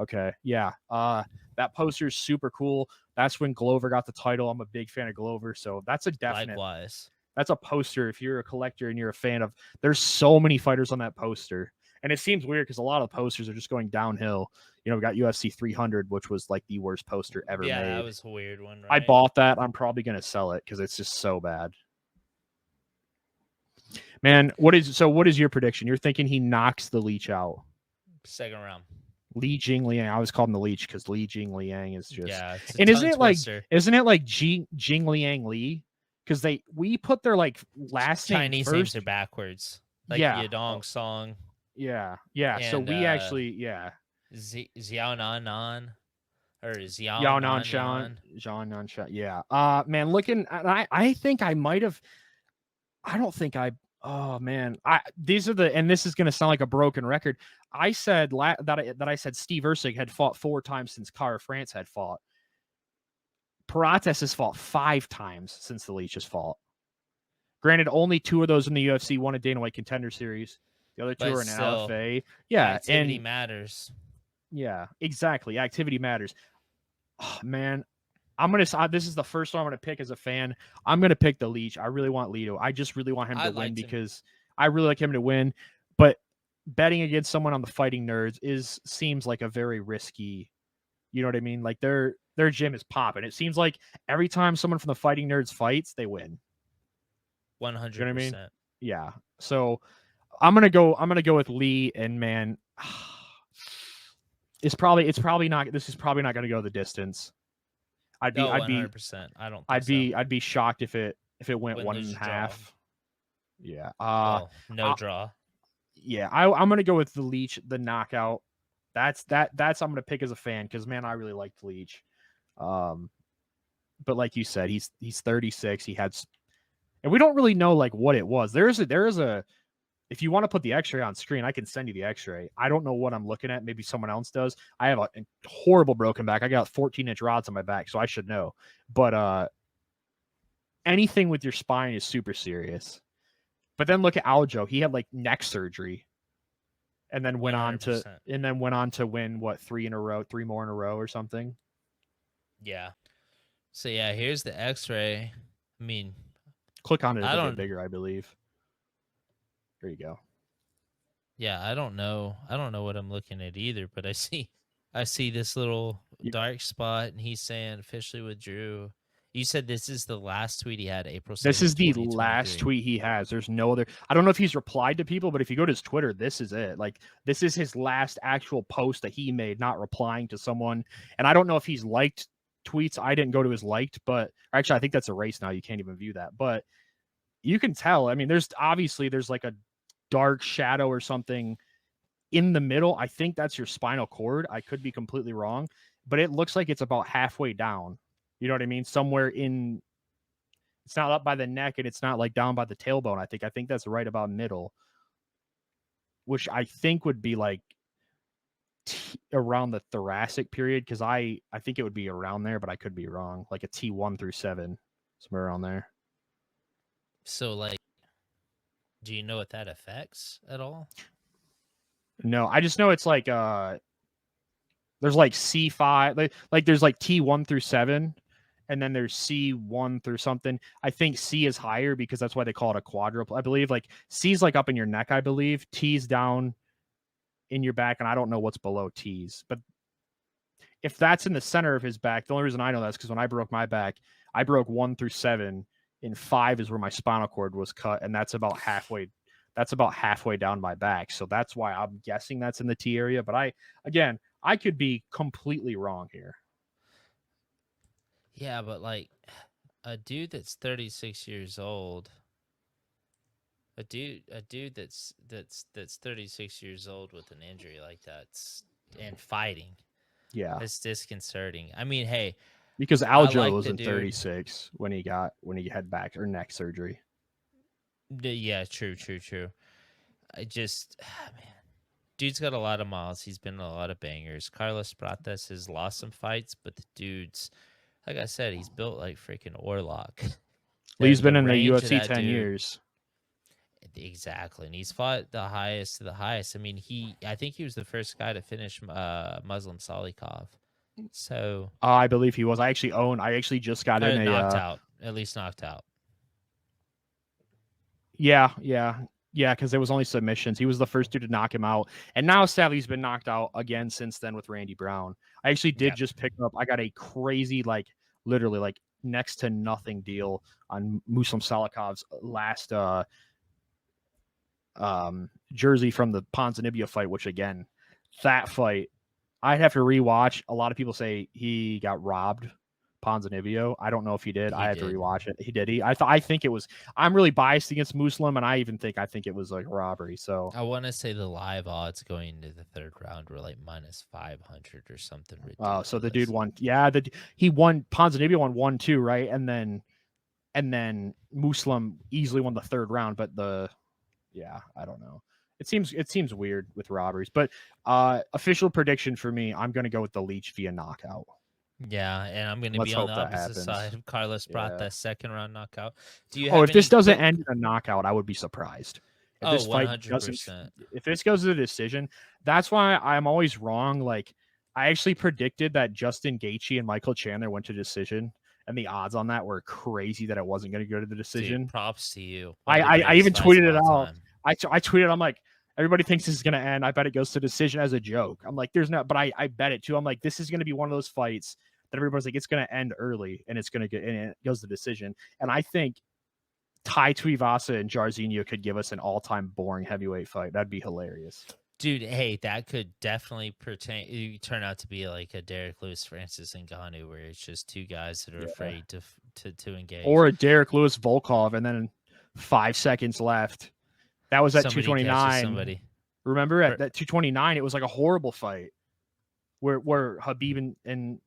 Okay. Yeah. That poster is super cool. That's when Glover got the title. I'm a big fan of Glover, so that's a definite. Likewise. That's a poster. If you're a collector and you're a fan of, there's so many fighters on that poster. And it seems weird because a lot of posters are just going downhill. We got UFC 300, which was like the worst poster ever made. Yeah, that was a weird one, right? I bought that. I'm probably going to sell it because it's just so bad. Man, what is your prediction? You're thinking he knocks the Leech out? Second round. Li Jingliang. I always called him the Leech because Li Jingliang is just. Yeah. And isn't it like Jingliang Li? Because we put their like last name Chinese first. names are backwards. Like Yadong Song. Yeah. And, so we actually Xiao Nan or Xiao Nan Shan. Yeah. Man, looking, I think I might have. I don't think I. Oh man, this is gonna sound like a broken record. I said that I said Steve Erceg had fought 4 times since Cara France had fought. Prates has fought 5 times since the Leech has fought. Granted, only 2 of those in the UFC, one a Dana White Contender Series. The other 2 are in an LFA. Yeah, activity matters. Yeah, exactly. Activity matters. Oh, man, this is the first one I'm gonna pick as a fan. I'm gonna pick the Leech. I really want Lito. I just really want him to win because I really like him to win. But betting against someone on the Fighting Nerds seems like a very risky. You know what I mean? Like their gym is popping. It seems like every time someone from the Fighting Nerds fights, they win. 100%. You know what I mean? Yeah. So I'm gonna go with Lee, and man, it's probably not. This is probably not gonna go the distance. I'd be 100%. I don't think I'd be shocked if it went Win, 1.5. Yeah. no draw. Yeah. I'm gonna go with the Leech, the knockout. That's I'm gonna pick as a fan because man, I really liked Leech. But like you said, he's 36. He had, and we don't really know like what it was. There is a. If you want to put the X-ray on screen, I can send you the X-ray. I don't know what I'm looking at. Maybe someone else does. I have a horrible broken back. I got 14-inch rods on my back, so I should know. But anything with your spine is super serious. But then look at Aljo. He had like neck surgery, and then went 100%. on to win what 3 more in a row or something. Yeah. So yeah, here's the X-ray. I mean, click on it a bit bigger, I believe. There you go. Yeah, I don't know what I'm looking at either, but I see this little dark spot, and he's saying officially withdrew. You said this is the last tweet he had, April 7th, This is the last tweet he has. There's no other. I don't know if he's replied to people, but if you go to his Twitter, this is it. Like, this is his last actual post that he made, not replying to someone. And I don't know if he's liked tweets. I didn't go to his liked, but actually, I think that's erased now. You can't even view that. But you can tell. I mean, there's like a dark shadow or something in the middle. I think that's your spinal cord. I could be completely wrong, but it looks like it's about halfway down. You know what I mean? Somewhere in, it's not up by the neck and it's not like down by the tailbone. I think that's right about middle, which I think would be like around the thoracic period. Cause I think it would be around there, but I could be wrong. Like a T1 through 7, somewhere around there. So like, do you know what that affects at all? No, I just know it's like there's like C5, like there's like T1 through 7, and then there's C1 through something. I think C is higher because that's why they call it a quadruple. I believe like C's like up in your neck, I believe. T's down in your back, and I don't know what's below T's. But if that's in the center of his back, the only reason I know that's because when I broke my back, I broke 1 through 7. And 5 is where my spinal cord was cut, and that's about halfway. That's about halfway down my back. So that's why I'm guessing that's in the T area. But I could be completely wrong here. Yeah, but like a dude that's 36 years old, a dude that's 36 years old with an injury like that and fighting. Yeah, it's disconcerting. I mean, hey. Because Aljo was in 36 when he had back or neck surgery. Yeah, true. I just, man, dude's got a lot of miles. He's been in a lot of bangers. Carlos Prates has lost some fights, but the dude's, like I said, he's built like freaking Orlok. Lee's been in the UFC 10 years. Exactly, and he's fought the highest of the highest. I mean, I think he was the first guy to finish Muslim Salikov. So I believe he was. I actually just got in knocked out. At least knocked out. Yeah, because there was only submissions. He was the first dude to knock him out. And now sadly he's been knocked out again since then with Randy Brown. I actually did just pick up. I got a crazy, like literally like next to nothing deal on Muslim Salikov's last jersey from the Ponzinibbio fight, which again, that fight I'd have to rewatch. A lot of people say he got robbed, Ponzinibbio. I don't know if he did. I had to rewatch it. He did. I think it was. I'm really biased against Muslim, and I think it was like robbery. So I want to say the live odds going into the third round were like minus 500 or something ridiculous. Oh, so the dude won. Yeah, he won. Ponzinibbio won 1-2, right? And then Muslim easily won the third round. But I don't know. It seems weird with robberies, but official prediction for me, I'm going to go with the Leech via knockout. Yeah, and I'm going to be on the opposite side of Carlos Prates, second round knockout. If this doesn't end in a knockout, I would be surprised. If this fight 100%. If this goes to the decision, that's why I'm always wrong. Like, I actually predicted that Justin Gaethje and Michael Chandler went to decision, and the odds on that were crazy that it wasn't going to go to the decision. Dude, props to you. I even tweeted it out. I tweeted, I'm like, Everybody thinks this is going to end. I bet it goes to decision as a joke. I'm like, there's not, but I bet it too. I'm like, this is going to be one of those fights that everybody's like, it's going to end early and it's going to get, and it goes to decision. And I think Tai Tuivasa and Jairzinho could give us an all-time boring heavyweight fight. That'd be hilarious. Dude, hey, that could definitely turn out to be like a Derek Lewis, Francis Ngannou, where it's just two guys that are afraid to engage. Or a Derek Lewis Volkov, and then 5 seconds left. That was at Somebody 229. Remember at that 229, it was like a horrible fight where Khabib and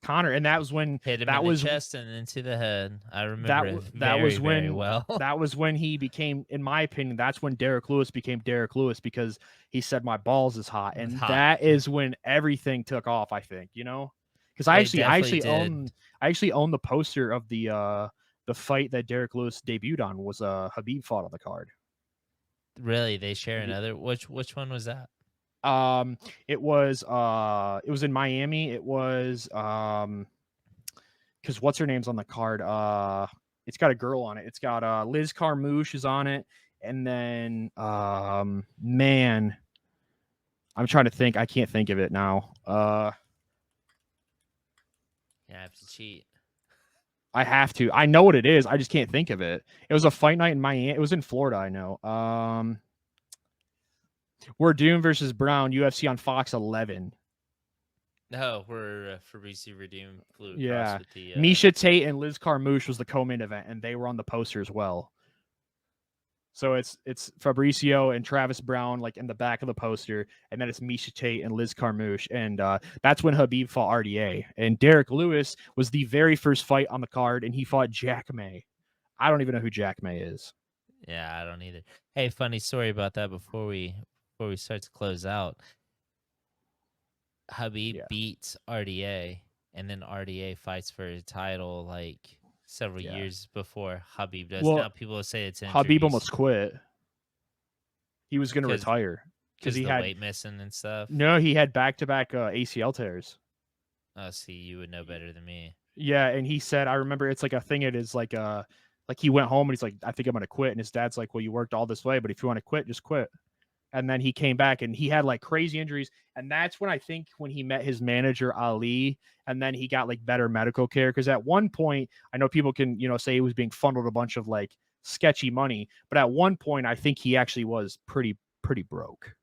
Conor, and that was when hit him in the chest and into the head. I remember that was when very well. That was when he became, in my opinion, that's when Derek Lewis became Derek Lewis, because he said my balls is hot, and that is when everything took off. I think, because I actually own the poster of the fight that Derek Lewis debuted on. Was Khabib fought on the card. Really? They share another? Which one was that? It was in Miami. It was because what's her name's on the card? It's got a girl on it. It's got Liz Carmouche is on it, and then man, I'm trying to think. I can't think of it now. Yeah, I have to cheat. I have to. I know what it is. I just can't think of it. It was a fight night in Miami. It was in Florida. I know. We're Doom versus Brown, UFC on Fox 11. No, we're Fabricio Verdum flew across. Yeah, with the, Miesha Tate and Liz Carmouche was the co-main event, and they were on the poster as well. So it's Fabricio and Travis Brown like in the back of the poster, and then it's Miesha Tate and Liz Carmouche, and that's when Khabib fought RDA. And Derek Lewis was the very first fight on the card, and he fought Jack May. I don't even know who Jack May is. Yeah, I don't either. Hey, funny story about that before we start to close out. Khabib beats RDA, and then RDA fights for a title like several years before Khabib does. Well, now people will say it's injuries. Khabib almost quit. He was going to retire because he had weight missing and stuff. No, he had back-to-back ACL tears. Oh, see, you would know better than me. Yeah, and he said, I remember it's like a thing. It is like he went home and he's like, I think I'm going to quit. And his dad's like, well, you worked all this way, but if you want to quit, just quit. And then he came back and he had like crazy injuries. And that's when I think when he met his manager, Ali, and then he got like better medical care. Because at one point, I know people can, say he was being funneled a bunch of like sketchy money. But at one point, I think he actually was pretty broke.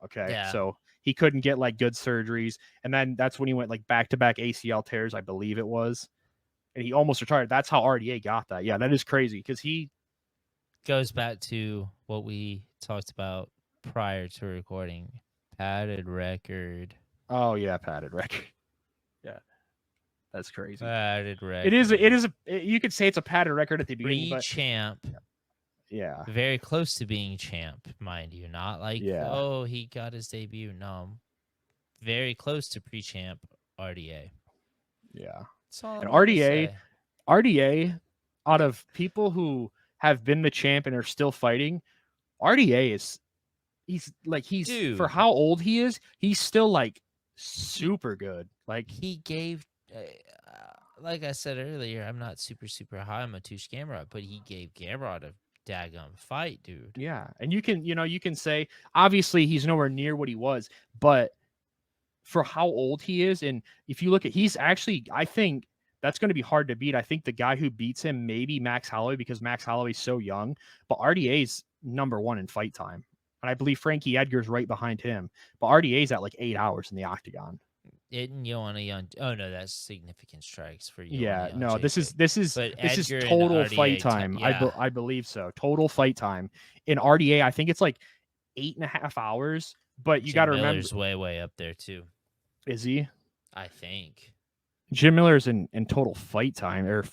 Okay. Yeah. So he couldn't get like good surgeries. And then that's when he went like back-to-back ACL tears, I believe it was. And he almost retired. That's how RDA got that. Yeah, that is crazy because he goes back to what we talked about prior to recording. Padded record. Oh yeah, padded record. Yeah, that's crazy. Padded record. It is. You could say it's a padded record at the beginning. Pre-champ. Yeah. Very close to being champ, mind you. Not like oh he got his debut. No, very close to pre-champ RDA. Yeah. And RDA, out of people who have been the champ and are still fighting, RDA he's Dude, for how old he is, he's still like super good. Like he gave, like I said earlier, I'm not super high on Mateusz Gamrot, but he gave Gamrot a daggum fight, dude. Yeah, and you can say obviously he's nowhere near what he was, but for how old he is, and if you look at, he's actually, I think that's going to be hard to beat. I think the guy who beats him maybe Max Holloway because Max Holloway's so young, but RDA's number one in fight time. And I believe Frankie Edgar's right behind him. But RDA's at like 8 hours in the octagon. Oh no, that's significant strikes for you. Yeah, no, this is total fight time. Yeah. I believe so. Total fight time. In RDA, I think it's like 8.5 hours. But you got to remember, Miller's way up there too. Is he? I think Jim Miller's in total fight time or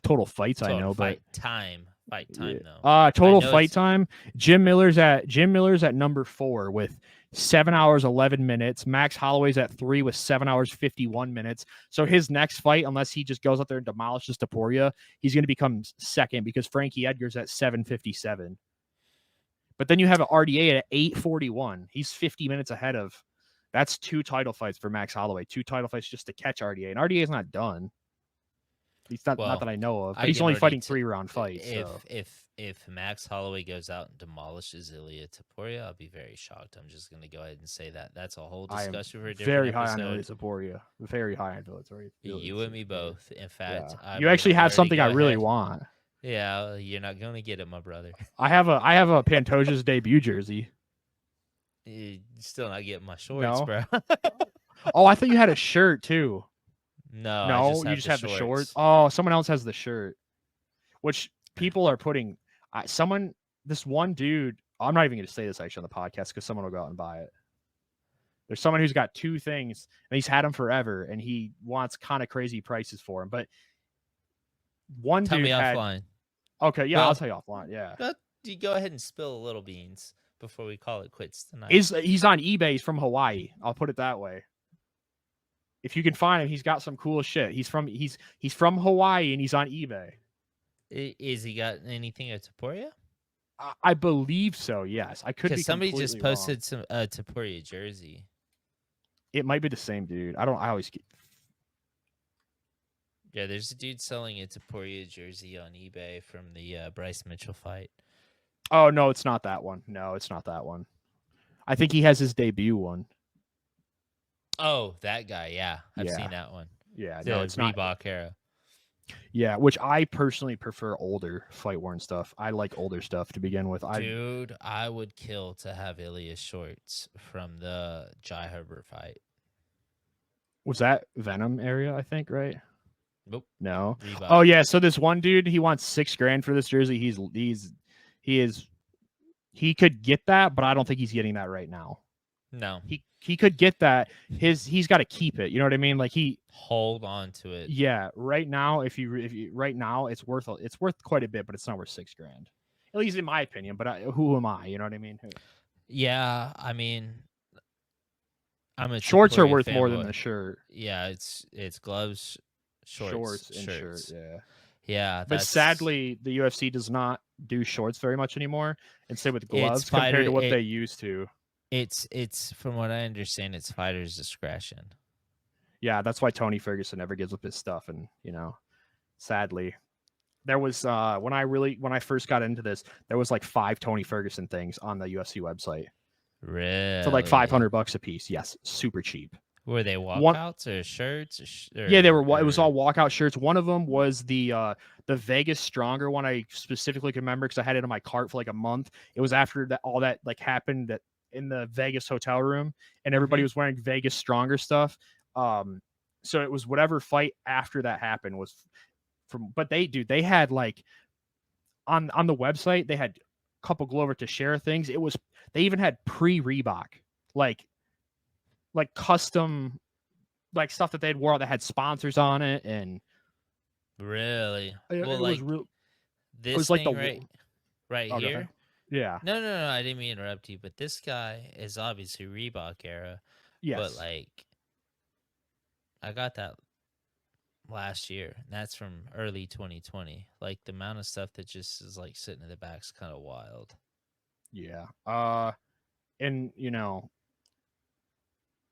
total fights. Total I know, fight but time though. Total fight time. Jim Miller's at number 4 with 7 hours 11 minutes. Max Holloway's at 3 with 7 hours 51 minutes. So his next fight, unless he just goes out there and demolishes Topuria, he's going to become second because Frankie Edgar's at 7:57. But then you have an RDA at 8:41. He's 50 minutes ahead of. That's 2 title fights for Max Holloway. 2 title fights just to catch RDA, and RDA is not done. At least not Well, that I know of. I But he's can only already fighting t- 3-round fights. if So. if Max Holloway goes out and demolishes Ilya Taporia, I'll be very shocked. I'm just gonna go ahead and say that. That's a whole I am discussion for a different very high on episode. Ilya Taporia. Very high on Ilya You and me both. In fact, Yeah. I'm You actually gonna have already something go I really ahead. want. Yeah, you're not gonna get it, my brother. I have a Pantoja's debut jersey. You're still not getting my shorts, No. bro. Oh, I thought you had a shirt too. No, I No, just you have just the have the shorts. shorts. Oh, someone else has the shirt, which people are putting. This one dude. I'm not even going to say this actually on the podcast because someone will go out and buy it. There's someone who's got 2 things and he's had them forever, and he wants kind of crazy prices for them. But one Tell dude me had. offline. Okay, yeah, Well, I'll tell you offline. Yeah, But you go ahead and spill a little beans before we call it quits tonight. he's on eBay. He's from Hawaii. I'll put it that way. If you can find him, he's got some cool shit. He's from Hawaii and he's on eBay. Is he got anything at Taporia? I believe so. Yes, I could be. Because somebody just completely wrong. posted some Taporia jersey. It might be the same dude. I always get. Yeah, there's a dude selling a Taporia jersey on eBay from the Bryce Mitchell fight. Oh no, it's not that one. No, it's not that one. I think he has his debut one. Oh, that guy. Yeah, I've Yeah. seen that one. Yeah, The no, it's not. Reebok era. Yeah, which I personally prefer older fight worn stuff. I like older stuff to begin with. Dude, I would kill to have Ilya shorts from the Jai Herbert fight. Was that Venom area, I think, right? Nope. No. Reebok. Oh yeah, so this one dude, he wants $6,000 for this jersey. He could get that, but I don't think he's getting that right now. No. He could get that. He's got to keep it. You know what I mean? Like hold on to it. Yeah, right now, if you right now, it's worth quite a bit, but it's not worth $6,000, at least in my opinion. But who am I? You know what I mean? Yeah, I mean, I'm a Shorts are Taporia worth more than fanboy. the shirt. Yeah, it's gloves, shorts and shirts. shirt. Yeah, Yeah, but sadly, the UFC does not do shorts very much anymore. Instead, with gloves compared to what they used to. It's from what I understand, it's fighter's discretion. Yeah, that's why Tony Ferguson never gives up his stuff, and sadly, there was when I first got into this, there was like 5 Tony Ferguson things on the UFC website. Really? For like $500 a piece. Yes, super cheap. Were they walkouts or shirts? Yeah, they were. It was all walkout shirts. One of them was the Vegas Stronger one. I specifically can remember because I had it in my cart for like a month. It was after that all that like happened that in the Vegas hotel room, and everybody was wearing Vegas Stronger stuff. So it was whatever fight after that happened was from. But they had like on the website they had a couple Glover to share things. They even had pre-Reebok like custom like stuff that they'd wore that had sponsors on it, and really it like was real. this It was like thing right okay. here. Yeah. No, I didn't mean to interrupt you, but this guy is obviously Reebok era. Yes. But like, I got that last year, and that's from early 2020. Like the amount of stuff that just is like sitting in the back is kind of wild. Yeah. And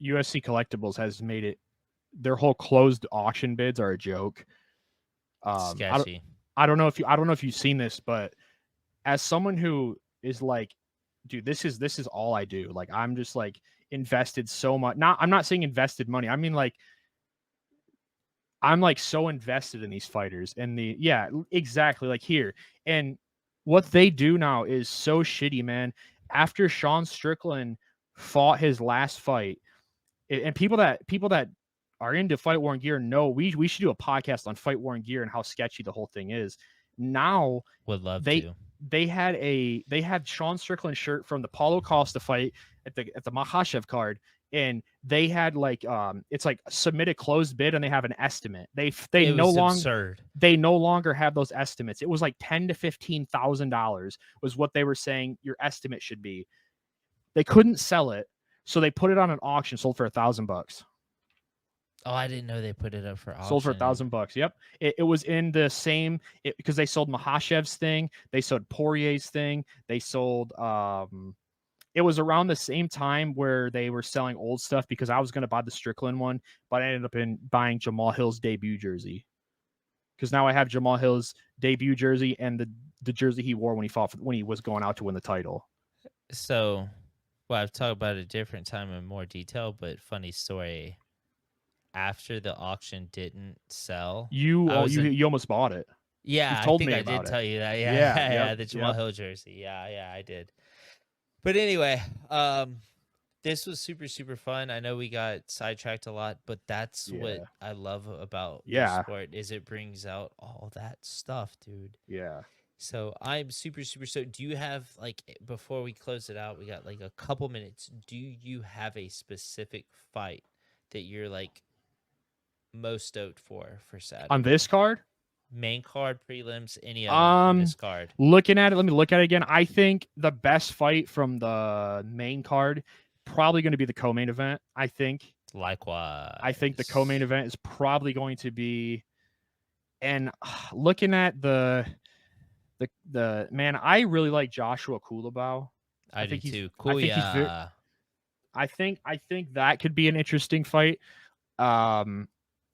UFC Collectibles has made it. Their whole closed auction bids are a joke. Sketchy. I don't know if you've seen this, but as someone who is like, dude, this is all I do. Like, I'm just like invested so much. I'm not saying invested money. I mean, like, I'm like so invested in these fighters and exactly like here. And what they do now is so shitty, man. After Sean Strickland fought his last fight, and people that are into fight worn gear know we should do a podcast on fight worn gear and how sketchy the whole thing is. Now would love to. They had Sean Strickland shirt from the Paulo Costa fight at the Makhachev card, and they had like it's like submit a closed bid and they have an estimate. They no longer have those estimates. It was like $10,000 to $15,000 was what they were saying your estimate should be. They couldn't sell it, so they put it on an auction, sold for $1,000. Oh, I didn't know they put it up for auction. Sold for $1,000. Yep. It was in the same because they sold Makhachev's thing. They sold Poirier's thing. They sold it was around the same time where they were selling old stuff because I was going to buy the Strickland one, but I ended up buying Jamal Hill's debut jersey because now I have Jamal Hill's debut jersey and the jersey he wore when he was going out to win the title. So, well, I've talked about it a different time in more detail, but funny story. After the auction didn't sell, You I was in, you almost bought it. yeah, You've I told think me I did about tell it. you that. Yeah, Yeah, yeah, yep, the Jamal yep. Hill jersey. Yeah, I did. But anyway, this was super, super fun. I know we got sidetracked a lot, but that's what Yeah. I love about the Yeah. sport is it brings out all that stuff, dude. Yeah. So I'm super, super stoked. Do you have like before we close it out, we got like a couple minutes. Do you have a specific fight that you're like most stoked for Saturday? On this card? Main card, prelims, any of them from this card. Looking at it, let me look at it again. I think the best fight from the main card probably going to be the co-main event. I think the co-main event is probably going to be, and looking at the man, I really like Joshua Kulabau. I do think too. I think he's very, I think that could be an interesting fight.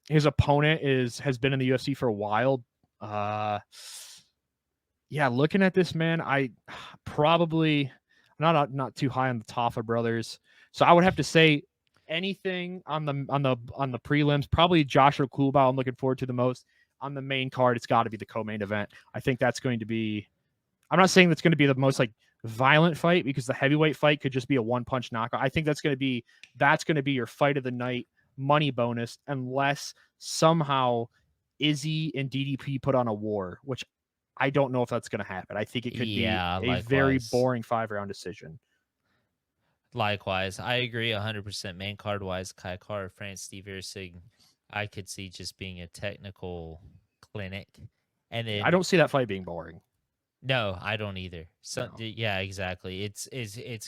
His opponent has been in the UFC for a while. Yeah, looking at this, man, I probably not too high on the Tafa brothers. So I would have to say anything on the prelims, probably Joshua Kulabau I'm looking forward to the most. On the main card, it's got to be the co-main event. I think that's going to be, I'm not saying that's going to be the most like violent fight, because the heavyweight fight could just be a one-punch knockout. I think that's going to be your fight of the night money bonus, unless somehow Izzy and DDP put on a war, which I don't know if that's going to happen. I think it could be a very boring 5-round decision. Likewise, I agree 100%. Main card wise, Kai Kara, France, Steve Erceg, I could see just being a technical clinic, and then I don't see that fight being boring. No, I don't either. So No. yeah, exactly. It's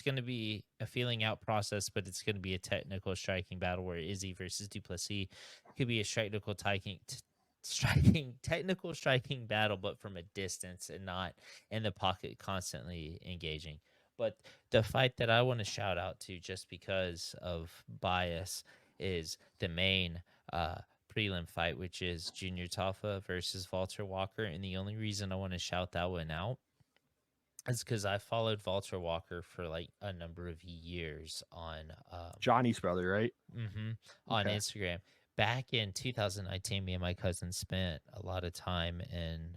going to be a feeling out process, but it's going to be a technical striking battle where Izzy versus Duplessis could be a technical striking battle, but from a distance and not in the pocket, constantly engaging. But the fight that I want to shout out to, just because of bias, is the main prelim fight, which is Junior Tafa versus Walter Walker. And the only reason I want to shout that one out is because I followed Walter Walker for like a number of years on Johnny's brother, right? On Instagram. Back in 2019, me and my cousin spent a lot of time in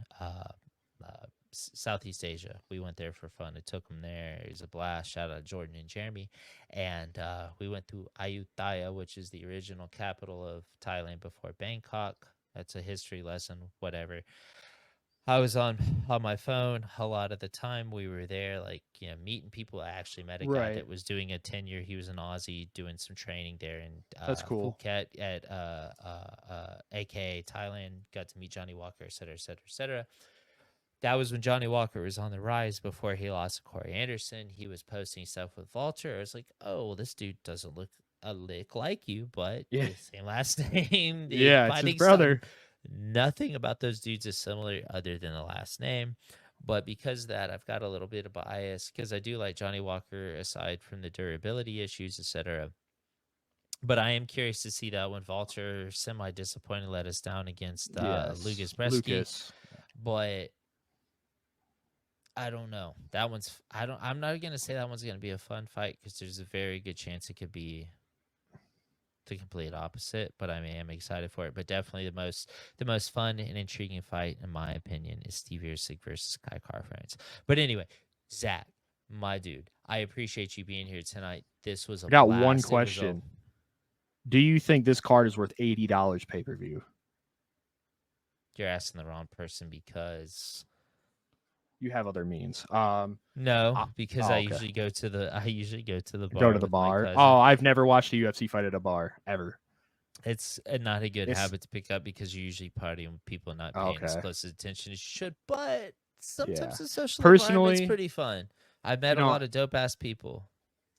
Southeast Asia. We went there for fun. It took them there. It was a blast. Shout out Jordan and Jeremy. And we went to Ayutthaya, which is the original capital of Thailand before Bangkok. That's a history lesson, whatever. I was on my phone a lot of the time. We were there, like, meeting people. I actually met a guy that was doing a tenure. He was an Aussie doing some training there in That's cool. Phuket at AKA Thailand. Got to meet Johnny Walker, et cetera, et cetera, et cetera. That was when Johnny Walker was on the rise before he lost to Corey Anderson. He was posting stuff with Walter. I was like, oh, well, this dude doesn't look a lick like you, but the same last name. Yeah, it's his brother. Nothing about those dudes is similar other than the last name. But because of that, I've got a little bit of bias because I do like Johnny Walker aside from the durability issues, etc. But I am curious to see that when Walter semi-disappointed let us down against Lucas Bresky. But I don't know. I'm not going to say that one's going to be a fun fight because there's a very good chance it could be the complete opposite, but I am excited for it. But definitely the most fun and intriguing fight, in my opinion, is Steve Erceg versus Kai Kara France. But anyway, Zach, my dude, I appreciate you being here tonight. This was a blast. I got one question. Do you think this card is worth $80 pay-per-view? You're asking the wrong person because you have other means. No, because I usually go to the bar. Go to the bar. Oh, I've never watched a UFC fight at a bar ever. It's not a good habit to pick up because you usually party with people not paying as close attention as you should. But sometimes the social environment's pretty fun. I've met a lot of dope ass people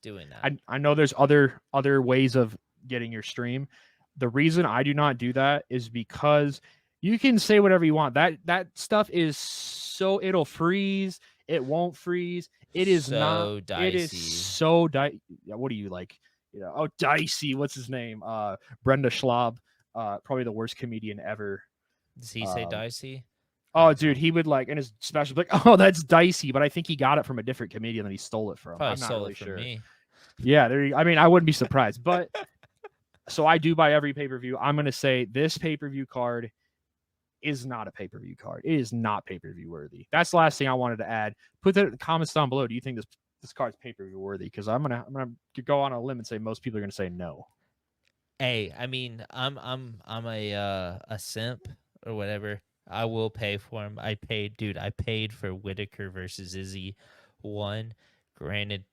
doing that. I know there's other ways of getting your stream. The reason I do not do that is because you can say whatever you want. That stuff is so it'll freeze. It won't freeze. It is so not dicey. It is so dicey. What do you like? Dicey. What's his name? Brenda Schlaub. Probably the worst comedian ever. Does he say dicey? Oh, dude, he would like in his special be like, oh, that's dicey, but I think he got it from a different comedian that he stole it from. Probably I'm not stole really it from sure. me. Yeah, I mean, I wouldn't be surprised, but so I do buy every pay-per-view. I'm gonna say this pay-per-view card is not a pay-per-view card. It is not pay-per-view worthy. That's the last thing I wanted to add. Put that in the comments down below. Do you think this card's pay-per-view worthy? Because I'm gonna go on a limb and say most people are gonna say no. Hey, I mean, I'm a simp or whatever. I will pay for him. I paid for Whitaker versus Izzy 1. Granted,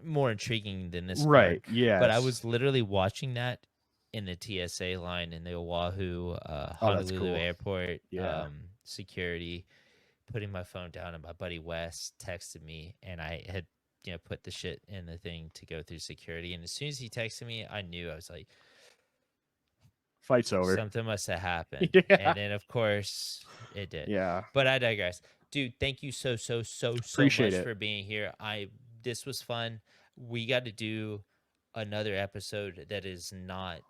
more intriguing than this Right. card. Yes. But I was literally watching that in the TSA line in the Oahu Honolulu cool. Airport Yeah. security, putting my phone down, and my buddy Wes texted me, and I had put the shit in the thing to go through security. And as soon as he texted me, I knew. I was like, fight's over. something must have happened. Yeah. And then of course it did. Yeah. But I digress. Dude, thank you so Appreciate much it. for being here. This was fun. We got to do another episode that is not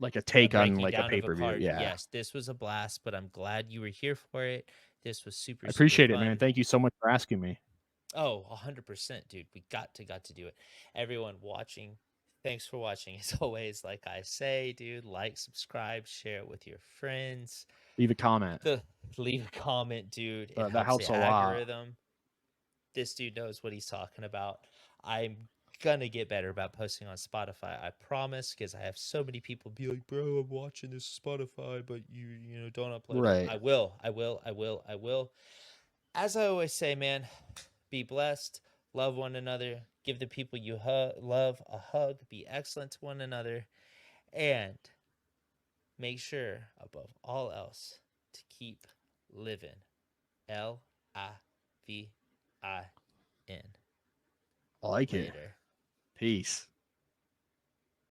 Like a take on breaking like a down of pay-per-view. card. Yeah. Yes, this was a blast, but I'm glad you were here for it. This was super I appreciate super it, man. fun. Thank you so much for asking me. Oh, 100%, dude. We got to do it. Everyone watching, thanks for watching. As always, like I say, dude, like, subscribe, share it with your friends. Leave a comment. Leave a comment, dude. It That helps the a lot. algorithm. This dude knows what he's talking about. I'm gonna get better about posting on Spotify. I promise, because I have so many people be like, bro, I'm watching this Spotify, but you don't upload Right. it. I will. As I always say, man, be blessed, love one another, give the people you love a hug, be excellent to one another, and make sure, above all else, to keep living. LIVIN. I like Later. it. Peace.